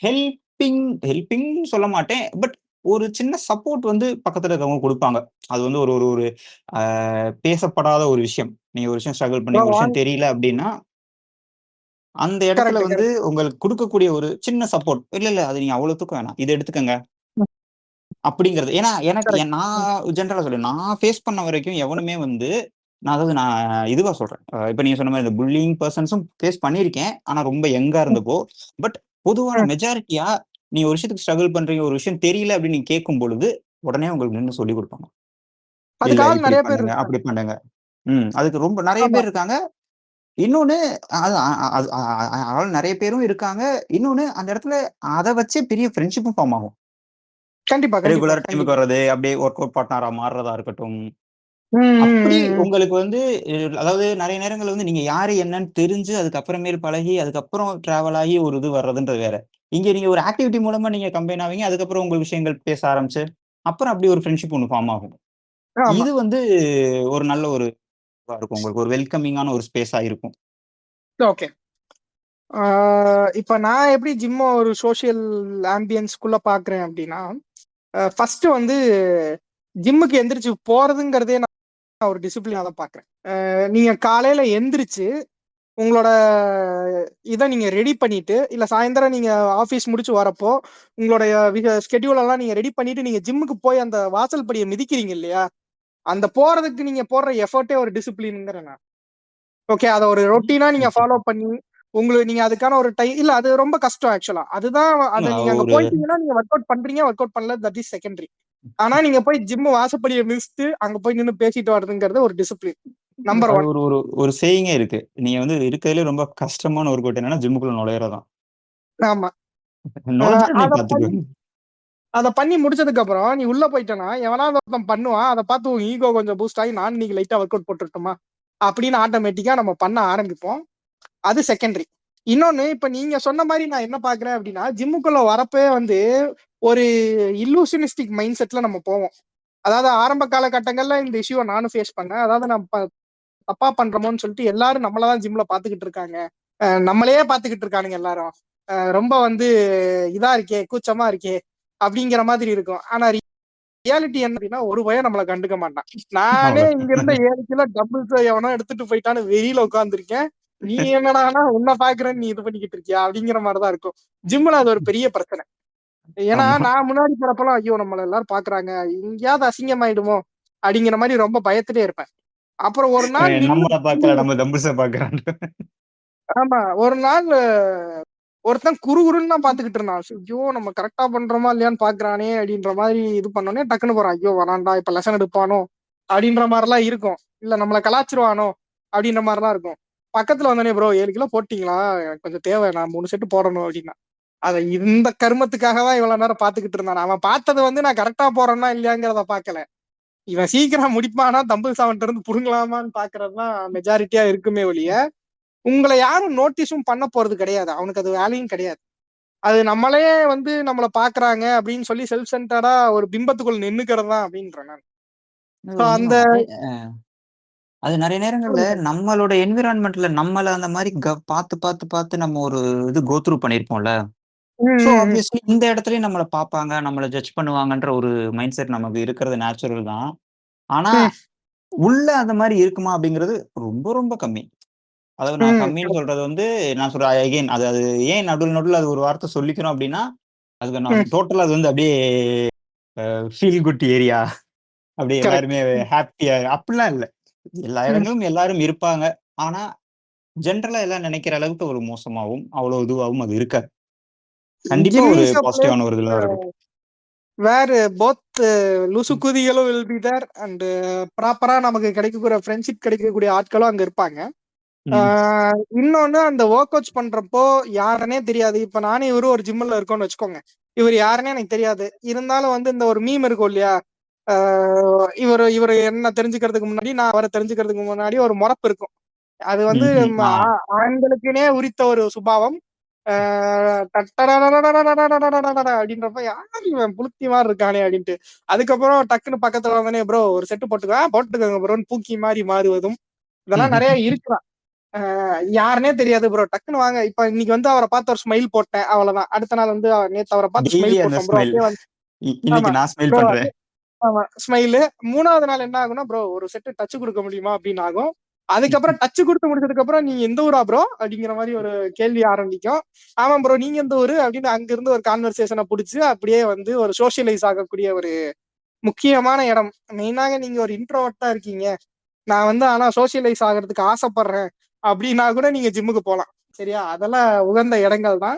ஹெல்பிங்ன்னு சொல்ல மாட்டேன். பட் ஒரு சின்ன சப்போர்ட் வந்து பக்கத்துல இருக்கவங்க குடுப்பாங்க. அது வந்து ஒரு ஒரு ஒரு அ பேசப்படாத ஒரு விஷயம். நீங்க ஒரு விஷயம் ஸ்ட்ரகிள் bro, பண்ணீங்க, ஒரு விஷயம் தெரியல அப்டின்னா, அந்த இடத்துல correct, வந்து correct. உங்களுக்கு குடுக்கக்கூடிய ஒரு சின்ன சப்போர்ட். இல்ல, இல்ல அது நீங்க அவ்வளோ தூக்கம் வேணாம். இத எடுத்துக்கங்க. ம், அப்படிங்கிறது. ஏன்னா எனக்கு correct. ம், நான் ஜெனரலா சொல்றேன். நான் ஃபேஸ் பண்ண வரைக்கும் எவனுமே வந்து நான் இதுவா சொல்றேன். இப்ப நீங்க சொன்ன மாரி இந்த புல்லியிங் பெர்சன்ஸும் ஃபேஸ் பண்ணியிருக்கேன். ஆனா ரொம்ப யங்கா ம், இருந்தப்போ. பட் பொதுவான ம். மெஜாரிட்டியா நீங்க ஒரு விஷயத்துக்கு ஸ்ட்ரகிள் பண்றீங்க, ஒரு விஷயம் தெரியல அப்படின்னு நீங்க கேட்கும் பொழுது, உடனே உங்களுக்கு நின்னு சொல்லிக் குடுப்பாங்க. இல்ல அதுக்கு ஆள் இப்படி நிறைய பேர் பண்ணுங்க, இருக்காங்க. அப்படி பண்ணுங்க. அதுக்கு ரொம்ப நெறைய ஆமா. பேர் இருக்காங்க. இன்னொன்னு அது அ அ அது ஆள் நெறைய பேரும் இருக்காங்க. இன்னொன்னு அந்த இடத்துல அத வச்சே பெரிய ஃப்ரெண்ட்ஷிப்பும் ஃபார்ம் ஆகும். கண்டிப்பா, கண்டிப்பா, ரெகுலர் டைமுக்கு கண்டிப்பா. வர்றது, அப்படியே ஒர்க் அவுட் பார்ட்னரா மாறுறதா இருக்கட்டும். ம், ம், அப்படி ம், ம். உங்களுக்கு வந்து அதாவது நெறைய நேரங்கள்ல வந்து நீங்க யாரு என்னன்னு தெரிஞ்சு, அதுக்கப்புறமேல் பழகி, அதுக்கப்புறம் டிராவல் ஆகி ஒரு இது வர்றதுன்றது வேற. இங்க நீங்க ஒரு ஆக்டிவிட்டி மூலமா நீங்க கம்பைன் ஆவீங்க. அதுக்கப்புறம் உங்க விஷயங்கள் பேச ஆரம்பிச்சு, அப்புறம் அப்படி ஒரு ஃப்ரெண்ட்ஷிப் ஒண்ணு ஃபார்ம் ஆகும். ஆமா. இது வந்து ஒரு நல்ல ஒரு இதுவா இருக்கும். உங்களுக்கு ஒரு வெல்கமிங்கான ஒரு ஸ்பேஸா இருக்கும். ஓகே. ஆ, இப்ப நான் எப்படி ஜிம்ம ஒரு சோசியல் ஆம்பியன்ஸ்குள்ள பாக்குறேன் அப்படின்னா, ஃபர்ஸ்ட் வந்து ஜிம்முக்கு எந்திரிச்சு போறதுங்கிறதே நான் ஒரு டிசிப்ளினா தான் பாக்குறேன். நீங்க காலையில எந்திரிச்சு உங்களோட இத நீங்க ரெடி பண்ணிட்டு, இல்ல சாயந்தரம் நீங்க ஆபீஸ் முடிச்சு வரப்போ, உங்களுடைய ஸ்கெட்யூல் எல்லாம் நீங்க ரெடி பண்ணிட்டு, நீங்க ஜிம்முக்கு போய் அந்த வாசல் படிய மிதிக்கிறீங்க இல்லையா? அந்த போறதுக்கு நீங்க போடுற எஃபர்ட்டே ஒரு டிசிப்ளின்ங்கிறேன் நான். ஓகே. அத ஒரு ரொட்டீனா நீங்க ஃபாலோ பண்ணி, உங்களுக்கு நீங்க அதுக்கான ஒரு இல்ல அது ரொம்ப கஷ்டம் ஆக்சுவலா. அதுதான் அத நீங்க அங்க ஒரு போயிட்டீங்கன்னா, நீங்க வொர்க் அவுட் பண்றீங்க, வொர்க் அவுட் பண்ணல தட் இஸ் செகண்டரி. ஆனா நீங்க போய் ஜிம் வாசப்படிய மிதிச்சுட்டு, அங்க போய் நின்னு பேசிட்டு வர்றதுங்கிறது ஒரு டிசிப்ளின். நம்பர் அது 1. ஒரு ஒரு ஒரு சேயிங்கே இருக்கு. நீங்க வந்து இருக்கிறதுலயே ரொம்ப கஷ்டமான ஒர்க் அவுட் என்னன்னா, ஜிம்முக்குள்ள நுழையறது தான். ஆமா. அ நுழைஞ்சுட்டா நீங்க அத பண்ணி பாத்துக்கோங்க. அத பண்ணி முடிச்சதுக்கு அப்புறம், நீ உள்ள போயிட்டன்னா, எவனாவது ஒருத்தன் பண்ணுவான். அத பார்த்து உன் ஈகோ கொஞ்சம் பூஸ்ட் ஆகி, நானும் இன்னைக்கு லைட்டா வொர்க் அவுட் போட்டுறட்டுமா? அப்படின்னு ஆட்டோமேட்டிக்கா நம்ம பண்ண ஆரம்பிப்போம். அது செகண்டரி. இன்னொன்னு இப்ப நீங்க சொன்ன மாரி நான் என்ன பார்க்கிறேன் அப்படின்னா, ஜிம்முக்குள்ள வரப்பவே வந்து ஒரு இல்லூஷனிஸ்டிக் மைண்ட் செட்ல நம்ம போவோம். அதாவது ஆரம்ப காலகட்டங்கள்ல இந்த இஷ்யூவ நானும் ஃபேஸ் பண்ணேன். அதாவது நான் தப்பா பண்றோமோன்னு சொல்லிட்டு எல்லாரும் நம்மள தான் ஜிம்ல பார்த்துக்கிட்டு இருக்காங்க. நம்மளையே பார்த்துக்கிட்டு இருக்கானுங்க எல்லாரும். ரொம்ப வந்து இதா இருக்கே, கூச்சமா இருக்கே அப்படிங்கிற மாதிரி இருக்கும். ஆனா ரியாலிட்டி என்ன அப்படின்னா, ஒரு பையன் நம்மள கண்டுக்க மாட்டான். நானே அவ்வளோதான். இங்க இருந்த 7 கிலோ டம்பிள்ஸ எவனோ எடுத்துட்டு போயிட்டான்னு வெறியில உட்கார்ந்திருக்கேன். நீ என்னடான்னா உன்ன பார்க்கிறேன்னு நீ இது பண்ணிக்கிட்டு இருக்கியா? அப்படிங்கிற மாரி தான் இருக்கும். ஜிம்ல அது ஒரு பெரிய பிரச்சனை. ஏன்னா ஆமா. நான் முன்னாடி போறப்பலாம், ஐயோ! நம்மள எல்லாரும் பார்க்குறாங்க. எங்கேயாவது அசிங்கமாயிடுமோ? அப்படிங்கிற மாரி ரொம்ப பயத்திலே இருப்பேன். அப்புறம் ஒரு நாள் நின்னு நம்மள பாக்கல, நம்ம தம்புஸ பாக்குறான்ட்டு. ஆமா. ஒரு நாள் ஒருத்தன் குறுகுறுன்னு தான் பார்த்துக்கிட்டு இருந்தான். ஐயோ! நம்ம கரெக்ட்டா பண்றோமா இல்லையான்னு பார்க்குறானே! அப்படின்ற மாரி இது பண்ணோனே டக்குனு போறான். ஐயோ! வேணான்டா இப்ப லெசன் எடுப்பானோ! அப்படின்ற மாரிலாம் இருக்கும். இல்ல நம்மள கலாய்ச்சுருவானோ! அப்படின்ற மாரிலாம் இருக்கும். பக்கத்துல வந்தோனே, ப்ரோ 7 கிலோ போட்டீங்களா? எனக்கு கொஞ்சம் தேவை. நான் 3 செட் போடணும் அப்படின்னா. அத இந்த கருமத்துக்காக தான் இவ்வளவு நேரம் பார்த்துக்கிட்டு இருந்தான். அவன் பார்த்தது வந்து நான் கரெக்ட்டா போடுறேனா இல்லையாங்கிறத பார்க்கல. இவன் சீக்கிரம் முடிப்பானா, தம்பிள்ஸ் அவன்ட்ட இருந்து புடுங்கலாமான்னு பார்க்கிறது தான் மெஜாரிட்டியா இருக்குமே ஒழிய, உங்கள யாரும் நோட்டீஸும் பண்ண போறது கிடையாது. அவனுக்கு அது வேலையும் கிடையாது. அது நம்மளே வந்து நம்மள பார்க்குறாங்க அப்படின்னு சொல்லி செல்ஃப் சென்டர்டா ஒரு பிம்பத்துக்குள்ள நின்னுக்கிறது தான் அப்படின்றேன் நான். அது சோ அந்த உண்மதான். அது நெறைய நேரங்கள்ல சொல்லுங்க. நம்மளோட என்விரான்மென்ட்ல நம்மள அந்த மாரி பாத்து, பாத்து, பாத்து நம்ம ஒரு இது கோ த்ரூ பண்ணியிருப்போம்ல. ம், ஸோ ம், ம், ஆப்வியஸ்லி இந்த இடத்துலயும் நம்மள பாப்பாங்க, நம்மள ஜட்ஜ் பண்ணுவாங்கன்ற ஒரு மைண்ட் செட் நமக்கு இருக்கிறது நேச்சுரல் தான். ஆனா, ம், உள்ள அந்த மாரி இருக்குமா அப்படிங்கிறது ரொம்ப, ரொம்ப கம்மி. அதாவது நான் ம். கம்மின்னு சொல்றது வந்து நான் சொல்றேன் அகைன் அது அது ஏன் நடுவுல நடுவுல அது ஒரு வார்த்தை சொல்லிக்கிறோம் அப்படின்னா, அதுக்கு ம். நான் டோட்டலா அது வந்து அப்படியே ஃபீல் குட் ஏரியா. அப்படியே கரெக்ட். எல்லாருமே ம், ஹேப்பியா அப்படிலாம் இல்ல. எல்லா ம். இடங்களும் எல்லாரும் இருப்பாங்க. ஆனா, ஜெனரலா எல்லாம் நெனைக்கிற அளவுக்கு ஒரு மோசமாவும், அவ்வளோ இதுவாவும் அது இருக்காது. கண்டிப்பா ஒரு ஜிம் இஸ் அ பிளேஸ் பாசிட்டிவான ஒரு இதுல தான் இருக்கும். வேர் போத் லூசு ம். கூதிகளும் வில் பி தேர் அண்ட் ப்ராப்பரா நமக்கு கிடைக்கக்கூடிய ஃப்ரெண்ட்ஷிப் கிடைக்கக்கூடிய ஆட்களும் அங்க இருப்பாங்க. ம். இன்னொன்னு அந்த ஒர்க் அவுட்ஸ் பண்றப்போ யாருன்னே தெரியாது. இப்ப நானும் இவரும் ஒரு ஜிம்ல இருக்கோம்னு வச்சுக்கோங்க. இவர் யாருன்னே எனக்கு தெரியாது. இருந்தாலும் வந்து இந்த ஒரு மீம் இருக்கும் இல்லையா? ஆ, இவரு இவரு என்ன தெரிஞ்சுக்கிறதுக்கு முன்னாடி, நான் அவர தெரிஞ்சுக்கிறதுக்கு முன்னாடி ஒரு முறப்பு இருக்கும். அது வந்து ம்ஹ்ம். ஆண்களுக்குன்னே உரித்த ஒரு சுபாவம். அப்படின்றப்ப யார் இவன் புளுத்தி மாதிரி இருக்கானே அப்படின்ட்டு. அதுக்கப்புறம் டக்குன்னு பக்கத்துல வந்தனே ப்ரோ ஒரு செட்டு போட்டுக்கோங்க ப்ரோன்னு பூக்கி மாதிரி மாறுவதும் இதெல்லாம் நிறைய இருக்குதான். யாருனே தெரியாது ப்ரோ, டக்குன்னு வாங்க. இப்ப இன்னைக்கு வந்து அவரை பார்த்து ஒரு ஸ்மைல் போட்டேன், அவ்வளவுதான். அடுத்த நாள் வந்து நேத்து அவரை பார்த்து டெய்லி ஸ்மைல் அந்த போட்டோம் ப்ரோ, ஸ்மைல். அப்படியே வந்து இன்னைக்கு ஆமா நான் ஸ்மைல் ப்ரோ, பண்றேன். ஆமா ஸ்மைலு. மூணாவது நாள் என்ன ஆகும்னா ப்ரோ ஒரு செட்டு டச் கொடுக்க முடியுமா அப்படின்னு ஆகும். அதுக்கப்புறம் டச் கொடுத்து முடிச்சதுக்கு அப்புறம் நீங்க எந்த ஊரா ப்ரோ அப்படிங்கிற மாதிரி ஒரு கேள்வி ஆரம்பிக்கும். ஆமா ப்ரோ நீங்க எந்த ஊரு அப்படின்னு அங்க இருந்து ஒரு கான்வர்சேஷனை புடிச்சு அப்படியே வந்து ஒரு சோசியலைஸ் ஆகக்கூடிய ஒரு முக்கியமான இடம். மெயினாக நீங்க ஒரு இன்ட்ரோவர்ட்டா இருக்கீங்க, நான் வந்து ஆனா சோசியலைஸ் ஆகிறதுக்கு ஆசைப்படுறேன் அப்படின்னா கூட நீங்க ஜிம்முக்கு போகலாம். சரியா, அதெல்லாம் உகந்த இடங்கள் தான்.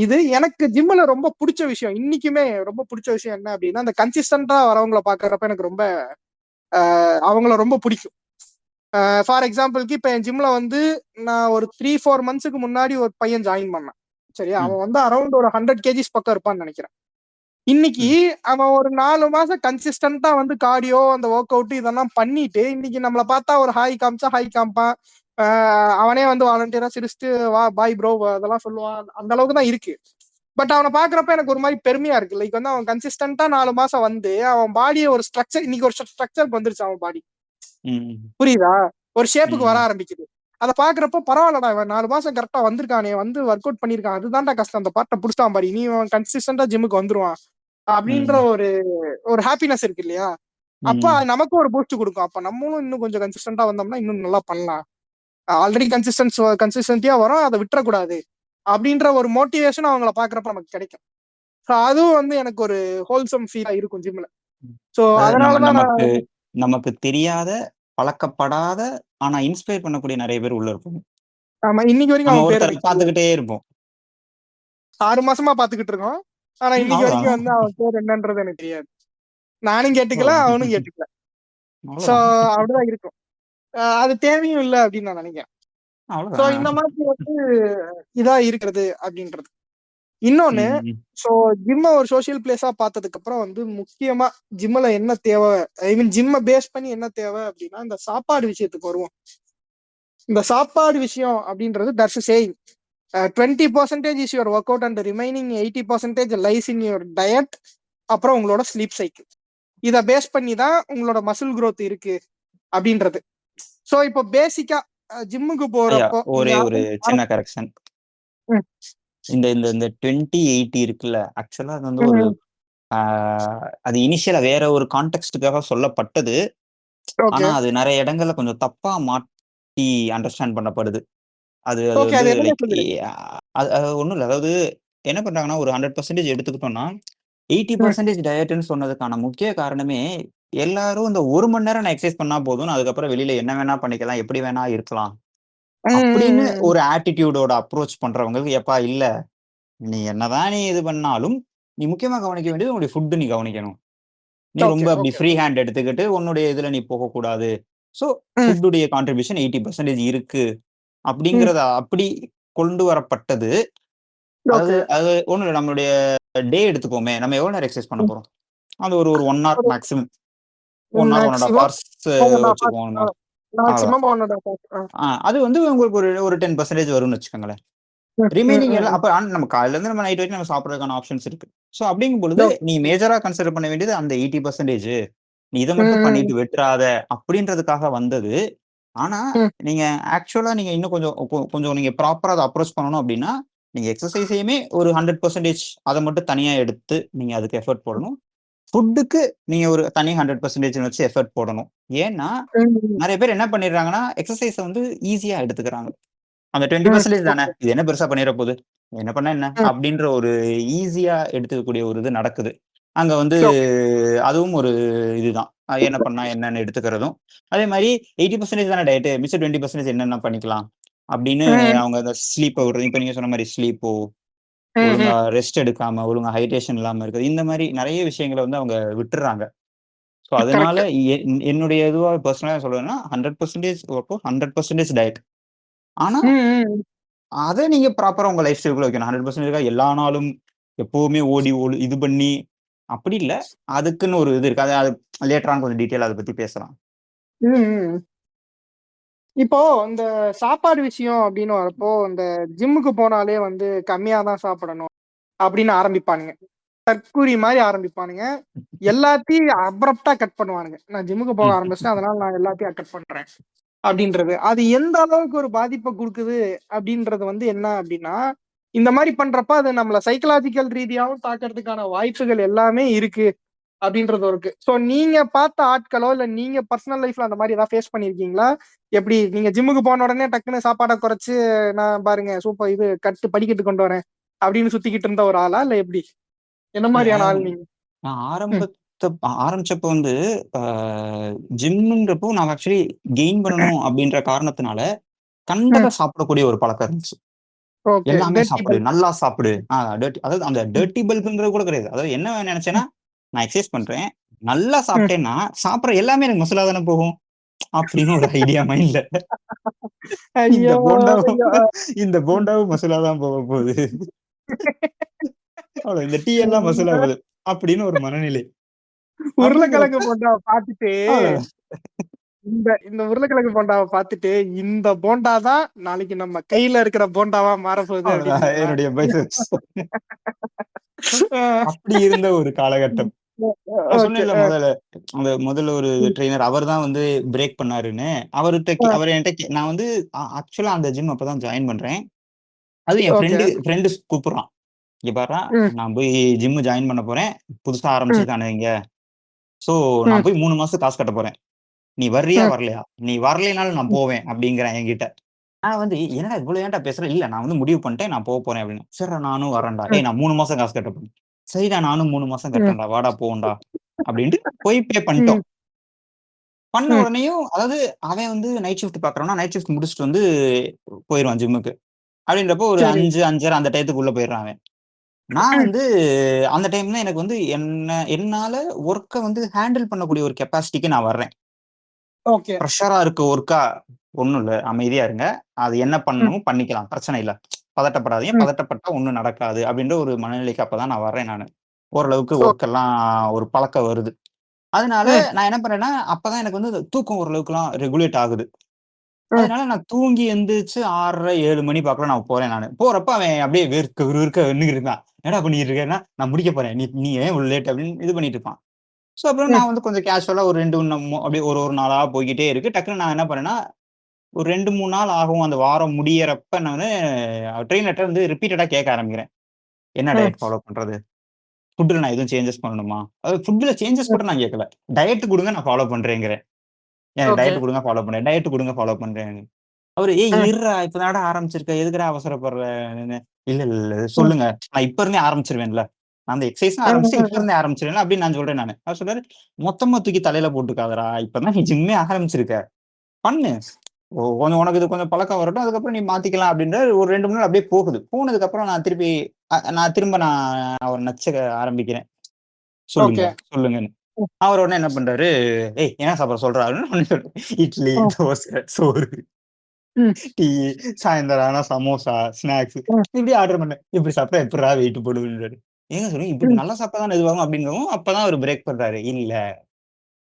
இது எனக்கு ஜிம்ல ரொம்ப பிடிச்ச விஷயம், இன்னைக்குமே ரொம்ப பிடிச்ச விஷயம் என்ன அப்படின்னா, அந்த கன்சிஸ்டன்டா வரவங்கள பாக்குறப்ப எனக்கு ரொம்ப அவங்கள ரொம்ப பிடிக்கும். ஃபார் எக்ஸாம்பிளுக்கு இப்ப என் ஜிம்ல வந்து நான் ஒரு 3-4 மந்த்ஸ்க்கு முன்னாடி ஒரு பையன் ஜாயின் பண்ணான். சரியா, ம், அவன் வந்து அரௌண்ட் ஒரு 100 kgs பக்கம் இருப்பான்னு நினைக்கிறேன். இன்னைக்கு ம், அவன் ஒரு 4 மாசம் கன்சிஸ்டன்டா வந்து கார்டியோ அந்த ஒர்க் அவுட் இதெல்லாம் பண்ணிட்டு இன்னைக்கு நம்மள பார்த்தா ஒரு ஹாய் காமிச்சா ஹாய் காமிப்பான். அவனே வந்து வாலண்டியரா சிரிச்சுட்டு வா பாய் ப்ரோ அதெல்லாம் சொல்லுவான். அந்த அளவுக்கு தான் இருக்கு. பட் அவனை பாக்குறப்ப எனக்கு ஒரு மாதிரி பெருமையா இருக்கு. லைக் வந்து அவன் கன்சிஸ்டன்டா 4 மாசம் வந்து அவன் பாடியை ஒரு ஸ்ட்ரக்சர், இன்னைக்கு ஒரு ஸ்ட்ரக்சருக்கு வந்துருச்சு அவன் பாடி. ம், புரியுதா, ஒரு ஷேப்புக்கு வர ம், ஆரம்பிக்குது. அதை பாக்குறப்ப பரவாயில்லடா, இவன் 4 மாசம் கரெக்டா வந்திருக்கானே, வந்து ஒர்க் அவுட் பண்ணிருக்கான், அதுதான்டா கஷ்டம். அந்த பாட்டை புடிச்சிட்டான் பாடி, நீ கன்சிஸ்டன்டா ஜிம்முக்கு வந்துருவான் அப்படின்ற ம், ஒரு ஒரு ஹாப்பினஸ் இருக்கு இல்லையா. அப்ப ம், அது நமக்கும் ஒரு பூஸ்ட் கொடுக்கும். அப்ப நம்மளும் இன்னும் கொஞ்சம் கன்சிஸ்டன்டா வந்தோம்னா இன்னும் நல்லா பண்ணலாம். ஆல்ரெடி கன்சிஸ்டன்சியா வரும், அதை விட்டுறக்கூடாது அப்படின்ற ஒரு மோட்டிவேஷன் அவங்கள பாக்குறப்ப நமக்கு கிடைக்கும். ஸோ அதுவும் வந்து எனக்கு ஒரு ஹோல்சம் ஃபீலா இருக்கும் ஜிம்ல. ம். ஸோ அதாவது அதனாலதான் நான் நமக்கு நமக்கு தெரியாத, பழக்கப்படாத, ஆனா இன்ஸ்பயர் பண்ணக்கூடிய நெறைய பேர் உள்ள இருப்பாங்க. ஆமா இன்னைக்கு வரைக்கும் நம்ம அவன் பேர் ஒருத்தர எனக்கு தெரியாது. பார்த்துக்கிட்டே இருப்போம். 6 மாசமா பாத்துக்கிட்டு இருக்கோம். ஆனா இன்னைக்கு அவ்வளோதான். வரைக்கும் வந்து அவன் பேர் என்னன்றது எனக்கு தெரியாது. நானும் கேட்டுக்கல, அவ்வளோதான். அவனும் கேட்டுக்கல. சோ அவ்வளோதான். அப்படிதான் இருக்கும். அது தேவையும் இல்லை அப்படின்னு நான் நினைக்கிறேன். சோ இந்த அவ்வளோதான். மாதிரி வந்து இதா இருக்கிறது அப்படின்றது. இன்னொன்னு, ம், ம். சோ ஜிம்ம ஒரு சோசியல் பிளேஸா பார்த்ததுக்கு அப்புறம் வந்து முக்கியமா ஜிம்ல என்ன தேவை, ஐ மீன் ஜிம்ம பேஸ் பண்ணி என்ன தேவை அப்படின்னா இந்த சாப்பாடு விஷயத்துக்கு வருவோம். இந்த சாப்பாடு விஷயம் அப்படின்றது that's saying 20% is your work out and remaining 80% lies in your diet, அப்புறம் உங்களோட ஸ்லீப் சைக்கிள். இதை பேஸ் பண்ணி தான் உங்களோட மசில் growth இருக்கு அப்படின்றது. சோ இப்போ பேசிக்கா ஜிம்முக்கு ஐயா போறப்போ நீங்க ஒரே ஒரு சின்ன கரெக்ஷன். ம், இந்த இந்த இந்த 2080 இருக்குல்ல, ஆக்சுவலா அது வந்து ஒரு ம், ஆ அது இனிஷியலா வேற ஒரு கான்டெக்ஸ்ட்டுக்காக சொல்லப்பட்டது. ஆனா ஓகே அது நெறைய இடங்கள்ல கொஞ்சம் தப்பா மாத்தி அண்டர்ஸ்டாண்ட் பண்ணப்படுது. அது அது ஓகே, வந்து அது என்னன்னு லைக் சொல்லிடு. அது அது ஒண்ணும் இல்ல. அதாவது என்ன பண்றாங்கன்னா, ஒரு 100% எடுத்துக்கிட்டோம்னா, ம், 80% டயட்டுன்னு சொன்னதுக்கான முக்கிய காரணமே, எல்லாரும் இந்த 1 மணி நேரம் நான் எக்சர்சைஸ் பண்ணா போதும். நான் அதுக்கப்புறம் வெளியில என்ன வேணா பண்ணிக்கலாம், எப்படி வேணா இருக்கலாம். ம், அப்படின்னு ம், ம். ஒரு ஆட்டிட்யூடோட அப்ரோச் பண்றவங்களுக்கு, "எப்பா இல்ல, நீ என்னதான் நீ இது பண்ணாலும், நீ முக்கியமா கவனிக்க வேண்டியது உன்னுடைய ஃபுட் நீ கவனிக்கணும். நீ ரொம்ப ஓகே அப்படி ஓகே. ஃப்ரீ ஹேண்ட் எடுத்துக்கிட்டு, உன்னுடைய இதுல நீ போகக்கூடாது. ஸோ, ம், ஃபுட்டுடைய கான்ட்ரிபியூஷன் 80% இருக்கு." ம். அப்படிங்கிறத அப்படி கொண்டு வரப்பட்டது. அதாவது ஓகே. அது ஒண்ணும் இல்ல. நம்மளுடைய டே எடுத்துக்குவோமே, நம்ம எவ்வளோ நேரம் எக்சர்சைஸ் பண்ண ம். போறோம்? அது ஒரு ஒரு 1 ஹார் ஒரு மேக்ஸிமம். 1 ஹார், 1 1/2 மேக்ஸிமம் ஹார்ஸ் 1 1/2 வச்சுக்குவோம் நம்ம. ஹார்ஸ். அவ்வளோதான். Maximum 1 1/2 horse. அது வந்து உங்களுக்கு ஒரு 10% வரும்னு வச்சுக்கோங்களேன். ம், ம், ரிமைனிங் ம், எல்லாம் ம். அப்ப ஆனா நம்ம காலையிலேருந்து நம்ம நைட் வரைக்கும் நம்ம சாப்பிடுறதுக்கான ஆப்ஷன்ஸ் இருக்கு. ஸோ அப்படிங்கும் பொழுது, ஓகே. நீ மேஜரா கன்சிடர் பண்ண வேண்டியது அந்த 80% நீ இத ம், மட்டும் ம், பண்ணிட்டு விட்டுறாத அப்படின்றதுக்காக வந்தது. ஆனா, ம். நீங்க ஆக்சுவலா நீங்க இன்னும் கொஞ்சம் கொஞ்சம் நீங்க ப்ராப்பரா அத அப்ரோச் பண்ணணும் அப்படின்னா, நீங்க எக்ஸர்சைஸையுமே ஒரு 100% அத மட்டும் தனியா எடுத்து நீங்க அதுக்கு எஃபோர்ட் போடணும். ஃபுட்டுக்கு நீங்க ஒரு தனி 100% வச்சு எஃபோர்ட் போடணும். ஏன்னா, ம், நெறைய பேர் என்ன பண்ணிடுறாங்கன்னா, எக்ஸர்சைஸ வந்து ஈஸியா எடுத்துக்கிறாங்க. அந்த ம். 20% தானே. ஓகே. இது என்ன பெருசா பண்ணிற போது? என்ன பண்ணா என்ன? ம். அப்டின்ற ஒரு ஈஸியா எடுத்துக்கக்கூடிய ஒரு இது நடக்குது. அங்க வந்து ஓகே. அதுவும் ஒரு இதுதான். என்ன பண்ணா என்னன்னு எடுத்துக்கிறதும். அதே மாரி 80% தானே டயட்டு. மிச்சம் 20% என்னென்ன பண்ணிக்கலாம்? அப்டின்னு ம், அவங்க அந்த ஸ்லீப்ப விடுறது. இப்ப நீங்க சொன்ன மாரி ஸ்லீப்போ, ம், ஒழுங்கா ம். ரெஸ்ட் எடுக்காம, ஒழுங்கா ஹைட்ரேஷன் இல்லாம இருக்கிறது. இந்த மாரி நெறைய விஷயங்கள வந்து அவங்க விட்டுர்றாங்க. ஸோ அதனால கரெக்ட். என்னுடைய இதுவா பெர்சனலா சொல்றதுன்னா 100% ஒர்க் அவுட், 100% டயட். ஆனா ம், ம். அத நீங்க ப்ராப்பரா உங்க லைஃப் ஸ்டைல்குள்ள வைக்கணும். 100% எல்லா நாளும் எப்பவுமே ஓடி இது பண்ணி அப்படி இல்ல. அதுக்குன்னு ஒரு இது இருக்கு. அது லேட்டர் ஆன் கொஞ்சம் டீட்டெயிலா அத பத்தி பேசலாம். ம், ம். இப்போ இந்த சாப்பாடு விஷயம் அப்படின்னு வரப்போ இந்த ஜிம்முக்கு போனாலே வந்து கம்மியா தான் சாப்பிடணும் அப்படின்னு ஆரம்பிப்பானுங்க. தற்கூரி மாதிரி ஆரம்பிப்பானுங்க. எல்லாத்தையும் அப்ரப்டா கட் பண்ணுவானுங்க. நான் ஜிம்முக்கு போக ம். ஆரம்பிச்சிட்டேன், அதனால நான் எல்லாத்தையும் கட் பண்றேன் அப்படின்றது. அது எந்த அளவுக்கு ஒரு பாதிப்பை கொடுக்குது அப்படின்றது வந்து என்ன அப்படின்னா, இந்த மாதிரி பண்றப்ப அது நம்மள சைக்கலாஜிக்கல் ரீதியாவும் தாக்கறதுக்கான வாய்ப்புகள் எல்லாமே இருக்கு அப்படின்றது இருக்கு. சோ நீங்க பார்த்த ஆட்களோ இல்ல நீங்க பர்சனல் லைஃப்ல அந்த மாதிரி ஏதாவது ஃபேஸ் பண்ணிருக்கீங்களா? எப்படி நீங்க ஜிம்முக்கு போன உடனே டக்குன்னு சாப்பாடை குறைச்சு நான் பாருங்க சூப்பர் இது கட்டு படிக்கட்டு கொண்டு வரேன் அப்படின்னு சுத்திக்கிட்டு இருந்த ஒரு ஆளா இல்ல எப்படி? என்ன மாதிரியான ஆள் நீங்க? நான் ம், ஆரம்பிச்சப்போ வந்து அ ஜிம்முன்றப்போ நான் ஆக்சுவலி கெயின் பண்ணணும் அப்படின்ற காரணத்தினால, கண்டத ம். சாப்பிடக்கூடிய ஒரு பழக்கம் இருந்துச்சு. ஓகே. எல்லாமே டர்ட்டி சாப்பிடு, பல்க். நல்லா சாப்பிடு. அதாவது அந்த ம், டர்ட்டி பல்க்ன்றது கூட கிடையாது. அதாவது என்ன நெனச்சேன்னா, ம். நான் எக்சர்சைஸ் பண்றேன். நல்லா ம். சாப்பிட்டேன்னா, சாப்பிடுற எல்லாமே எனக்கு மசிலா தானே போகும். அப்படின்னு ஒரு ஐடியா மைண்ட்ல. இந்த ஐயோ போண்டாவும் ஐயோ. இந்த போண்டாவும் மசிலா தான் போகப்போகுது. அவ்வளவு இந்த டீ எல்லாம் மசிலா உருளை- போகுது. அப்படின்னு ஒரு மனநிலை. அப்படிங்கிறப்ப உருளைக்கிழங்கு போண்டாவை பார்த்துட்டு அவ்வளவுதான். இந்த இந்த உருளைக்கிழங்கு போண்டாவை பார்த்துட்டு இந்த போண்டா தான் நாளைக்கு நம்ம கையில இருக்கிற போண்டாவா மாறப்போகுது அவ்வளவுதான். அப்படின்னீங்களா? என்னுடைய பைசெப்ஸ். அப்படி இருந்த ஒரு காலகட்டம். நான் ஓகே. சொன்னேன்ல முதல்ல. அந்த முதல்ல ஒரு ட்ரெய்னர் அவர் தான் வந்து பிரேக் பண்ணாருன்னு. அவர் என்ட்ட நான் வந்து ஆக்சுவலா அந்த ஜிம் அப்பதான் ஜாயின் பண்றேன். அதுவும் என் ஓகே. ஃப்ரெண்டு கூப்பிடுறான். "இங்க பார்றா, ம், நான் போய் ஜிம் ஜாயின் பண்ண போறேன். புதுசா ம், ஆரம்பிச்சிருக்கானுங்க இங்க. சோ ம், நான் போய் 3 மாசம் காசு கட்டப் போறேன். நீ வர்றியா? ம், வரலையா? நீ வரலைனாலும் நான் ம். போவேன்" அப்படிங்கிறான் என்கிட்ட. நான் வந்து "என்னடா இவ்வளவு ஏன்டா பேசுற?" "இல்ல நான் வந்து முடிவு பண்ணிட்டேன். நான் போறேன்" அப்படின்னு. "சரிடா நானும் வரேன்டா." ம், "ஏய் நான் 3 மாசம் காசு கட்டப் போறேன்." "சரிடா நானும் 3 மாசம் ம், கட்டுறேன்டா. வாடா போவோம்டா." அப்படின்ட்டு போய் பே பண்ணிட்டோம். ம், பண்ண ம். உடனேயும் அதாவது அவன் வந்து நைட் ஷிஃப்ட் பார்க்குறவன்னா, நைட் ஷிஃப்ட் முடிச்சுட்டு வந்து போயிருவான் ஜிம்முக்கு. அப்படின்றப்போ ஒரு சரி. 5, 5:30 அந்த டயத்துக்கு உள்ள போயிடுறான் அவன். நான் ம். வந்து அந்த டைம்ல எனக்கு வந்து என்னால வொர்க்க வந்து ஹேண்டில் பண்ணக்கூடிய ஒரு கெப்பாசிட்டிக்கு நான் வர்றேன். ஓகே. பிரஷரா இருக்க வொர்க்கா ஒண்ணும் இல்ல. அமைதியா இருங்க. அது என்ன ம், பண்ணணுமோ பண்ணிக்கலாம். பிரச்சனை இல்ல. பதட்டப்படாதீங்க. ம். பதட்டப்பட்டா ஒண்ணும் நடக்காது. அப்படின்ற ஒரு மனநிலைக்கு அப்பதான் நான் வர்றேன் நானு. ஓரளவுக்கு ஓ. வொர்க் எல்லாம் ஒரு பழக்கம் வருது. அதனால ம், நான் என்ன பண்றேன்னா, அப்பதான் எனக்கு வந்து தூக்கம் ஓரளவுக்குலாம் ரெகுலேட் ஆகுது. ம், அதனால நான் தூங்கி எந்திரிச்சு 6:30, 7 மணி வாக்குல நான் போறேன் நானு. போறப்ப அவன் அப்படியே வேர்க்க விறுவிறுக்க நின்னுகிட்டு இருக்கான். "என்னடா பண்ணிட்டு இருக்கன்னா?" "நான் முடிக்க போறேன். நீ நீ ஏன் இவ்வளவு லேட்?" அப்படின்னு இது பண்ணிட்டு இருப்பான். சோ அப்புறம் ம். நான் வந்து கொஞ்சம் கேஷுவலா ஒரு 2 அப்படியே ஒரு ஒரு நாளா போய்க்கிட்டே இருக்கு. டக்குனு நான் என்ன பண்ணேன்னா, ஒரு 2, 3 நாள் ஆகும் அந்த வாரம் முடியறப்ப நானு ட்ரெய்னர்ட்ட வந்து ரிப்பீட்டடா கேட்க ஆரம்பிக்கிறேன். "என்ன ம். டயட் ஃபாலோ பண்றது? ஃபுட்ல நான் எதுவும் சேஞ்சஸ் பண்ணணுமா?" அதாவது ஃபுட்ல சேஞ்சஸ் ம். கூட நான் கேட்கல. டயட் குடுங்க நான் ஃபாலோ பண்றேங்கிறேன். எனக்கு ஓகே. டயட் குடுங்க ஃபாலோ பண்றேன். டயட் குடுங்க ஃபாலோ பண்றேன். அவரு "ஏய் ம், இருடா! இப்ப தானடா ஆரம்பிச்சிருக்க. எதுக்குடா அவசரப்படுறன்னு?" "இல்ல, இல்ல, இல்ல. ம், சொல்லுங்க. நான் இப்ப இருந்தே ஆரம்பிச்சுருவேன்ல. நான் அந்த எக்சர்சைஸ்ன்னு ம், ஆரம்பிச்சுட்டேன். இப்ப ம், இருந்தே ஆரம்பிச்சுருவேன்ல" அப்படின்னு நான் சொல்றேன் நானு. அவர் சொல்றாரு, "மொத்தமா தூக்கி தலையில போட்டுக்காதடா. இப்ப தான் நீ ஜிம்மே ஆரம்பிச்சிருக்க. பண்ணு. கொஞ்சம் உனக்கு இது கொஞ்சம் பழக்கம் வரட்டும். அதுக்கப்புறம் நீ மாத்திக்கலாம்" அப்படின்றாரு. ஒரு 2 மணி நேரம் அப்படியே போகுது. போனதுக்கப்புறம் நான் அவர நச்ச ஆரம்பிக்கிறேன். "சொல்லுங்க, ஓகே. சொல்லுங்கன்னு." ம், அவர் உடனே என்ன பண்றாரு, "ஏய் என்ன சாப்பிட சொல்றா?" அப்படின்னு உடனே சொல்றேன். இட்லி, ம், தோசை, சோறு. ம், டீ, சாயந்தரம் ஆனா சமோசா, ஸ்நாக்ஸ் ம், இப்படி ஆர்டர் பண்ணேன். இப்படி சாப்பிட்டா எப்புட்றா வெயிட் போடுவேன்றாரு. ஏங்க சொல்றீங்க? இப்படி ம். நல்லா சாப்பிட்டா தானே இதுவாகும் அப்படிங்கவும், அப்பதான் அவரு பிரேக் பண்றாரு. இல்ல,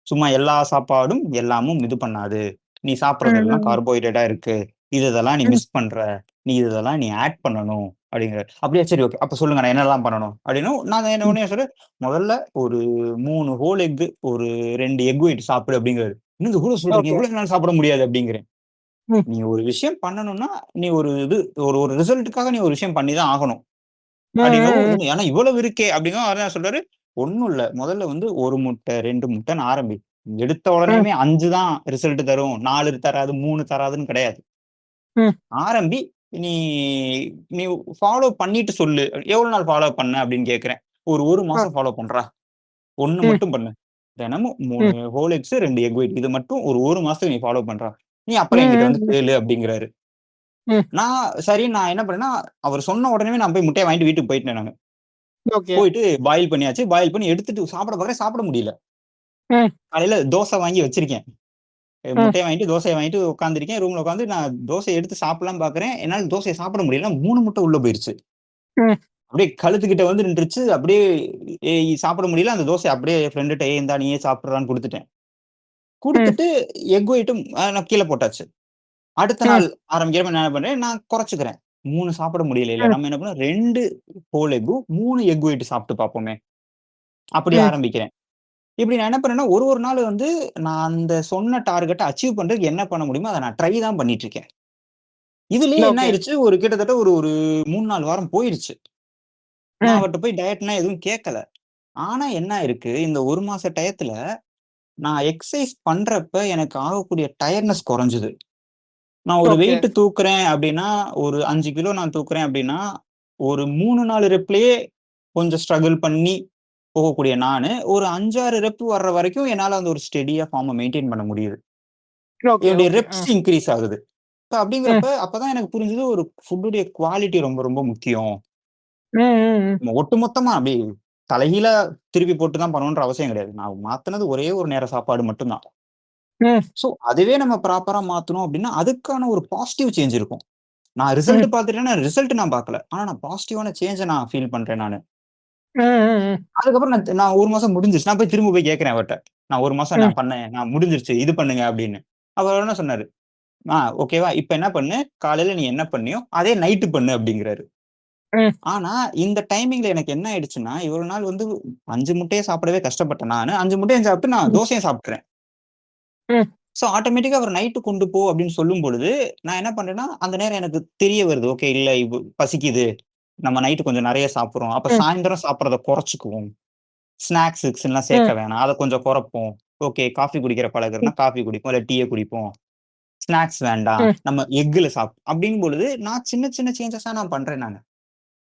சும்மா எல்லா சாப்பாடும் எல்லாமும் இது பண்ணாது. நீ சாப்பிடுறதெல்லாம் ம், கார்போஹைட்ரேட்டா இருக்கு. இதெல்லாம் நீ ம். மிஸ் பண்ற. நீ இதெல்லாம் நீ ஆட் பண்ணணும் அப்படிங்கிறாரு. அப்படியா சரி ஓகே. அப்ப சொல்லுங்க நான் என்னலாம் பண்ணணும்? அப்படின்னும் நான் என்ன ம். உடனே சொல்றேன், முதல்ல ஒரு 3 ஹோல் எக், ஒரு 2 எக் ஒயிட் சாப்பிடு அப்படிங்கிறாரு. என்னங்க இவ்வளவு சொல்றீங்க? ஓகே. இவ்வளவு என்னால சாப்பிட முடியாது அப்படிங்கிறேன். ம். நீ ஒரு விஷயம் பண்ணணும்னா, நீ ஒரு இது ஒரு ஒரு ரிசல்ட்டுக்காக நீ ஒரு விஷயம் பண்ணி தான் ஆகணும். ம், அப்படிங்கவும், ம், ம். ஏன்னா இவ்வளவு இருக்கே அப்படிங்கவும் அவர் என்ன சொல்றாரு, "ஒண்ணும் இல்ல. முதல்ல வந்து 1 முட்டை, 2 முட்டைன்னு ஆரம்பி. எடுத்த ம், உடனேயுமே 5 தான் ரிசல்ட் தரும். 4 தராது, 3 தராதுன்னு கிடையாது. ம். ஆரம்பி. நீ நீ ஃபாலோ பண்ணிட்டு சொல்லு. எவ்வளவு நாள் ஃபாலோ பண்ண?" அப்படின்னு கேட்கிறேன். "ஒரு அ, மாசம் ஃபாலோ பண்றா. 1 ம், மட்டும் பண்ணு. தினமும் 3 ம், ஹோல் எக்ஸ், 2 எக் ஒயிட். இது மட்டும் ஒரு 1 மாசத்துக்கு நீ ஃபாலோ பண்றா. நீ ம், அப்புறம் என்கிட்ட வந்து ம், கேளு" அப்படிங்கிறாரு. ம். சரின்னு நான் என்ன பண்ணேன்னா, அவர் சொன்ன உடனேவே நான் போய் முட்டைய வாங்கிட்டு வீட்டுக்கு போயிட்டேன் நானு. ஓகே. போயிட்டு பாயில் பண்ணியாச்சு. பாயில் பண்ணி எடுத்துட்டு சாப்பிட பார்க்கிறேன், சாப்பிட முடியல. ம், காலையில தோசை வாங்கி வச்சிருக்கேன். ம், முட்டைய வாங்கிட்டு, தோசைய வாங்கிட்டு உட்கார்ந்திருக்கேன். ரூம்ல உட்கார்ந்து நான் தோசைய எடுத்து சாப்பிடலாம்ன்னு பார்க்கிறேன். என்னால தோசைய சாப்பிட முடியல. 3 முட்டை உள்ள போயிருச்சு. ம், அப்படியே கழுத்துக்கிட்ட வந்து நின்றுச்சு. அப்படியே சாப்பிட முடியல. அந்த தோசைய அப்படியே என் ஃப்ரெண்டுட்ட இந்தா நீயே சாப்பிடுறான்னு குடுத்துட்டேன். ம். குடுத்துட்டு எக் ஒயிட்டும் நான் கீழ போட்டாச்சு. அடுத்த ம், நாள் ஆரம்பிக்கிறப்ப நான் என்ன பண்றேன், நான் குறைச்சுக்கிறேன். 3 சாப்பிட முடியலைல்ல. ம், நம்ம என்ன பண்ணோம் 2 ஹோல் எக்கும், 3 எக் ஒயிட் சாப்பிட்டு பார்ப்போமே! அப்படி ம். ஆரம்பிக்கிறேன். இப்படி நான் என்ன பண்ணேன்னா, ஒரு ஒரு நாள் வந்து நான் அந்த சொன்ன டார்கெட்ட அச்சீவ் பண்றதுக்கு என்ன பண்ண முடியுமோ, அத நான் ட்ரை தான் பண்ணிட்டு இருக்கேன். இதுலயே என்ன ஓகே. ஆயிருச்சு, ஒரு கிட்டத்தட்ட ஒரு ஒரு 3, 4 வாரம் போயிருச்சு. நான் ம். அவர்ட்ட போய் டயட்லாம் எதுவும் கேட்கல. ஆனா என்ன ஆயிருக்கு, இந்த 1 மாச டயத்துல நான் எக்சர்சைஸ் பண்றப்ப எனக்கு ஆகக்கூடிய டயர்ட்னஸ் குறைஞ்சது. நான் ஒரு ஓகே. வெயிட் தூக்குறேன் அப்டின்னா, ஒரு 5 கிலோ நான் தூக்குறேன் அப்டின்னா, ஒரு 3, 4 ரெப்லயே கொஞ்சம் ஸ்ட்ரகிள் பண்ணி போகக்கூடிய நானு, ஒரு 5, 6 ரெப் வர்ற வரைக்கும் என்னால அந்த ஒரு ஸ்டெடியா ஃபார்ம மெயின்டெயின் பண்ண முடியுது. ஓகே, என்னுடைய ஓகே. ரெப்ஸ் இன்கிரீஸ் ஆகுது. ம். அப்டிங்கிறப்ப அப்பதான் எனக்கு புரிஞ்சது ஒரு ஃபுட்டுடைய குவாலிட்டி ரொம்ப ரொம்ப முக்கியம். ம், ம், ம். நம்ம ஒட்டுமொத்தமா அப்டியே தலைகீழா திருப்பி போட்டு தான் பண்ணணுன்ற அவசியம் கிடையாது. நான் மாத்துனது ஒரே ஒரு நேர சாப்பாடு மட்டும் தான். ம், ஸோ, அதுவே நம்ம ப்ராப்பரா மாத்துனோம் அப்டின்னா, அதுக்கான ஒரு பாசிட்டிவ் சேஞ்ச் இருக்கும். நான் ரிசல்ட் ம். பார்த்துட்டேன்னா, ரிசல்ட் நான் பார்க்கல. ஆனா நான் பாசிட்டிவான சேஞ்ச நான் ஃபீல் பண்றேன் நானு. ம், ம், ம். அதுக்கப்புறம் நான் 1 மாசம் முடிஞ்சிருச்சு. நான் போய் திரும்ப போய் கேட்கிறேன் அவர்ட்ட. நான் 1 மாசம் ம், நான் பண்ணேன். நான் முடிஞ்சிருச்சு. இது பண்ணுங்க அப்டின்னு. அவர் என்ன சொன்னாரு, ஓகேவா. இப்ப என்ன பண்ணு, காலையில நீ என்ன பண்ணியோ, அதே நைட்டு பண்ணு" அப்டிங்கிறாரு. ம், ஆனா, இந்த டைமிங்ல எனக்கு என்ன ஆயிடுச்சுன்னா, இவ்வளவு நாள் வந்து 5 முட்டைய சாப்பிடவே கஷ்டப்பட்டேன் நானு. 5 முட்டையும் சாப்பிட்டு நான் ம், தோசையும் சாப்பிட்டுறேன். ம், ஸோ ஆட்டோமேட்டிக்கா அவர் நைட்டு கொண்டு போ அப்படின்னு சொல்லும்பொழுது, நான் என்ன பண்றேன்னா, அந்த நேரம் எனக்கு தெரிய வருது. ஓகே இல்ல பசிக்குது. நம்ம நைட்டு கொஞ்சம் நெறைய சாப்பிடுறோம். அப்ப ம், சாயந்தரம் சாப்பிடுறத குறைச்சுக்குவோம். ஸ்நாக்ஸ் கிக்ஸ்லாம் ம், சேர்க்க வேணாம். அத கொஞ்சம் குறைப்போம். ஓகே காஃபி குடிக்கிற பழக்கம் ம், இருந்தா காஃபி குடிப்போம். இல்ல டீய குடிப்போம். ஸ்நாக்ஸ் வேண்டாம். ம், நம்ம எக்குல அப்படின்னு பொழுது, நான் சின்ன சின்ன சேஞ்சஸா நான் பண்றேன் நானு.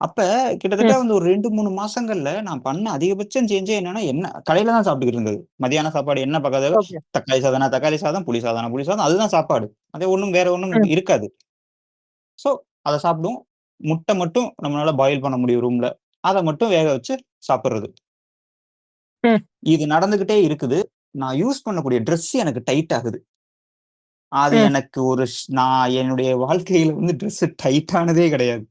அப்ப கிட்டத்தட்ட ம். வந்து ஒரு 2, 3 மாசங்கள்ல நான் பண்ண அதிகபட்சம் சேஞ்சே என்னன்னா, கடையில தான் சாப்பிட்டுக்கிட்டு இருந்தது. மதியான சாப்பாடு என்ன பக்கத்துல ஓகே. தக்காளி சாதம்னா தக்காளி சாதம், புளி சாதம்னா புளி சாதம். அதுதான் சாப்பாடு. அதே ஒண்ணும் வேற ஒண்ணும் ம், இருக்காது. ஸோ அத சாப்பிடுவோம். முட்டை மட்டும் நம்மளால பாயில் பண்ண முடியும் ரூம்ல. அத மட்டும் வேக வச்சு சாப்பிடுறது. ம், இது நடந்துகிட்டே இருக்குது. நான் யூஸ் பண்ணக்கூடிய ட்ரெஸ் எனக்கு டைட் ஆகுது. அது ம். எனக்கு நான் என்னுடைய வாழ்க்கையில வந்து ட்ரெஸ் டைட் ஆனதே கிடையாது.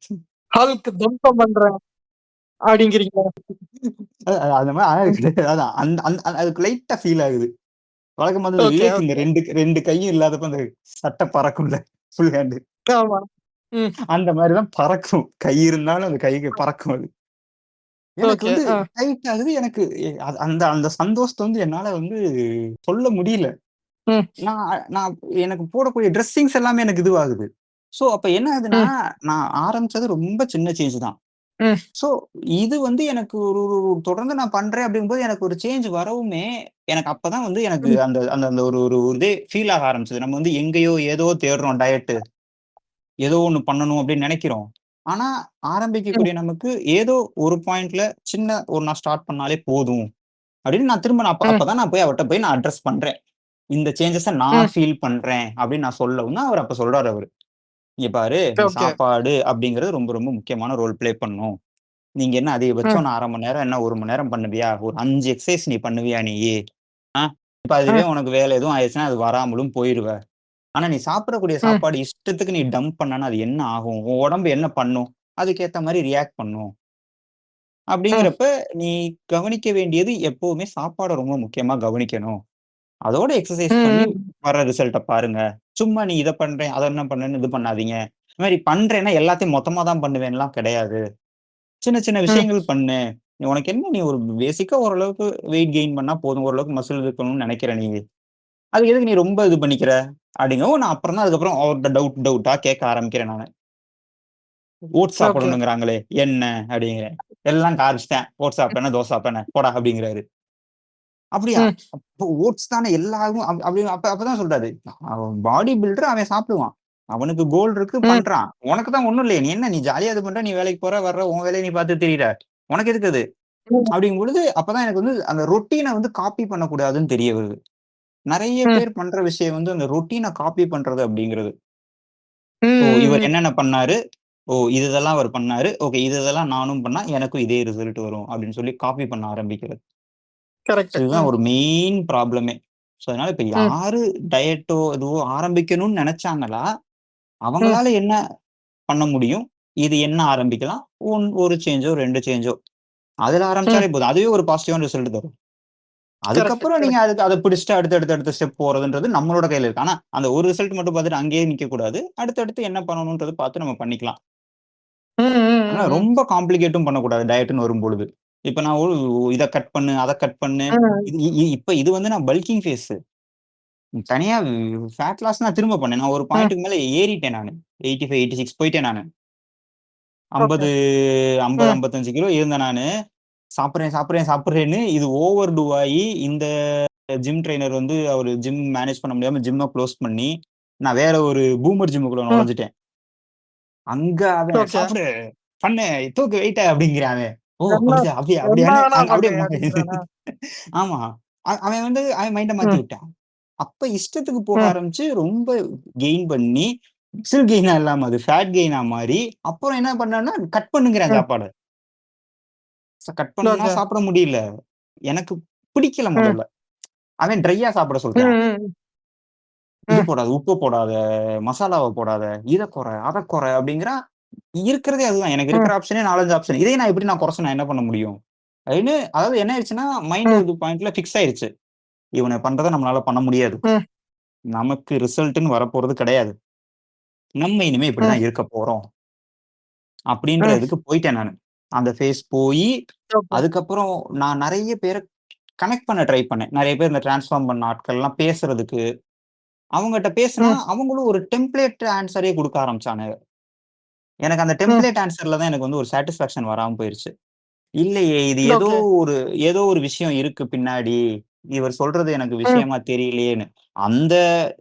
ஹல்க் தம்சம் பண்றேன் அப்படிங்கிறீங்களா? அந்த மாரி கிடையாது. அதான் அந்த அந்த அதுக்கு லைட்டா ஃபீல் ஆகுது. வழக்கமா வந்து ஓகே, விவேக் இந்த ஓகே. 2 கையும் இல்லாதப்ப அந்த சட்டை பறக்கும்ல. Full hand. ஆமா. ம். அந்த மாரி தான் பறக்கும். கை இருந்தாலும் அந்த கைக்கு பறக்கும் அது. எனக்கு ஓகே. வந்து ஆ. டைட் ஆகுது. எனக்கு அந்த அந்த சந்தோஷத்த வந்து என்னால வந்து சொல்ல முடியல. ம், நான் நான் எனக்கு போடக்கூடிய ட்ரெஸ்ஸிங்ஸ் எல்லாமே எனக்கு இதுவாகுது. ஸோ அப்ப என்ன ஆகுதுன்னா, ம், நான் ஆரம்பிச்சது ரொம்ப சின்ன சேஞ்ச் தான். ம், ஸோ இது வந்து எனக்கு ஒரு ஒரு தொடர்ந்து நான் பண்றேன் அப்படிங்கும்போது எனக்கு ஒரு சேஞ்ச் வரவுமே, எனக்கு அப்பதான் வந்து எனக்கு ம், அந்த அந்த அந்த ஒரு ஒரு இதே ஃபீல் ஆக ஆரம்பிச்சது. நம்ம வந்து எங்கேயோ ஏதோ தேடுறோம் டயட். ஏதோ ஒண்ணு பண்ணணும் அப்படின்னு நெனைக்கிறோம். ஆனா, ம், ஆரம்பிக்கக்கூடிய நமக்கு ஏதோ ஒரு பாயிண்ட்ல சின்ன ஒண்ணா ஸ்டார்ட் பண்ணாலே போதும். அப்படின்னு நான் திரும்ப ம், அப்பதான் நான் போய் அவர்ட்ட போய் நான் அட்ரஸ் பண்றேன். இந்த சேஞ்சஸ ம். நான் ஃபீல் பண்றேன் அப்படின்னு நான் சொல்லவும் தான் அவர் அப்ப சொல்றாரு அவரு. "இங்க பாரு, நீ ஓகே. சாப்பாடு அப்படிங்கிறது ரொம்ப ரொம்ப முக்கியமான ரோல் ப்ளே பண்ணும். நீங்க என்ன ம், அதிகபட்சம் நான் 1/2 மணி நேரம் என்ன 1 மணி நேரம் பண்ணுவியா? ஒரு 5 எக்சர்சைஸ் நீ பண்ணுவியா நீயி? ஆ, இப்ப அதுவே ம், உனக்கு வேலை எதுவும் ஆயிருச்சுன்னா, அது வராமலும் போயிருவ. ஆனா, நீ சாப்பிடக்கூடிய ம், சாப்பாடு இஷ்டத்துக்கு நீ டம்ப் பண்ணனா, அது என்ன ஆகும்? உன் உடம்பு என்ன பண்ணும்? அதுக்கேத்த மாரி ரியாக்ட் பண்ணும். ம், அப்படிங்கிறப்ப, நீ கவனிக்க வேண்டியது எப்பவுமே சாப்பாட ரொம்ப முக்கியமா கவனிக்கணும். அதோட எக்சர்சைஸ் பண்ணி ம், வர ரிசல்ட்ட பாருங்க. சும்மா நீ இத பண்றேன், அத என்ன பண்ணேன்னு இது பண்ணாதீங்க. இந்த மாரி பண்றேன்னா, எல்லாத்தையும் மொத்தமா தான் பண்ணுவேன்லாம் கிடையாது. சின்ன சின்ன ம், விஷயங்கள் பண்ணு. உனக்கு என்ன நீ ஒரு பேசிக்கா ஓரளவுக்கு வெயிட் கெயின் பண்ணா போதும். ஓரளவுக்கு மசில் இருக்கணும்னு நெனைக்கிற நீ. அதுக்கு எதுக்கு நீ ரொம்ப இது பண்ணிக்கிற? அப்படிங்கவும் நான் அப்புறம் தான் அதுக்கப்புறம் அவர்ட்ட டவுட்டா கேட்க ஆரம்பிக்கிறேன் நானு. Oats okay. சாப்பிடணுங்கிறாங்களே, என்ன? அப்படிங்கிறேன். எல்லாம் காமிச்சுட்டேன். ஓட்ஸ் சாப்பிட்டேன்னா, தோசை சாப்பிட்டேன்னு. போடா அப்படிங்கிறாரு. அப்படியா? ம், அப்போ ஓட்ஸ் தானே எல்லாரும் அப்படி அப்பதான் சொல்றாரு. அவன் பாடி பில்டர் அவன் சாப்பிடுவான். அவனுக்கு கோல் இருக்கு ம், பண்றான். உனக்கு தான் ஒண்ணும் இல்லையே. நீ என்ன நீ ஜாலியா இது பண்ற, நீ வேலைக்கு போற, வர்ற, உன் வேலைய நீ பார்த்துட்டு திரியிற. உனக்கு எதுக்கு அது? ம், அப்படிங்கும் பொழுது, அப்பதான் எனக்கு வந்து அந்த ரொட்டீன வந்து காப்பி பண்ணக்கூடாதுன்னு தெரிய வருது. நெறைய ம், பேர் பண்ற விஷயம் வந்து அந்த ரொட்டீன காப்பி பண்றது அப்படிங்கிறது. ம், ஓ! இவர் ம். என்னென்ன பண்ணாரு? ஓ! இது இதெல்லாம் அவர் பண்ணாரு. ஓகே. இது இதெல்லாம் நானும் பண்ணா எனக்கும் இதே ரிசல்ட் வரும் அப்படின்னு சொல்லி காப்பி பண்ண ஆரம்பிக்கிறது. So correct. இதுதான் ம், ஒரு மெயின் ப்ராப்ளமே. ஸோ அதனால இப்ப ம், யாரு டயட்டோ இதுவோ ஆரம்பிக்கணும்னு நெனைச்சாங்களா, ம், அவங்களால என்ன பண்ண முடியும்? இது என்ன ஆரம்பிக்கலாம்? 1 சேஞ்சோ, 2 சேஞ்சோ அதுல ம். ஆரம்பிச்சாலே போதும். அதுவே ஒரு பாசிட்டிவான ரிசல்ட் தரும். அதுக்கப்புறம் நீங்க கரெக்ட். அத பிடிச்சுட்டு அடுத்த ஸ்டெப் போறதுன்றது நம்மளோட கையில இருக்கு. ஆனா அந்த ஒரு ரிசல்ட் மட்டும் பார்த்துட்டு அங்கேயே நிக்கக் கூடாது. அடுத்தடுத்து என்ன பண்ணணும்ன்றத பார்த்து நம்ம பண்ணிக்கலாம். ஆனா ரொம்ப காம்ப்ளிகேட்டும் பண்ணக்கூடாது டயட்ன்னு வரும்பொழுது. இப்ப நான் இத கட் பண்ணு, அத கட் பண்ணு. இப்ப இது வந்து நான் பல்கிங் ஃபேஸ். தனியா ஃபேட் லாஸ் நான் திரும்ப பண்ணேன். நான் ஒரு பாயிண்ட்க்கு மேல ஏறிட்டேன் நானு. 85, 86 போயிட்டேன் நானு. ஓகே. 50, 50, 55 கிலோ இருந்தேன் நானு. சாப்பிடுறேன்னு இது ஓவர் டூ ஆயி இந்த ஜிம் ட்ரெய்னர் வந்து அவரு ஜிம் மேனேஜ் பண்ண முடியாம ஜிம்ம குளோஸ் பண்ணி, நான் வேற ஒரு பூமர் ஜிம்முக்குள்ள நுழைஞ்சுட்டேன். அங்க அவன் ஓகே. சாப்பிடு, பண்ணு, தூக்கு வெயிட்ட அப்படிங்கிறான் அவன். ஓ! என்ன அப்படியா? அப்படியா? என்ன அப்படியான்னு வேணா அப்படியே பண்ணு அப்படின்றானா? ஆமா. அவன் வந்து அவன் மைண்ட மாத்தி ம், விட்டான். அப்ப இஷ்டத்துக்கு போக ம், ஆரம்பிச்சு ரொம்ப கெயின் பண்ணி, மசில் கெயினா இல்லாம அது ஃபேட் கெயினா மாறி, அப்புறம் என்ன பண்ணான்னா, கட் பண்ணுங்கிறான் ம். சாப்பாட. கட் பண்ணா ஓகே. சாப்பிட முடியல. எனக்கு பிடிக்கல ம், முதல்ல. அவன் ட்ரையா சாப்பிட ம், சொல்றான். ம், இது ம், போடாத, உப்பு போடாத, மசாலாவ போடாத, இத கொற, அத கொற அப்படிங்கிறான். இருக்கிறதே அதுதான். எனக்கு ம், இருக்கிற ஆப்ஷனே 4, 5 ஆப்ஷன். இதையும் நான் எப்படி நான் கொற சொன்னா என்ன பண்ண முடியும்? அப்படின்னு அதாவது என்ன ஆயிடுச்சுன்னா, மைண்ட் ம், ஒரு பாயிண்ட்ல ஃபிக்ஸ் ஆயிருச்சு. இவன பண்றத நம்மளால பண்ண முடியாது. ம், நமக்கு ரிசல்ட்ன்னு வரப்போறது கிடையாது. நம்ம இனிமே ம், இப்படிதான் இருக்க போறோம். அப்படின்ற ம். இதுக்கு போயிட்டேன் நானு. அந்த ஃபேஸ் போயி, ஓகே. அதுக்கப்புறம் நான் நெறைய பேர கனெக்ட் பண்ண ட்ரை பண்ணேன். நெறைய பேர் இந்த டிரான்ஸ்ஃபார்ம் பண்ண ஆட்கள்லாம் பேசுறதுக்கு. அவங்கட்ட பேசுனா, ம், அவங்களும் ஒரு டெம்ப்ளேட் ஆன்ஸரே குடுக்க ஆரம்பிச்சானுங்க. எனக்கு அந்த ம். டெம்ப்ளேட் ஆன்ஸர்ல தான் எனக்கு வந்து ஒரு சாட்டிஸ்ஃபாக்ஷன் வராம போயிருச்சு. இல்லையே! இது ஓகே. ஒரு ஏதோ ஒரு விஷயம் இருக்கு பின்னாடி. இவர் சொல்றது எனக்கு ம், விஷயமா தெரியலையேன்னு. அந்த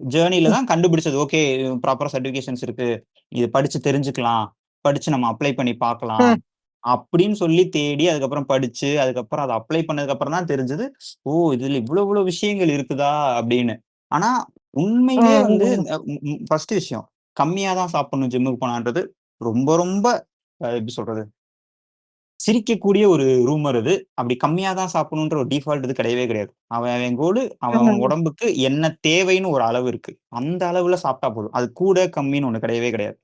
ஜர்னில ம், தான் கண்டுபிடிச்சது. ஓகே ப்ராப்பரா சர்டிஃபிகேஷன்ஸ் இருக்கு. இத படிச்சு தெரிஞ்சுக்கலாம். படிச்சு நம்ம அப்ளை பண்ணி பார்க்கலாம். ம், அப்படின்னு சொல்லி தேடி அதுக்கப்புறம் படிச்சு, அதுக்கப்புறம் அத அப்ளை பண்ணதுக்கு அப்புறம் தான் தெரிஞ்சது. ஓ! இதுல இவ்ளோ விஷயங்கள் இருக்குதா அப்படின்னு. ஆனா உண்மையிலேயே ம், வந்து ம். ஃபர்ஸ்ட் விஷயம். கம்மியா தான் சாப்பிடணும் ஜிம்முக்கு போனான்றது ரொம்ப ரொம்ப எப்படி சொல்றது? சிரிக்கக்கூடிய ஒரு ரூமர் அது. அப்படி கம்மியா தான் சாப்பிடணுன்ற ஒரு டிஃபால்ட் இது கிடையவே கிடையாது. அவன் அவன் கோலு அவன் அவன் ம், உடம்புக்கு என்ன தேவைன்னு ஒரு அளவு இருக்கு. அந்த அளவுல சாப்பிட்டா போதும். அது கூட, கம்மின்னு ஒண்ணு கிடையவே கிடையாது.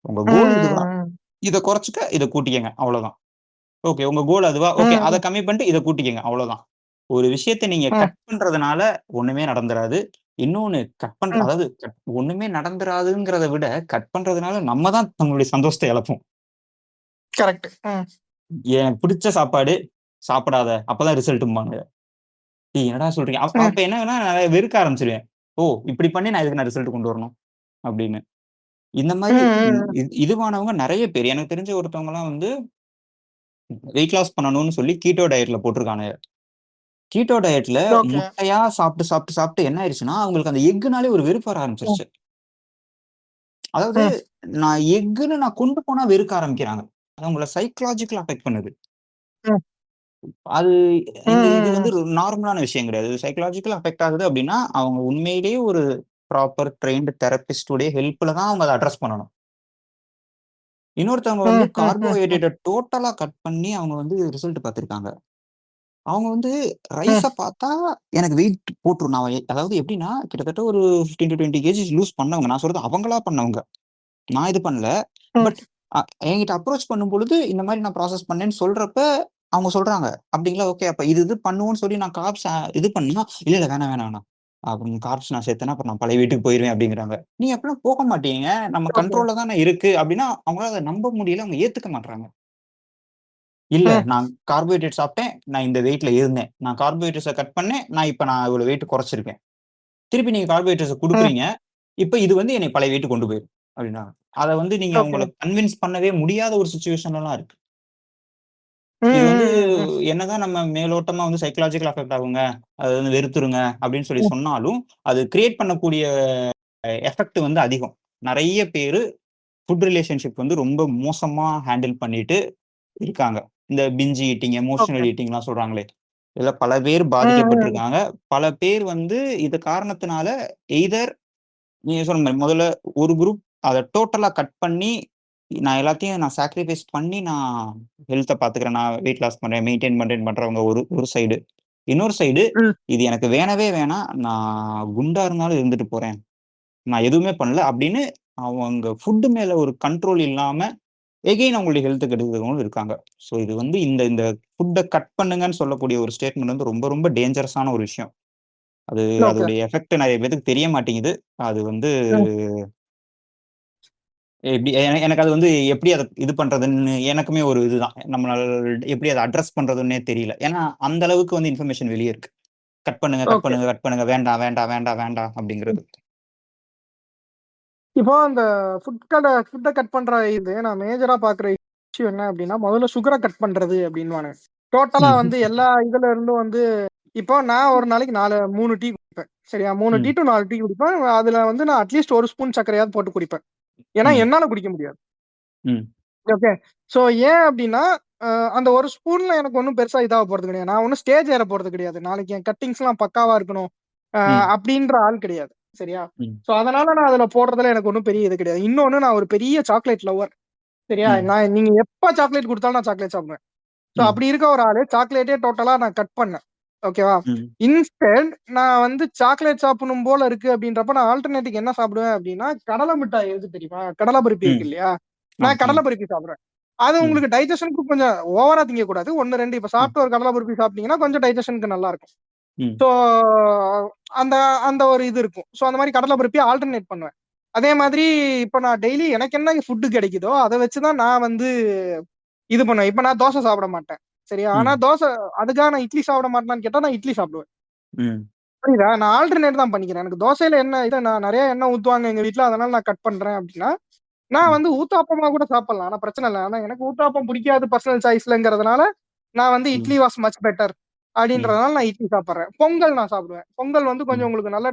உங்க கோல் இதுவா? ம், இத குறைச்சுக்க, இத கூட்டிக்கங்க. அவ்வளோதான். ஓகே. உங்க கோல் அதுவா? ஓகே. அத ம், கம்மி பண்ணிட்டு இத கூட்டிக்கங்க. அவ்வளோதான். ஒரு விஷயத்த நீங்க ம், கட் பண்றதுனால ஒண்ணுமே நடந்துராது. இன்னொன்னு ம். அதாவது ஒண்ணுமே நடந்துராதுங்கிறத விட, கட் பண்றதுனால நம்ம தான் நம்மளுடைய சந்தோஷத்த இழப்போம். கரெக்ட். ம், எனக்கு பிடிச்ச சாப்பாடு சாப்பிடாத. அப்பதான் ரிசல்ட்ம்பாங்க. ஏய் என்னடா சொல்றீங்க? ம், அப்ப என்னன்னா நான் வெறுக்க ஆரம்பிச்சுருவேன். ஓ! இப்படி பண்ணி நான் எதுக்கு ரிசல்ட் கொண்டு வரணும்? அப்படின்னு. இந்த ம், மாரி ம். இதுவானவங்க நெறைய பேர். எனக்கு தெரிஞ்ச ஒருத்தவங்கலாம் வந்து வெயிட் லாஸ் பண்ணணும்னு சொல்லி கீட்டோ டயட்ல போட்டுருக்கானுங்க. கீட்டோ டயட்ல ஓகே. முட்டையா சாப்பிட்டு என்ன ஆயிருச்சுன்னா, அவங்களுக்கு அந்த எக்குனாலே ஒரு வெறுப்பு வர ம், ஆரம்பிச்சுருச்சு. அதாவது ம், நான் கொண்டு போனா வெறுக்க ஆரம்பிக்கிறாங்க. அது அவங்கள சைக்காலஜிக்கலா அஃபெக்ட் பண்ணுது. ம், அது இது ம், வந்து ஒரு நார்மலான விஷயம் கிடையாது. சைக்காலஜிக்கலா அஃபெக்ட் ஆகுது அப்டின்னா, அவங்க உண்மையிலேயே ஒரு ப்ராப்பர் ட்ரெயின்ட் தெரபிஸ்ட்டுடைய ஹெல்ப்ல தான் அவங்க அத அட்ரஸ் பண்ணணும். இன்னொருத்தவங்க வந்து ம், ம், ம், ம், கார்போஹைட்ரேட்ட டோட்டலா கட் பண்ணி அவங்க வந்து ரிசல்ட் பார்த்துருக்காங்க. அவங்க வந்து ரைஸ ம், பார்த்தா எனக்கு வெயிட் போட்டுரும். அதாவது எப்டின்னா, கிட்டத்தட்ட ஒரு 15 டூ 20 கேஜிஸ் லூஸ் பண்ணவங்க. நான் சொல்றது அவங்களா பண்ணவங்க. நான் இது பண்ணல. ம், பட் என்கிட்ட அப்ரோச் பண்ணும்பொழுது, இந்த மாரி நான் ப்ராசஸ் பண்ணேன்னு சொல்றப்ப, அவங்க சொல்றாங்க. "அப்டிங்களா? ஓகே. அப்ப இது பண்ணுவோம்ன்னு சொல்லி நான் கார்ப்ஸ் இது பண்ணா, இல்ல, இல்ல வேணாம். அப்புறம் கார்ப்ஸ் நான் சேர்த்தேன்னா, அப்புறம் நான் பழைய வீட்டுக்கு போயிருவேன்" அப்டிங்கிறாங்க. நீங்க அப்டிலாம் போக மாட்டீங்க. நம்ம ஓகே. கண்ட்ரோல்ல தானே இருக்கு அப்டின்னா, அவங்களால அத நம்ப முடியல. அவங்க ஏத்துக்க மாட்றாங்க. இல்ல ம், நான் கார்போஹைட்ரேட் சாப்பிட்டேன். நான் இந்த வெயிட்ல இருந்தேன். நான் கார்போஹைட்ரேட்ஸ கட் பண்ணேன். நான் இவ்வளோ வெயிட் குறைச்சிருக்கேன். திருப்பி நீங்க கார்போஹைட்ரேட்ஸ ம். குடுக்குறீங்க. இப்ப இது வந்து என்னைய பழைய வீட்டுக்கு கொண்டு போயிரும் அப்டின்னாங்க. அத வந்து நீங்க ஓகே. அவங்கள கன்வின்ஸ் பண்ணவே முடியாத ஒரு சிச்சுவேஷன்லலாம் இருக்கு. ம், இது வந்து ம், ம், என்னதான் நம்ம மேலோட்டமா வந்து சைக்காலஜிக்கல் அஃபெக்ட் ஆகுங்க. அது வந்து வெறுத்துருங்க அப்படின்னு சொல்லி ம். சொன்னாலும், அது கிரியேட் பண்ணக்கூடிய எஃபெக்ட் வந்து அதிகம். நெறைய பேரு ஃபுட் ரிலேஷன்ஷிப் வந்து ரொம்ப மோசமா ஹேண்டில் பண்ணிட்டு இருக்காங்க. இந்த பிஞ்ச் ஈட்டிங், ஓகே. எமோஷனல் ஈட்டிங்லாம் சொல்றாங்களே. இதுல பல பேர் ம், ம், பாதிக்கப்பட்டுருக்காங்க. பல பேர் வந்து இது காரணத்தினால எய்தர் நீங்க சொன்ன மாரி முதல்ல ஒரு குரூப் அத டோட்டலா கட் பண்ணி, நான் சாக்ரிஃபைஸ் பண்ணி நான் ஹெல்த்த பாத்துக்கிறேன். நான் வெயிட் லாஸ் பண்றேன், மெயின்டெயின் பண்றவங்க ஒரு ஒரு சைடு. இன்னொரு சைடு, ம், இது எனக்கு வேணவே வேணாம். நான் குண்டா இருந்தாலும் இருந்துட்டு போறேன். நான் எதுவுமே பண்ணல அப்படின்னு அவங்க ஃபுட் மேல ஒரு கண்ட்ரோல் இல்லாம, எகெயின் அவங்களுடைய ஹெல்த்துக்கு எடுக்கிறவங்களும் இருக்காங்க. ஸோ இது வந்து இந்த இந்த ஃபுட்ட கட் பண்ணுங்கன்னு சொல்லக்கூடிய ஒரு ஸ்டேட்மெண்ட் வந்து ரொம்ப ரொம்ப டேஞ்சரஸான ஒரு விஷயம். அது ஓகே. அதோடைய எஃபெக்ட் நெறைய பேத்துக்கு தெரிய மாட்டேங்குது. அது வந்து ம். எப்படி எனக்கு அது வந்து எப்படி அத இது பண்றதுன்னு எனக்குமே ஒரு இதுதான். நம்மளால எப்படி அத அட்ரஸ் பண்றதுன்னே தெரியல. ஏன்னா, அந்த அளவுக்கு வந்து இன்ஃபர்மேஷன் வெளிய இருக்கு. கட் பண்ணுங்க, கட் ஓகே. பண்ணுங்க, கட் பண்ணுங்க. வேண்டாம், வேண்டாம், வேண்டாம், வேண்டாம் அப்படிங்கிறது. இப்போ அந்த ஃபுட்ட கட் பண்ற இது நான் மேஜரா பாக்குற இஷ்யூ என்ன அப்படின்னா, முதல்ல சுகர கட் பண்றது அப்படின்னுவானுங்க. டோட்டலா வந்து ம். எல்லா இதுல இருந்தும் வந்து இப்போ நான் ஒரு நாளைக்கு 3 டீ குடிப்பேன். சரியா? 3 டீ ம். டூ 4 டீ குடிப்பேன். அதுல வந்து நான் அட்லீஸ்ட் 1 ஸ்பூன் சர்க்கரையாவது போட்டு குடிப்பேன். ஏன்னா ம். என்னால குடிக்க முடியாது. ம். ஓகே. சோ ஏன் அப்டின்னா, அந்த ஒரு ஸ்பூன்ல எனக்கு ஒண்ணும் பெருசா இதாக போறது கிடையாது. நான் ஒண்ணும் ஸ்டேஜ் ஏற போறது கிடையாது. நாளைக்கு என் கட்டிங்ஸ்லாம் பக்காவா இருக்கணும். ம். அப்டின்ற ஆள் கிடையாது. சரியா? ம். சோ அதனால நான் அதுல போடுறதுல எனக்கு ஒண்ணும் பெரிய இது கிடையாது. இன்னொன்னு நான் ஒரு பெரிய சாக்லேட் லவ்வர். சரியா? ம். நீங்க எப்ப சாக்லேட் குடுத்தாலும் நான் சாக்லேட் சாப்பிடுவேன். சோ ம். அப்படி இருக்க ஒரு ஆளு சாக்லேட்டே டோட்டலா நான் கட் பண்ணேன். ஓகேவா? ம். இன்ஸ்டன்ட் நான் வந்து சாக்லேட் சாப்பிடணும் போல இருக்கு அப்படின்றப்ப நான் ஆல்டர்னேட்க்கு என்ன சாப்பிடுவேன் அப்படின்னா, கடலை மிட்டாய் இருக்கு தெரியுமா? கடலை பருப்பி ம். இருக்கு இல்லையா? ஆமா. நான் கடலை பருப்பி சாப்பிடுவேன். அது ம். உங்களுக்கு டைஜஷனுக்கு கொஞ்சம் ஓவரா திங்கக்கூடாது. 1, 2 இப்ப ம். சாப்பிட்டு ஒரு கடலை பருப்பி சாப்பிட்டீங்கன்னா, கொஞ்சம் டைஜஷனுக்கு நல்லா இருக்கும். ம். ஸோ அந்த அந்த ஒரு இது இருக்கும். ஸோ அந்த மாரி கடலை பருப்பி ஆல்டர்னேட் பண்ணுவேன். அதே மாதிரி இப்ப நான் டெய்லி எனக்கு என்ன ஃபுட் கிடைக்குதோ, அத வச்சு தான் நான் வந்து இது பண்ணுவேன். இப்ப நான் தோசை சாப்பிட மாட்டேன். சரியா? ஆனா ம். அதுக்காக நான் இட்லி சாப்பிட மாட்டேனான்னு கேட்டா, நான் இட்லி சாப்பிடுவேன். ம். புரியுதா? நான் ஆல்டர்னேட் தான் பண்ணிக்கிறேன். எனக்கு தோசையில நான் நெறைய எண்ணெய் ஊத்துவாங்க எங்க வீட்ல. அதனால நான் கட் பண்றேன் அப்டின்னா, நான் ம். வந்து ஊத்தாப்பமா கூட சாப்பிடலாம். ஆனா பிரச்சனை இல்ல. ஆனா எனக்கு ஊத்தாப்பம் பிடிக்காது பர்சனல் சாய்ஸ்லங்கிறதுனால, நான் வந்து ம். இட்லி வாஸ் மச் பெட்டர் ம். அப்டின்றதுனால நான் இட்லி சாப்பிடுறேன். பொங்கல் நான் சாப்பிடுவேன். பொங்கல் வந்து கொஞ்சம் ம். உங்களுக்கு நல்ல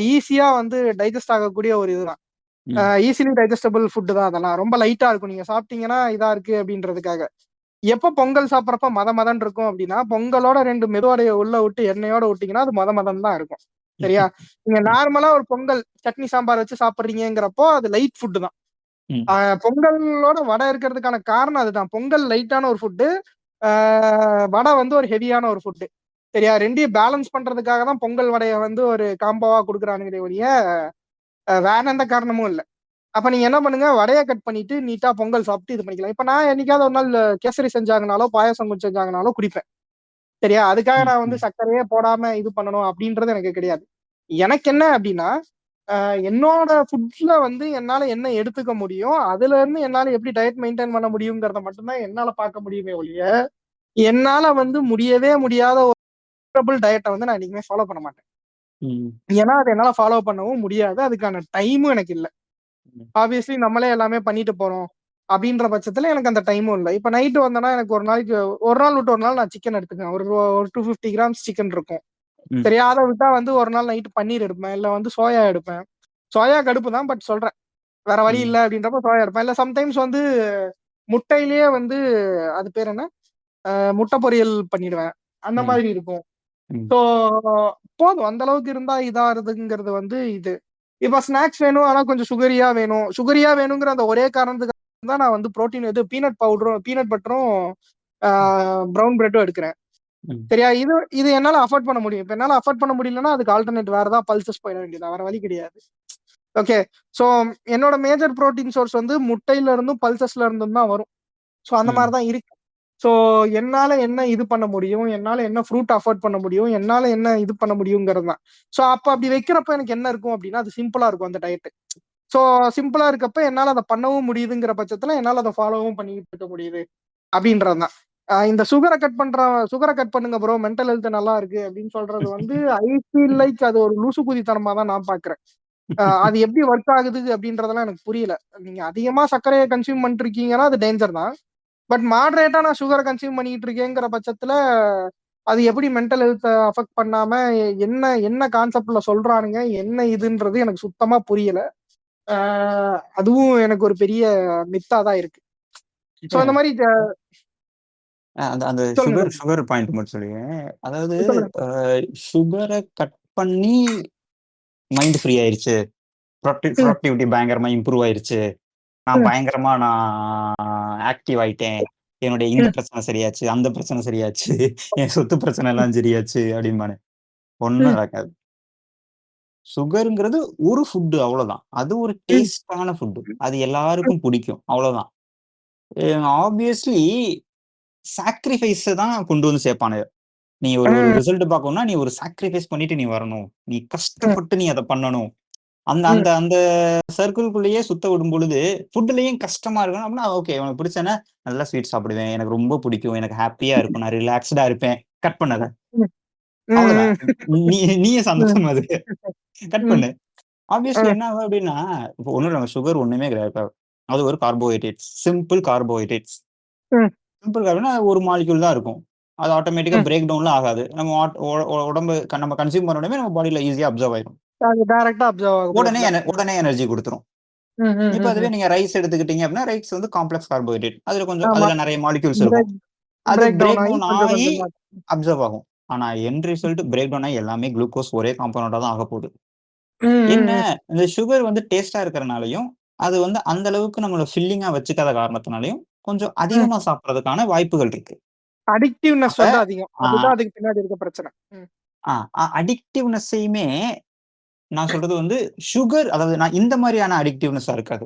ஈஸியா வந்து டைஜெஸ்ட் ஆகக்கூடிய ஒரு இதுதான். ம். ஈசிலி டைஜெஸ்டபிள் ஃபுட் தான் அதெல்லாம். ரொம்ப லைட்டா இருக்கும். நீங்க சாப்பிட்டீங்கன்னா, இதா இருக்கு அப்டின்றதுக்காக. எப்ப பொங்கல் சாப்பிடுறப்ப மத மதன்னு இருக்கும் அப்டின்னா, பொங்கலோட 2 மெதுவடைய உள்ள விட்டு எண்ணெயோட விட்டீங்கன்னா, அது மதன்னு தான் இருக்கும். சரியா? நீங்க ம். நார்மலா ஒரு பொங்கல், சட்னி, சாம்பார் வச்சு சாப்பிடுறீங்கங்கிறப்போ, அது லைட் ஃபுட் தான். ம். பொங்கலோட வடை இருக்கிறதுக்கான காரணம் அதுதான். பொங்கல் லைட்டான ஒரு ஃபுட்டு. ஆ வடை வந்து ஒரு ஹெவியான ஒரு ஃபுட்டு. சரியா? 2யும் பேலன்ஸ் பண்றதுக்காக தான் பொங்கல், வடைய வந்து ஒரு காம்போவா குடுக்குறானுங்களே ஒழிய, வேற எந்த காரணமும் இல்ல. அப்ப நீங்க என்ன பண்ணுங்க, வடைய கட் பண்ணிட்டு நீட்டா பொங்கல் சாப்பிட்டு இது பண்ணிக்கலாம். இப்ப நான் என்னைக்காவது ஒரு நாள் கேசரி செஞ்சாங்கனாலோ, பாயாசம் செஞ்சாங்கனாலோ குடிப்பேன். சரியா? அதுக்காக ம். நான் வந்து ம். சர்க்கரையே போடாம இது பண்ணணும் அப்படின்றது எனக்கு கிடையாது. எனக்கு என்ன அப்படின்னா, என்னோட ஃபுட்ஸ்ல வந்து என்னால என்ன எடுத்துக்க முடியும், அதுலருந்து என்னால எப்படி டயட் மெயின்டெயின் பண்ண முடியுங்கிறத மட்டும் தான் என்னால பார்க்க முடியுமே ஒழிய, என்னால வந்து முடியவே முடியாத ஒரு டயட்ட வந்து நான் என்னைக்குமே ஃபாலோ பண்ண மாட்டேன். ம். ஏன்னா, அத என்னால ஃபாலோ பண்ணவும் முடியாது. அதுக்கான டைமும் எனக்கு இல்ல. ம். ஆப்வியஸ்லி நம்மளே எல்லாமே பண்ணிட்டு போறோம். அப்படின்ற பட்சத்துல எனக்கு அந்த டைமும் இல்ல. இப்ப நைட் வந்தேன்னா எனக்கு ஒரு நாளைக்கு ஒரு நாள் விட்டு ஒரு நாள் நான் சிக்கன் எடுத்துக்குவேன். ஒரு ஒரு 250 கிராம்ஸ் சிக்கன் இருக்கும். ம். சரியா? அத விட்டா வந்து ஒரு நாள் நைட் பன்னீர் எடுப்பேன். இல்ல வந்து சோயா எடுப்பேன். சோயா கடுப்பு தான். பட் சொல்றேன். வேற வழி இல்ல ம். அப்படின்றப்ப சோயா எடுப்பேன். இல்ல சம்டைம்ஸ் வந்து முட்டையிலேயே வந்து அது பேர் என்ன? முட்டை பொரியல் பண்ணிடுவேன். அந்த ம். மாதிரி இருக்கும். ம். ஸோ போதும். அந்த அளவுக்கு இருந்தா இதாகுறதுங்கிறது வந்து இது. இப்ப ஸ்நாக்ஸ் வேணும். ஆனா கொஞ்சம் சுகரியா வேணும். சுகரியா வேணுங்கிற அந்த ஒரே காரணத்துக்காக தான் நான் வந்து புரோட்டீன் பீனட் பட்டரும், ஆ ம். ப்ரவுன் பிரெட்டும் எடுக்கிறேன். ம். சரியா? இது இது என்னால அஃபோர்ட் பண்ண முடியும். இப்ப என்னால அஃபோர்ட் பண்ண முடியலன்னா, அதுக்கு ஆல்டர்னேட் வேற ஏதாவது பல்சஸ் போயிட வேண்டியது தான். வேற வழி கிடையாது. ஓகே. ஸோ என்னோட மேஜர் புரோட்டீன் சோர்ஸ் வந்து முட்டையில இருந்தும், பல்சஸ்ல இருந்தும் தான் வரும். ஸோ அந்த மாரி ம். தான் இருக்கு. ஸோ என்னால என்ன இது பண்ண முடியும்? என்னால என்ன ஃப்ரூட் அஃபோர்ட் பண்ண முடியும்? என்னால என்ன இது பண்ண முடியுங்கிறது தான். ஸோ அப்ப அப்படி வைக்கிறப்ப எனக்கு என்ன இருக்கும் அப்படின்னா, அது சிம்பிளா இருக்கும் அந்த டயட். ஸோ சிம்பிளா இருக்கப்ப என்னால அத பண்ணவும் முடியுதுங்கிற பட்சத்துல, என்னால அத ஃபாலோவும் பண்ணிக்கிட்டு இருக்க முடியுது. அப்படின்றது தான். இந்த சுகர கட் பண்ணுங்க ப்ரோ. மென்டல் ஹெல்த் நல்லா இருக்கு அப்படின்னு சொல்றது வந்து, ஐ ஃபீல் லைக் அது ஒரு லூசு கூதித்தனமா தான் நான் பார்க்கிறேன். அது எப்படி ஒர்க் ஆகுது அப்படின்றதெல்லாம் எனக்கு புரியல. நீங்க அதிகமா சர்க்கரைய கன்சியூம் பண்ணிட்டுருக்கீங்கன்னா, அது டேஞ்சர் தான். பட் மாடரேட்டா நான் சுகர கன்சியூம் பண்ணிட்டு இருக்கேங்கிற பட்சத்துல, அது எப்படி மென்டல் ஹெல்த்த அஃபெக்ட் பண்ணாம, என்ன என்ன கான்செப்ட்ல சொல்றானுங்க? என்ன இதுன்றது எனக்கு சுத்தமா புரியல. ஆ அதுவும் எனக்கு ஒரு பெரிய மித்தா தான் இருக்கு. ஸோ இல்ல. அந்த மாரி அந்த அந்த சொல்லுங்க, சுகர் சொல்லுங்க. சுகர் பாயிண்ட் மட்டும் சொல்லுங்க. அதாவது சொல்லுங்க. அ சுகர கட் பண்ணி மைண்ட் ஃப்ரீ ஆயிருச்சு. ம், புரொடக்டிவிட்டி பயங்கரமா இம்ப்ரூவ் ஆயிருச்சு. ம், நான் ஆக்டிவ் ஆயிட்டேன். என்னுடைய இந்த ம், பிரச்சனை சரியாச்சு, அந்த பிரச்சனை சரியாச்சு, என் சொத்து பிரச்சனை எல்லாம் சரியாச்சு அப்படிம்பானு. ஒண்ணும் ம், நடக்காது. சுகர்ங்கிறது ஒரு ஃபுட் அவ்வளோதான். அது ஒரு ம், டேஸ்டான ஃபுட். அது எல்லாருக்கும் புடிக்கும். அவ்வளோதான். ஆப்வியஸ்லி சாக்ரிஃபைஸ தான் கொண்டு வந்து சேர்ப்பானுங்க. நீ ஒரு ஒரு ம், ரிசல்ட் பார்க்கணும்னா, நீ ஒரு சாக்ரிஃபைஸ் பண்ணிட்டு நீ வரணும். நீ ம், கஷ்டப்பட்டு நீ அத பண்ணணும். அந்த ம். அந்த அந்த சர்க்கிள்குள்ளேயே சுத்த விடும்பொழுது, ஃபுட்லயும் கஷ்டமா இருக்கணும் அப்படின்னா, ஓகே உனக்கு பிடிச்சனா நல்லா ஸ்வீட் சாப்பிடுவேன். எனக்கு ரொம்ப பிடிக்கும். எனக்கு ஹேப்பியா இருக்கும். நான் ரிலாக்ஸ்டா இருப்பேன். கட் பண்ணாத. ம், அவ்வளோதான். ம், நீ நீயே ம், சந்தோஷம் அது. கட் ம், பண்ணு. ஆப்வியஸ்லி ம், என்ன ஆகும் அப்படின்னா, இப்போ ஒண்ணும் இல்ல சுகர் ஒண்ணுமே கிடையாது. இப்ப அது ஒரு கார்போஹைட்ரேட்ஸ். Simple carbohydrates. ம், சிம்பிள் கார்போனா ஒரு மாலிக்யூல் தான் இருக்கும். அது ஆட்டோமேட்டிக்கா ம். பிரேக் டவுன்லாம் ஆகாது. நம்ம ஆட் ஒ ஒ உடம்பு நம்ம கன்சியூம் பண்ண உடனே நம்ம பாடியில ஈஸியா அப்சர்வ் ஆயிரும். அது டைரக்டா அப்சர்வ் ஆக போறதில்ல. உடனே எனர்ஜி குடுத்துரும். ம், ம், இப்ப ம், அதுவே ம். நீங்க ரைஸ் எடுத்துக்கிட்டீங்க அப்படின்னா, ரைஸ் வந்து காம்ப்ளக்ஸ் கார்போஹைட்ரேட். ஆமா. அதுல நெறைய மாலிக்யூல்ஸ் இருக்கும். பிரேக் அது பிரேக் டவுன் பிரேக் ஆகி டவுன் கொஞ்சம் ஆயி கொஞ்சமா. அப்சர்வ் ஆகும். ஆனா எண்ட் ரிசல்ட் பிரேக் டவுன் ஆயி எல்லாமே குளுக்கோஸ் ஒரே காம்பவுண்டா தான் ஆகப்போகுது. ம், என்ன ம், ம். இந்த சுகர் வந்து டேஸ்ட்டா இருக்கறனாலயும், அது வந்து அந்த அளவுக்கு நம்மள ஃபில்லிங்கா வச்சுக்காத காரணத்தினாலயும், கொஞ்சம் ம். அதிகமா சாப்பிடுறதுக்கான வாய்ப்புகள் இருக்கு. அடிக்டிவ்னஸ் அப்ப வந்து அதிகம். ஆ அதுதான் அதுக்கு பின்னாடி இருக்க பிரச்சனை. ம். ஆ அடிக்டிவ்னஸ்ஸயுமே நான் சொல்றது வந்து சுகர் அதாவது நான் இந்த மாரியான அடிக்டிவ்னஸ்ஸா இருக்காது.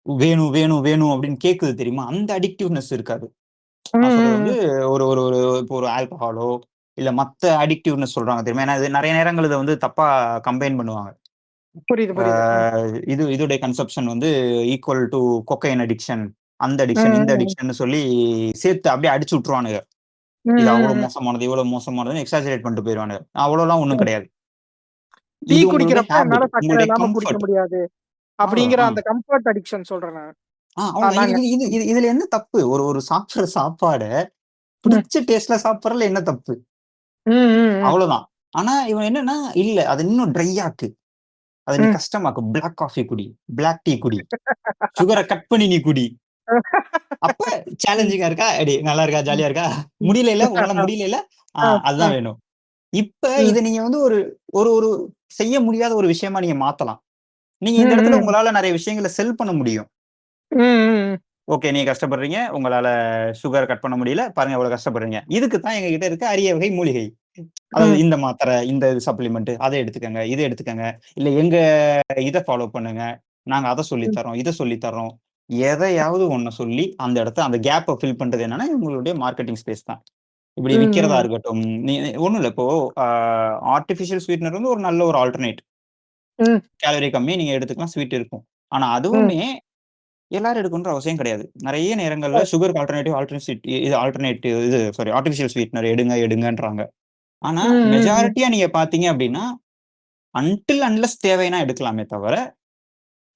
வேணும், வேணும், வேணும் அப்படின்னு கேட்குது தெரியுமா? அந்த அடிக்டிவ்னஸ் இருக்காது. ம், நான் சொல்றது ம், வந்து ம். ஒரு இப்போ ஒரு ஆல்கஹாலோ, இல்ல மத்த அடிக்டிவ்னஸ் சொல்றாங்க தெரியுமா? ஏன்னா இது நெறைய நேரங்கள் இத வந்து தப்பா கம்பைன் பண்ணுவாங்க. புரியுது, ஆ புரியுது. ம். இதோடைய கன்சப்ஷன் வந்து ஈக்குவல் டூ கொக்கைன் அடிக்ஷன், அந்த ம், அடிக்ஷன், இந்த ம், அடிக்ஷன்னு சொல்லி சேர்த்து அப்படியே அடிச்சு விட்டுருவானுங்க. ம், இது ம், அவ்வளோ ம். மோசமானது, இவ்வளோ மோசமானதுன்னு எக்ஸாஜரேட் பண்ணிட்டு போயிருவானுங்க. அவ்வளோலாம் ஒண்ணும் ம். கிடையாது. டீ இது உங்களுடைய குடிக்கிறப்ப என்னால ஹேபிட், சர்க்கரை உங்களுடைய இல்லாம குடிக்க கம்ஃபர்ட். முடியாது. அவ்வளோதான். அப்படிங்கிற அந்த கம்ஃபர்ட் அடிக்ஷன் சொல்றேன் நான். அவ்வளோதான். அதாங்க. இதுல என்ன தப்பு? ஒரு ஒரு சாப்பிடுற சாப்பாட ம். பிடிச்ச டேஸ்ட்ல சாப்பிடுறதுல என்ன தப்பு? ம், ம், ம். அவ்வளோதான். ஆனா இவன் என்னன்னா, இல்ல அத இன்னும் ட்ரை ஆக்கு. அத நீ ம். கஷ்டமாக்கு. பிளாக் காஃபி குடி, பிளாக் டீ குடி, சுகர கட் பண்ணி நீ குடி. அப்ப ம். சேலஞ்சிங்கா இருக்கா? நல்லா இருக்கா? ம். ஜாலியா இருக்கா? ம். முடியலைல? உன்னால முடியலைல? ஆ, ஆ. அதுதான் வேணும். இப்ப ம். இத நீங்க வந்து ஒரு ஒரு ஒரு செய்ய முடியாத ஒரு விஷயமா நீங்க மாத்தலாம். நீங்க ம், இந்த இடத்துல ம். உங்களால நெறைய விஷயங்கள செல் பண்ண முடியும். ம், ம், ம். ஓகே. நீங்க கஷ்டப்படுறீங்க. உங்களால சுகர் கட் பண்ண முடியல. பாருங்க எவ்வளவு கஷ்டப்படுறீங்க. இதுக்கு தான் எங்ககிட்ட இருக்க அரிய வகை மூலிகை. அதாவது ம். இந்த மாத்திரை, இந்த சப்ளிமெண்ட் அத எடுத்துக்கங்க, இத எடுத்துக்கங்க. இல்ல எங்க இத ஃபாலோ பண்ணுங்க. நாங்க அத சொல்லி ம். தர்றோம், இத சொல்லி தர்றோம். எதையாவது ஒண்ண சொல்லி அந்த இடத்த அந்த கேப்ப ஃபில் பண்றது என்னன்னா, உங்களுடைய மார்க்கெட்டிங் ஸ்பேஸ் தான். இப்படி ம், விக்கிறதா ம். இருக்கட்டும். ஒண்ணும் இல்ல. இப்போ ஆ ஆர்டிபிஷியல் ஸ்வீட்னர் வந்து ஒரு நல்ல ஒரு ஆல்டர்னேட். ம். கேலரி கம்மி நீங்க எடுத்துக்கலாம். ஸ்வீட் இருக்கும். ஆனா ம். அதுவுமே எல்லாரும் எடுக்கணுன்ற அவசியம் கிடையாது. நெறைய நேரங்கள்ல அ. சுகருக்கு ஆல்டர்னேட்டிவ் இது சாரி ஆர்டிபிஷியல் ஸ்வீட்னர் எடுங்கன்றாங்க. ஆனா ம், ம், ம். மெஜாரிட்டியா நீங்க பார்த்தீங்க அப்படின்னா, அன்டில் அன்லெஸ் தேவைன்னா எடுக்கலாமே தவிர,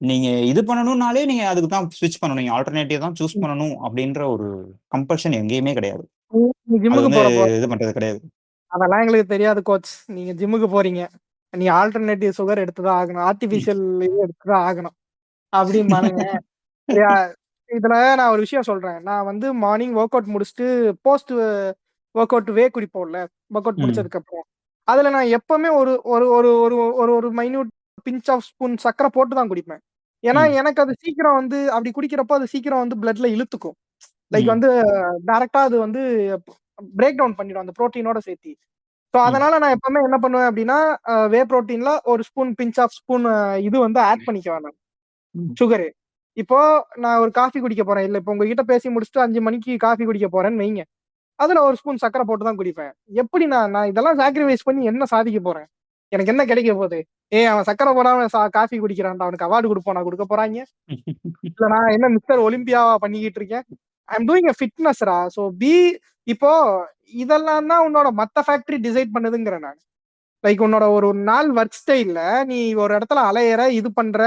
நீங்க இது பண்ணணும்னாலே நீங்க அதுக்கு தான் ஸ்விட்ச் பண்ணணும். நீங்க ஆல்டர்னேட்டிவ் தான் சூஸ் ம். பண்ணணும் அப்படின்ற ஒரு கம்பல்ஷன் எங்கேயுமே கிடையாது. நீ அது ஜிம்முக்கு வந்து போறப்போ இது பண்றது கிடையாது. அதெல்லாம் எங்களுக்கு தெரியாது கோச். நீங்க ஜிம்முக்கு போறீங்க. நீ ஆல்டர்னேட்டிவ் சுகர் எடுத்து தான் ஆகணும். ஆர்டிபிஷியல் இது எடுத்து தான் ஆகணும். அப்படிம்பானுங்க. சரியா? இதுல நான் ஒரு விஷயம் சொல்றேன். நான் வந்து மார்னிங் வொர்க் அவுட் முடிச்சுட்டு போஸ்ட் வொர்க் அவுட் குடிப்போம்ல. வொர்க் அவுட் ம், முடிச்சதுக்கு அப்புறம். அதுல நான் எப்பவுமே ஒரு ஒரு ஒரு ஒரு ஒரு ஒரு மைன்யூட் பிஞ்ச் ஆஃப் ஸ்பூன் சர்க்கரை போட்டு தான் குடிப்பேன். ஏன்னா, ம், எனக்கு அது சீக்கிரம் வந்து அப்படி குடிக்கிறப்போ அது சீக்கிரம் வந்து பிளட்ல இழுத்துக்கும். லைக் ம், வந்து டைரக்ட்டா அது வந்து பிரேக் டவுன் பண்ணிடும் அந்த புரோட்டீனோட சேர்த்தி. ஸோ ம், அதனால நான் எப்பவுமே என்ன பண்ணுவேன் அப்படின்னா, புரோட்டீன்ல ஒரு ஸ்பூன் பிஞ்ச் ஆஃப் ஸ்பூன் இது வந்து ஆட் பண்ணிக்குவேன் நான். ம். சுகரு. இப்போ நான் ஒரு காஃபி குடிக்க போறேன். இல்ல இப்போ உங்ககிட்ட பேசி முடிச்சுட்டு 5 மணிக்கு காஃபி குடிக்க போறேன்னு வைங்க. அதுல ஒரு ஸ்பூன் சர்க்கரை போட்டு தான் குடிப்பேன். எப்படி நான் நான் இதெல்லாம் சாக்ரிஃபைஸ் பண்ணி என்ன சாதிக்க போறேன்? எனக்கு என்ன கிடைக்க போகுது? ஏய் அவன் சர்க்கரை போடாம காஃபி குடிக்கிறான்டா. அவனுக்கு அவார்ட் குடுப்போனா குடுக்க போறாய்ங்க? இல்ல நான் என்ன மிஸ்டர் ஒலிம்பியாவா பண்ணிக்கிட்டு இருக்கேன்? ஐ அம் டூயிங் ஃபிட்னஸ்ரா. ஸோ இப்போ இதெல்லாம் தான் உன்னோட மத்த ஃபேக்டரி டிசைட் பண்ணுதுங்கிறேன் நான். லைக் உன்னோட ஒரு நாள் வொர்க் ஸ்டைல்ல நீ ஒரு இடத்துல அலையற, இது பண்ற,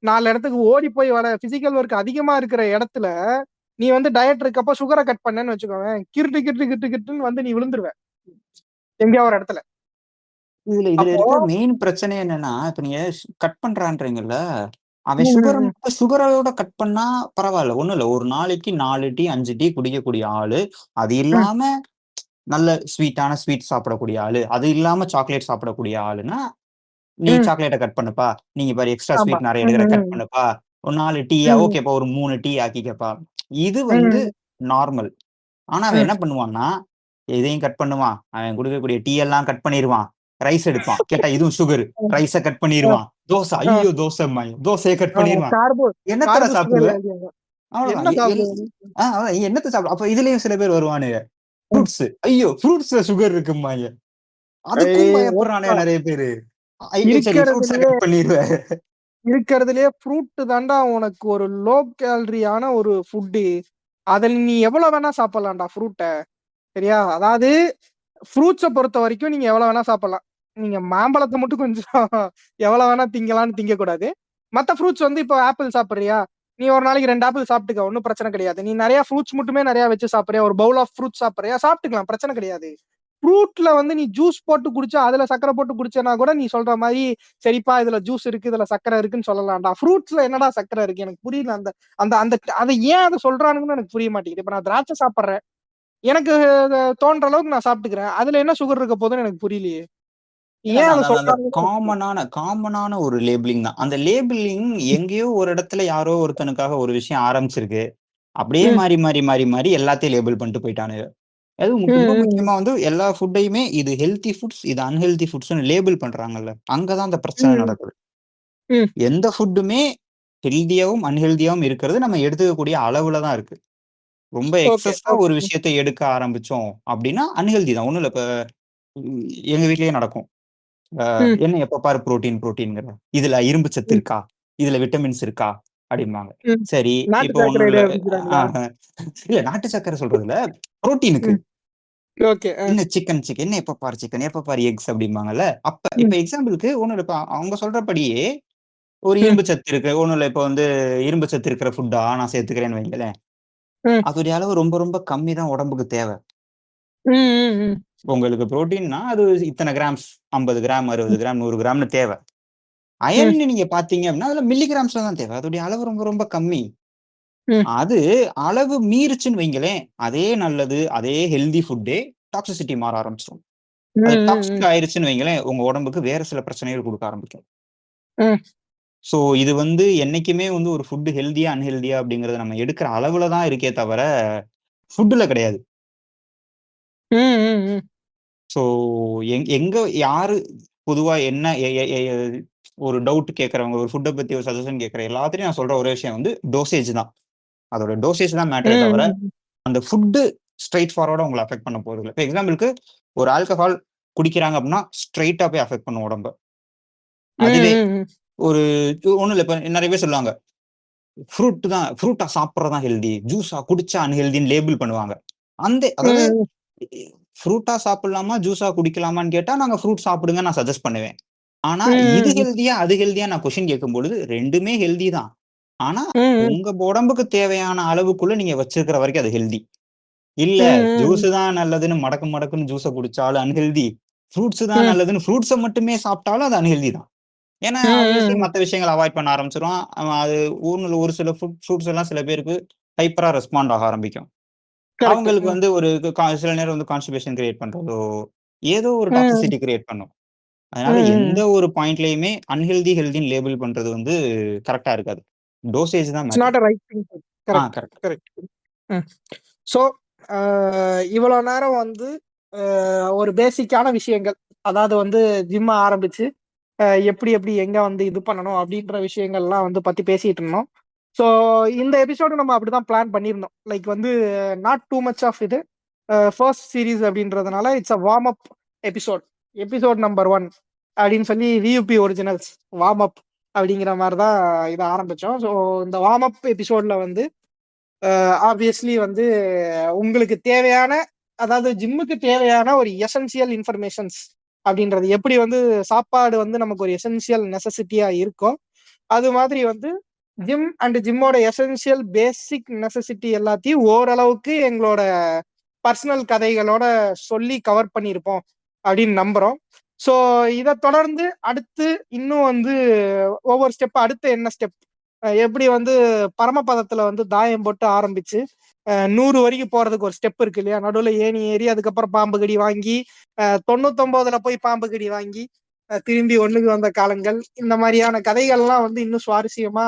4 இடத்துக்கு ஓடி போய் வர பிசிக்கல் ஒர்க் அதிகமா இருக்கிற இடத்துல, நீ வந்து டயட் இருக்கப்ப சுகர கட் பண்ணேன்னு வச்சுக்கோவேன், கிறுட்டு கிறுட்டு கிறுட்டு கிறுட்டுன்னு வந்து நீ விழுந்துருவ. எங்கேயோ ஒரு இடத்துல. இதுல அப்போ இருக்கிற மெயின் பிரச்சனை என்னன்னா, இப்ப நீங்க கட் பண்றான்றீங்கல்ல, அவன் ம், ம், ம், சுகரோட கட் பண்ணா பரவால்ல. ஒண்ணும் இல்ல. ஒரு நாளைக்கு 4 டீ, 5 டீ குடிக்கக்கூடிய ஆளு. அது ம், இல்லாம நல்ல ஸ்வீட் சாப்பிடக்கூடிய ஆளு. அது இல்லாம சாக்லேட் சாப்பிடக்கூடிய ஆளுன்னா, நீ ம். சாக்லேட்ட கட் பண்ணுப்பா. நீங்க பாரு எக்ஸ்ட்ரா ஆமா. ஸ்வீட் நெறைய ம், எடுக்குற கட் ம், பண்ணுப்பா. ஒரு 4 டீயா ம், ஓகேப்பா ஒரு 3 டீ ஆக்கிக்கப்பா. இது வந்து ம், நார்மல். ஆனா அவன் ம். என்ன பண்ணுவான்னா, இதையும் கட் பண்ணுவான். அவன் குடுக்கக்கூடிய டீ எல்லாம் கட் பண்ணிருவான். ரைஸ் எடுப்பான். கேட்டா இதுவும் சுகரு. ரைஸ கட் அ, பண்ணிருவான். தோசை அ, ஐய்யயோ! தோசைம்பாய்ங்க. தோசைய கட் அ, பண்ணிருவான். கார்போ என்னத்தடா கார்பு சுகர் சாப்பிடுவ? ஏறிடுங்க. அவ்வளவுதான். என்ன சாப்பிடுவாங்க? என்னத்த சாப்பிட அப்ப இதுலயும் சில பேர் வருவானுங்க. ஃப்ரூட்ஸ். ஐயோ! ஃப்ரூட்ஸ்ல சுகர் இருக்கும்பாங்க. அதுக்கும் பயப்படுறானுங்க நெறைய பேரு. சரி ஃப்ரூட்ஸ இருக்கிறதுலயே கட் பண்ணிருவேன். இருக்கிறதுலயே ஃப்ரூட் தான்டா உனக்கு ஒரு லோ கேலரியான ஒரு ஃபுட்டு. அதில் நீ எவ்வளவு வேணா சாப்பிடலாம்டா ஃப்ரூட்ட. சரியா? அதாவது ஃப்ரூட்ஸ பொறுத்த வரைக்கும் நீங்க எவ்வளவு வேணா சாப்பிடலாம். நீங்க மாம்பழத்த மட்டும் கொஞ்சம் எவ்வளவு வேணா திங்கலாம்னு திங்கக்கூடாது. மத்த ஃப்ரூட்ஸ் வந்து இப்போ ஆப்பிள் சாப்பிடுறியா? நீ ஒரு நாளைக்கு 2 ஆப்பிள் சாப்பிட்டுக்க. ஒண்ணும் பிரச்சனை கிடையாது. நீ நெறைய ஃப்ரூட்ஸ் மட்டுமே நெறைய வச்சு சாப்பிடுறியா? ஒரு பவுல் ஆஃப் ஃப்ரூட்ஸ் சாப்பிடுறியா? சாப்பிட்டுக்கலாம். பிரச்சனை கிடையாது. ஃப்ரூட்ல வந்து நீ ஜூஸ் போட்டு குடிச்சா, அதுல சர்க்கரை போட்டு குடிச்சேன்னா கூட நீ சொல்ற மாரி, சரிப்பா இதுல ஜூஸ் இருக்கு, இதுல சர்க்கரை இருக்குன்னு சொல்லலாம்டா. ஃப்ரூட்ஸ்ல என்னடா சர்க்கரை இருக்கு? எனக்கு புரியல. அந்த அந்த அந்த அத ஏன் அத சொல்றானுங்கன்னு எனக்கு புரிய மாட்டேங்குது. இப்ப நான் திராட்சை சாப்பிடுறேன். எனக்கு தோன்ற அளவுக்கு நான் சாப்பிட்டுக்கிறேன். அதுல என்ன சுகர் இருக்க போதுன்னு எனக்கு புரியலையே. இல்ல ஏன் அதான் அத அதான் அந்த சொல்றாங்கன்னு எனக்கு புரியல. காமனான ஒரு லேபிளிங் தான். அந்த லேபிளிங் எங்கேயோ ஒரு இடத்துல யாரோ ஒருத்தனுக்காக ஒரு விஷயம் ஆரம்பிச்சிருக்கு. அப்படியே ம், மாறி, மாறி, மாறி, மாறி எல்லாத்தையும் லேபிள் பண்ணிட்டு போயிட்டானுங்க. அதுவும் ரொம்ப ம், முக்கியமா வந்து எல்லா ஃபுட்டையுமே இது ஹெல்த்தி ஃபுட்ஸ், இது அன்ஹெல்தி ஃபுட்ஸ்ன்னு லேபிள் பண்றாங்கல்ல. அங்க தான் அந்த பிரச்சனை ம், நடக்குது. ம். எந்த ஃபுட்டுமே ஹெல்தியாவும், அன்ஹெல்தியாவும் இருக்கிறது நம்ம எடுத்துக்கக்கூடிய அளவுல தான் இருக்கு. ரொம்ப ஓகே, எக்ஸஸா ஓகே. ஒரு விஷயத்த எடுக்க ஆரம்பிச்சோம் அப்படின்னா, அன்ஹெல்தி தான். ஒண்ணும் இல்ல. இப்ப எங்க வீட்லயே நடக்கும். ம், என்ன எப்ப பாரு புரோட்டீன் புரோட்டீன்ங்கிற. இதுல இரும்பு சத்து ம், இருக்கா? இதுல விட்டமின்ஸ் இருக்கா? அப்படிம்பாங்க. ம். சரி, நாட்டு இப்போ ஒண்ணும் சர்க்கரையில இல்ல. ஆரம்பிக்கிறாங்களா? ஆஹ. இல்ல நாட்டு சர்க்கரை சொல்றது இல்ல. புரோட்டீனுக்கு. ம். ஓகே. என்ன சிக்கன் என்ன எப்ப பாரு சிக்கன், எப்ப பாரு எக்ஸ் அப்படிம்பாங்கல்ல. இப்ப ம், எக்ஸாம்பிளுக்கு ஒண்ணும் இல்ல. இப்ப அவங்க சொல்றபடியே ஒரு ம், இரும்பு சத்து இருக்கு. ஒண்ணும் இல்ல. இப்ப வந்து இரும்பு சத்து இருக்கிற ஃபுட்டா நான் சேர்த்துக்கிறேன்னு வைங்களேன். ம், அதோடைய அளவு ரொம்ப ரொம்ப கம்மி தான் உடம்புக்கு தேவை. ம், ம், உங்களுக்கு புரோட்டீன்னா அது இத்தன கிராம்ஸ் 50 கிராம், 60 கிராம், 100 கிராம்னு தேவை. ம், அயர்ன்னு நீங்க பார்த்தீங்க அப்படின்னா, அதுல மில்லிகிராம்ஸ்ல தான் தேவை. அதோடைய அளவு ரொம்ப ரொம்ப கம்மி. ம், அது அளவு மீறுச்சுன்னு வைங்களேன், அதே நல்லது, அதே ஹெல்தி ஃபுட்டே டாக்ஸிசிட்டி மாற ஆரம்பிச்சுரும். ம், அது ம், டாக்ஸிக் ஆயிருச்சுன்னு வைங்களேன், உங்க உடம்புக்கு வேற சில பிரச்சனைகள் குடுக்க ஆரம்பிக்கும். ம், ஸோ இது வந்து என்னைக்குமே வந்து ஒரு ஃபுட் ஹெல்தியா, அன்ஹெல்தியா அப்படிங்கிறத நம்ம எடுக்கிற அளவுல தான் இருக்கே தவிர, ஃபுட்ல கிடையாது. ம், ம், ஸோ எங்க யாரு பொதுவா என்ன எ எ எ ஒரு டவுட் கேட்கிறவங்க, ஒரு ஃபுட்ட பத்தி ஒரு சஜஷன் கேட்கிற எல்லாத்துலயும் நான் சொல்ற ஒரே விஷயம் வந்து டோசேஜ் தான். அதோட டோசேஜ் தான் மேட்டரே தவிர, ம். அந்த ஃபுட்டு ஸ்ட்ரெய்ட் ஃபார்வர்டா உங்கள அஃபெக்ட் பண்ண போறதில்ல. இப்ப எக்ஸாம்பிள்க்கு ஒரு ஆல்கஹால் குடிக்கிறாங்க அப்படின்னா, ஸ்ட்ரெய்ட்டா போய் அஃபெக்ட் பண்ணும் உடம்ப. ம், அதுவே ம், ம். ஒரு ஒண்ணும் இல்ல. இப்ப நெறைய பேர் சொல்லுவாங்க. ஃப்ரூட்டா சாப்பிடுறது தான் ஹெல்தி. ஜூஸா குடிச்சா அன்ஹெல்தின்னு லேபிள் பண்ணுவாங்க. அதாவது ம், ஃப்ரூட்டா சாப்பிடலாமா? ஜூஸா குடிக்கலாமான்னு கேட்டா, நாங்க ஃப்ரூட் சாப்பிடுங்கன்னு நான் சஜெஸ்ட் பண்ணுவேன். ஆனா, இது ம், ஹெல்தியா, அது ஹெல்தியா நான் கொஸ்டின் கேட்கும்பொழுது 2மே ஹெல்தி தான். ஆனா, ம், உங்க உடம்புக்கு தேவையான அளவுக்குள்ள நீங்க வச்சிருக்கிற வரைக்கும் அது ஹெல்தி. இல்ல ம், ஜூஸ் தான் நல்லதுன்னு மடக்கு மடக்குன்னு ஜூஸ குடிச்சாலும் அன்ஹெல்தி. ஃப்ரூட்ஸ் தான் ம், நல்லதுன்னு ஃப்ரூட்ஸ மட்டுமே சாப்பிட்டாலும் அது அன்ஹெல்தி தான். ஏன்னா, ஆப்வியஸ்லி ம். மத்த விஷயங்கள அவாய்ட் பண்ண ஆரம்பிச்சுருவான். அவன் அது ஒரு சில ஃப்ரூட்ஸ் எல்லாம் சில பேருக்கு ஹைப்பரா ரெஸ்பாண்ட் ஆக ஆரம்பிக்கும். கரெக்ட். அவங்களுக்கு வந்து ஒரு சில நேரம் வந்து கான்ஸ்டிபேஷன் கிரியேட் பண்றதோ, ஏதோ ஒரு ம், டாக்ஸிசிட்டி கிரியேட் பண்ணும். அதனால எந்த ம். ஒரு பாயிண்ட்லயுமே அன்ஹெல்தி, ஹெல்தின்னு லேபிள் பண்றது வந்து கரெக்ட்டா இருக்காது. டோசேஜ் தான் it's matter. Not a right thing. Correct, correct. Correct. ம். ஸோ, அ இவ்வளோ நேரம் வந்து ஒரு பேசிக்கான விஷயங்கள். அதாவது வந்து ஜிம்ம ஆரம்பிச்சு, எப்படி எப்படி எங்க வந்து இது பண்ணணும் அப்படின்ற விஷயங்கள்லாம் வந்து பத்தி பேசிட்டு இருந்தோம். ஸோ இந்த எபிசோட நம்ம அப்படிதான் பிளான் பண்ணியிருந்தோம். லைக் வந்து நாட் டூ மச் ஆஃப் இது. ஃபர்ஸ்ட் சீரிஸ் அப்படின்றதுனால it's a warm up episode. Episode number 1 அப்படின்னு சொல்லி வியூபி ஒரிஜினல்ஸ் வார்ம் அப் அப்படிங்கிற மாதிரி தான் இதை ஆரம்பிச்சோம். ஸோ இந்த வார்ம் அப் எபிசோட்ல வந்து ஆப்வியஸ்லி வந்து உங்களுக்கு தேவையான, அதாவது ஜிம்முக்கு தேவையான ஒரு எசென்சியல் இன்ஃபர்மேஷன்ஸ் அப்படின்றது எப்படி வந்து சாப்பாடு வந்து நமக்கு ஒரு எசென்சியல் நெசசிட்டியா இருக்கோ, அது மாதிரி வந்து ஜிம் அண்ட் ஜிம்மோட எசென்சியல் பேசிக் நெசசிட்டி எல்லாத்தையும் ஓரளவுக்கு எங்களோட பர்சனல் கதைகளோட சொல்லி கவர் பண்ணியிருப்போம் அப்படின்னு நம்புறோம். ஸோ இதை தொடர்ந்து அடுத்து இன்னும் வந்து ஒவ்வொரு ஸ்டெப், அடுத்து என்ன ஸ்டெப், எப்படி வந்து பரமபதத்துல வந்து தாயம் போட்டு ஆரம்பிச்சு 100 வரைக்கும் போறதுக்கு ஒரு ஸ்டெப் இருக்கு இல்லையா? நடுவுல ஏணி ஏறி அதுக்கப்புறம் பாம்பு கடி வாங்கி 99ல போய் பாம்பு கடி வாங்கி திரும்பி ஒண்ணுக்கு வந்த காலங்கள், இந்த மாதிரியான கதைகள்லாம் வந்து இன்னும் சுவாரஸ்யமா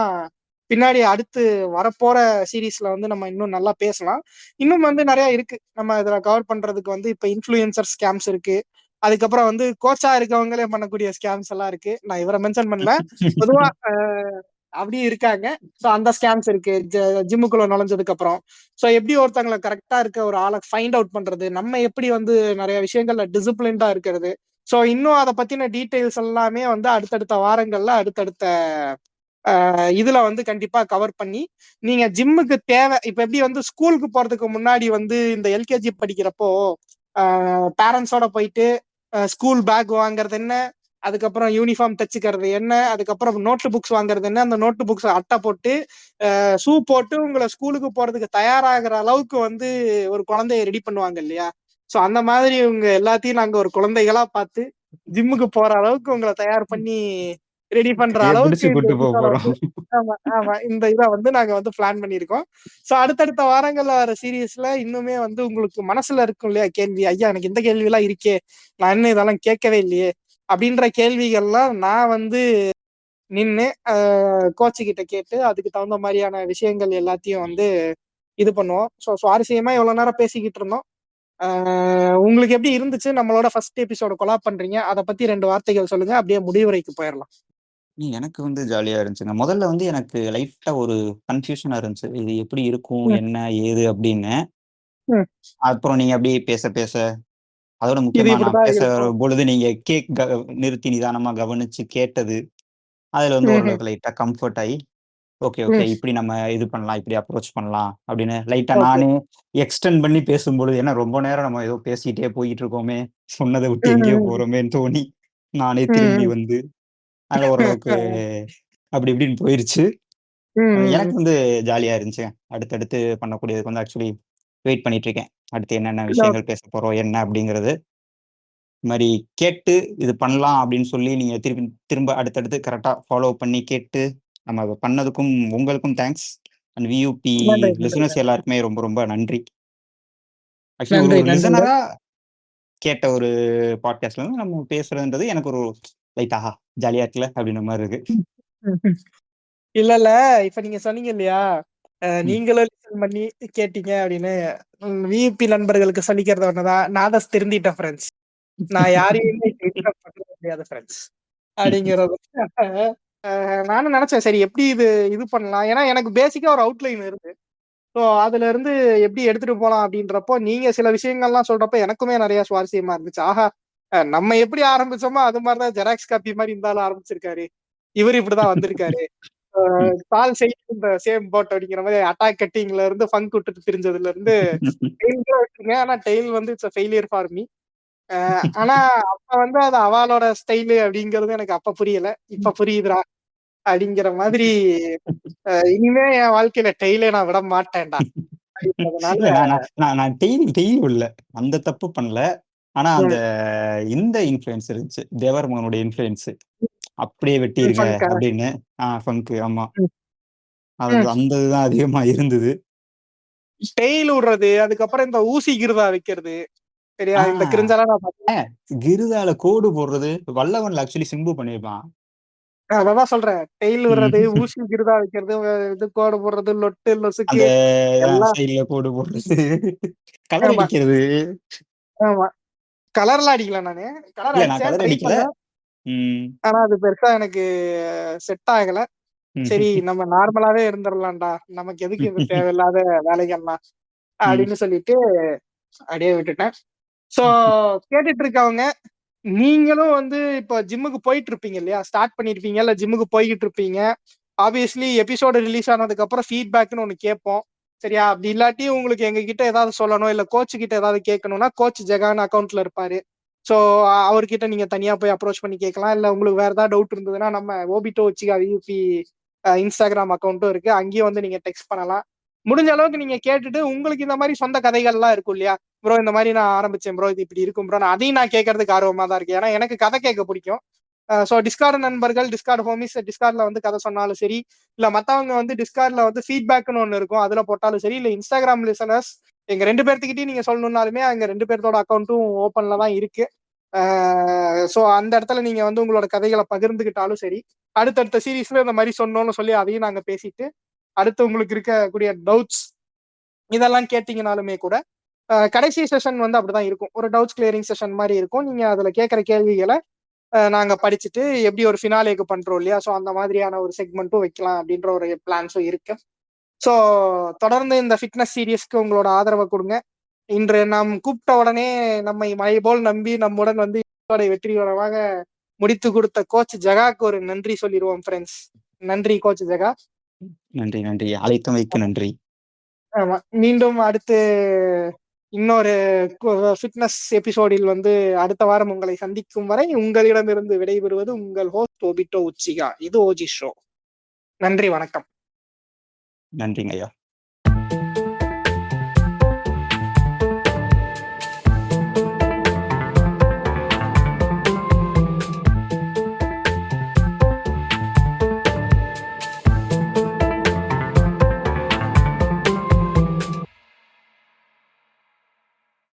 பின்னாடி அடுத்து வரப்போற சீரீஸ்ல வந்து நம்ம இன்னும் நல்லா பேசலாம். இன்னும் வந்து நிறைய இருக்கு நம்ம இதுல கவர் பண்றதுக்கு. வந்து இப்ப இன்ஃப்ளூயன்சர் ஸ்கேம்ஸ் இருக்கு. அதுக்கப்புறம் வந்து கோச்சா இருக்கவங்களே பண்ணக்கூடிய ஸ்கேம்ஸ் எல்லாம் இருக்கு. நான் இவரை மென்ஷன் பண்ணல. பொதுவா அப்படியும் இருக்காங்க. சோ அந்த ஸ்கேம்ஸ் இருக்கு ஜிம்முக்குள்ள நுழைஞ்சதுக்கு அப்புறம். சோ எப்படி ஒருத்தவங்களை கரெக்டா இருக்க ஒரு ஆளை ஃபைண்ட் அவுட் பண்றது, நம்ம எப்படி வந்து நிறைய விஷயங்கள்ல டிசிப்ளின்டா இருக்கிறது. சோ இன்னும் அதை பத்தின டீடைல்ஸ் எல்லாமே வந்து அடுத்தடுத்த வாரங்கள்ல அடுத்தடுத்த இதுல வந்து கண்டிப்பா கவர் பண்ணி, நீங்க ஜிம்முக்கு தேவை இப்ப எப்படி வந்து ஸ்கூலுக்கு போறதுக்கு முன்னாடி வந்து இந்த எல்கேஜி படிக்கிறப்போ பேரண்ட்ஸோட போயிட்டு ஸ்கூல் பேக் வாங்குறது என்ன, அதுக்கப்புறம் யூனிஃபார்ம் தச்சுக்கிறது என்ன, அதுக்கப்புறம் நோட்டு புக்ஸ் வாங்குறது என்ன, அந்த நோட்டு புக்ஸ் அட்டை போட்டு ஷூ போட்டு உங்களை ஸ்கூலுக்கு போறதுக்கு தயாராகிற அளவுக்கு வந்து ஒரு குழந்தைய ரெடி பண்ணுவாங்க இல்லையா. சோ அந்த மாதிரி உங்க எல்லாத்தையும் நாங்க ஒரு குழந்தைகளா பார்த்து ஜிம்முக்கு போற அளவுக்கு உங்களை தயார் பண்ணி ரெடி பண்ற கைய அளவுக்கு பிடிச்சு இந்த கூட்டு எபிசோட வந்து போறோம். ஆமா ஆமா இந்த இதை வந்து நாங்க வந்து பிளான் பண்ணியிருக்கோம். சோ அடுத்தடுத்த வாரங்கள்ல வர சீரீஸ்ல இன்னுமே வந்து உங்களுக்கு மனசுல இருக்கும் இல்லையா கேள்வி, ஐயா எனக்கு இந்த கேள்வி எல்லாம் இருக்கே, நான் இன்னும் இதெல்லாம் கேட்கவே இல்லையே அப்படின்ற கேள்விகள்லாம் நான் வந்து நின்னு கோச்சு கிட்ட கேட்டு அதுக்கு தகுந்த மாதிரியான விஷயங்கள் எல்லாத்தையும் வந்து இது பண்ணுவோம். ஸோ சுவாரஸ்யமா எவ்வளவு நேரம் பேசிக்கிட்டு இருந்தோம். உங்களுக்கு எப்படி இருந்துச்சு நம்மளோட ஃபர்ஸ்ட் எபிசோட கொலாப் பண்றீங்க, அதை பத்தி 2 வார்த்தைகள் சொல்லுங்க, அப்படியே முடிவுரைக்கு போயிடலாம். எனக்கு வந்து ஜாலியா இருந்துச்சுங்க. முதல்ல வந்து எனக்கு லைட்டா ஒரு கன்ஃப்யூஷனா இருந்துச்சு. இது எப்படி இருக்கும்? ம், என்ன? ஏது? அப்படின்னு. ம். அப்புறம் நீங்க அப்படியே பேச பேச அதோட இது முக்கியமா நான் இப்படிதான் பேச இருக்கும். பொழுது நீங்க நிறுத்தி நிதானமா கவனிச்சு கேட்டது. அதுல வந்து ம்ஹும். ஓரளவுக்கு லைட்டா கம்ஃபர்ட் ஆயி, ஓகே, ஓகே. ம். இப்படி நம்ம இது பண்ணலாம். இப்படி அப்ரோச் பண்ணலாம் அப்படின்னு லைட்டா ஓகே. நானே எக்ஸ்டெண்ட் பண்ணி பேசும்பொழுது, ஏன்னா ரொம்ப நேரம் நம்ம ஏதோ பேசிட்டே போயிட்டு இருக்கோமே, சொன்னத விட்டு எங்கேயோ ம், போறோமேன்னு தோணி, நானே திரும்பி ம், வந்து, அதுல ஓரளவுக்கு ம். அப்படி இப்படின்னு போயிருச்சு. ம். எனக்கு வந்து ஜாலியா இருந்துச்சுங்க. அடுத்தடுத்து பண்ணக்கூடியதுக்கு வந்து ஆக்சுவலி வெயிட் பண்ணிட்டு இருக்கேன். அடுத்து என்னென்ன விஷயங்கள் ஓகே. பேசப் போறோம், என்ன அப்படிங்கிறது. இது மாரி கேட்டு இது பண்ணலாம் அப்படின்னு சொல்லி நீங்க திரும்ப அடுத்தடுத்து கரெக்ட்டா ஃபாலோ பண்ணி கேட்டு, நம்ம அத பண்ணதுக்கும் உங்களுக்கும் தேங்க்ஸ். அண்ட் வியூபி நன்றி நன்றிங்க. லிசனர்ஸ் எல்லாருக்குமே ரொம்ப ரொம்ப நன்றி. ஆக்சுவலி ஒரு நன்றி ஒரு நன்றிங்க. லிசனரா கேட்ட ஒரு பாட்காஸ்ட்ல வந்து நம்ம பேசுறதுன்றது எனக்கு ஒரு லைட் ஆஹா! ஜாலியா இருக்குல்ல அப்படின்ற மாரி இருக்கு. ம். இல்ல இல்ல இப்ப நீங்க சொன்னீங்க இல்லையா, ம். நீங்களும் லிசன் பண்ணி கேட்டீங்க அப்படின்னு. விபி நண்பர்களுக்கு சொல்லிக்கிறது ஒண்ணுதான், நான் தான் திருந்திட்டேன் ஃப்ரெண்ட்ஸ். நான் யாரையுமே இப்ப இன்சல்ட் பண்றது கிடையாது ஃப்ரெண்ட்ஸ் அப்படிங்கிறது. நானும் நினைச்சேன் சரி எப்படி இது பண்ணலாம், ஏன்னா எனக்கு பேசிக்கா ஒரு அவுட்லைன் இருக்கு. ஸோ அதுல இருந்து எப்படி எடுத்துட்டு போலாம் அப்படின்றப்போ நீங்க சில விஷயங்கள்லாம் சொல்றப்ப எனக்குமே நிறைய சுவாரஸ்யமா இருந்துச்சு. ஆஹா, நம்ம எப்படி ஆரம்பிச்சோமோ அது மாதிரிதான் ஜெராக்ஸ் காப்பி மாதிரி இருந்தாலும் ஆரம்பிச்சிருக்காரு, இவர் இப்படிதான் வந்திருக்காரு. கால் செய்யும் இந்த சேம் போட் அப்படிங்கிற மாதிரி அட்டாக் கட்டிங்ல இருந்து ஃபங்க் விட்டுட்டு தெரிஞ்சதுல இருந்து டெய்ல் கூட விட்டுருங்க, ஆனா டெய்ல் வந்து இட்ஸ் ஃபெயிலியர் ஃபார் மீ. ஆனா அப்ப வந்து அது அவளோட ஸ்டைலு அப்படிங்கிறது எனக்கு அப்ப புரியல, இப்ப புரியுதுடா அப்படிங்கிற மாதிரி. இனிமே என் வாழ்க்கையில டெய்லே நான் விட மாட்டேன்டா அப்படின்றதுனால. இல்ல நான் நான் நான் நான் டெய்லி டெய்லி விடல. அந்த தப்பு பண்ணல. ஆனா அந்த ம். இந்த இன்ஃப்ளூயன்ஸ் இருந்துச்சு. தேவர்மகனுடைய இன்ஃப்ளூயன்ஸ். அப்படியே வெட்டிருங்க ஃபங்கா. அப்படின்னு. ஃபங்க் ஆமா. ம். அது ம். அந்த இதுதான் அதிகமா இருந்தது. டெய்ல் விடுறது, அதுக்கப்புறம் இந்த ஊசி கிருதா வைக்கிறது. சரியா, ஆ இந்த கிரிஞ்செல்லாம் நான் பார்த்தேன். கிருதால கோடு போடுறது வல்லவன்ல ஆக்சுவலி சிம்பு பண்ணியிருப்பான். அததான் சொல்றேன், டெய்ல் விடுறது, ம். ஊசி கிருதா வைக்கிறது, இது கோடு போடுறது, லொட்டு அந்த லொசுக்கு எல்லாம். சைடுல கோடு போடுறது, கலர் ஆமா அடிக்கிறது. ஆமா. கலர்லாம் அடிக்கல நானு. கலர் இல்ல நான் அடிச்சேன், கலர் ட்ரை அடிக்கல. பண்ணேன். ம். ஆனா அது பெருசா எனக்கு செட் ஆகல. சரி ம். நம்ம நார்மலாவே இருந்துடலாம்டா, நமக்கு எதுக்கு இந்த தேவையில்லாத வேலைகள்லாம் ம். அப்படின்னு சொல்லிட்டு அப்படியே விட்டுட்டேன். சோ கேட்டுட்டு இருக்கவங்க, நீங்களும் வந்து இப்போ ஜிம்முக்கு போயிட்டு இருப்பீங்க இல்லையா, ஸ்டார்ட் பண்ணிருப்பீங்க இல்ல ஜிம்முக்கு போய்கிட்டு இருப்பீங்க. ஆப்வியஸ்லி எபிசோடு ரிலீஸ் ஆனதுக்கு அப்புறம் ஃபீட்பேக்னு ஒண்ணு கேட்போம். சரியா, அப்படி இல்லாட்டி உங்களுக்கு எங்க கிட்ட ஏதாவது சொல்லணும் இல்ல கோச் கிட்ட ஏதாவது கேட்கணும்னா கோச் ஜெகான் அக்கௌண்ட்ல இருப்பாரு. சோ அவர்கிட்ட நீங்க தனியா போய் அப்ரோச் பண்ணி கேட்கலாம். இல்ல உங்களுக்கு வேற ஏதாவது டவுட் இருந்ததுன்னா நம்ம ஓபிட்டோ வச்சுக்கா யூபி இன்ஸ்டாகிராம் அக்கௌண்ட்டும் இருக்கு, அங்கேயும் வந்து நீங்க டெக்ஸ்ட் பண்ணலாம். முடிஞ்ச அளவுக்கு நீங்க கேட்டுட்டு உங்களுக்கு இந்த மாதிரி சொந்த கதைகள்லாம் இருக்கும் இல்லையா, ப்ரோ இந்த மாதிரி நான் ஆரம்பிச்சேன் ப்ரோ, இது இப்படி இருக்கும் ப்ரோ, அதையும் நான் கேட்கறதுக்கு ஆர்வமா தான் இருக்கு. ஏன்னா எனக்கு கதை கேட்க பிடிக்கும். ஸோ டிஸ்கார்டு நண்பர்கள், டிஸ்கார்டு ஹோமிஸ் டிஸ்கார்ட்ல வந்து கதை சொன்னாலும் சரி, இல்ல மத்தவங்க வந்து டிஸ்கார்ட்ல வந்து ஃபீட்பேக்னு ஒண்ணு இருக்கும் அதுல போட்டாலும் சரி, இல்ல இன்ஸ்டாகிராம் லிசனர்ஸ் எங்க 2 பேர்த்துக்கிட்டையும் நீங்க சொல்லணும்னாலுமே அங்க 2 பேர்த்தோட அக்கௌண்ட்டும் ஓப்பன்ல தான் இருக்கு. ஸோ அந்த இடத்துல நீங்க வந்து உங்களோட கதைகளை பகிர்ந்துகிட்டாலும் சரி, அடுத்தடுத்த சீரீஸ்ல இந்த மாதிரி சொன்னோம்னு சொல்லி அதையும் நாங்க பேசிட்டு அடுத்து உங்களுக்கு இருக்கக்கூடிய டவுட்ஸ் இதெல்லாம் கேட்டீங்கனாலுமே கூட கடைசி செஷன் வந்து அப்படிதான் இருக்கும், ஒரு டவுட்ஸ் கிளியரிங் செஷன் மாதிரி இருக்கும். நீங்க அதுல கேட்கிற கேள்விகளை நாங்க படிச்சுட்டு எப்படி ஒரு ஃபினாலேக்கு பண்றோம் இல்லையா, ஸோ அந்த மாதிரியான ஒரு செக்மெண்ட்டும் வைக்கலாம் அப்படின்ற ஒரு பிளான்ஸும் இருக்கு. ஸோ தொடர்ந்து இந்த ஃபிட்னஸ் சீரியஸ்க்கு உங்களோட ஆதரவை கொடுங்க. இன்று நாம் கூப்பிட்ட உடனே நம்மை மழை போல் நம்பி நம்முடன் வந்து வெற்றிகரமாக முடித்து கொடுத்த கோச் ஜெகாக்கு ஒரு நன்றி சொல்லிடுவோம் ஃப்ரெண்ட்ஸ். நன்றி கோச் ஜெகா. நன்றி நன்றி, அழைத்தமைக்கு நன்றி. ஆமா, மீண்டும் அடுத்து இன்னொரு ஃபிட்னஸ் எபிசோடில் வந்து அடுத்த வாரம் உங்களை சந்திக்கும் வரை உங்களிடமிருந்து விடைபெறுவது உங்கள் ஹோஸ்ட் ஒபிட்டோ உச்சிகா. இது ஓஜி ஷோ. நன்றி, வணக்கம். நன்றிங்க ஐயா.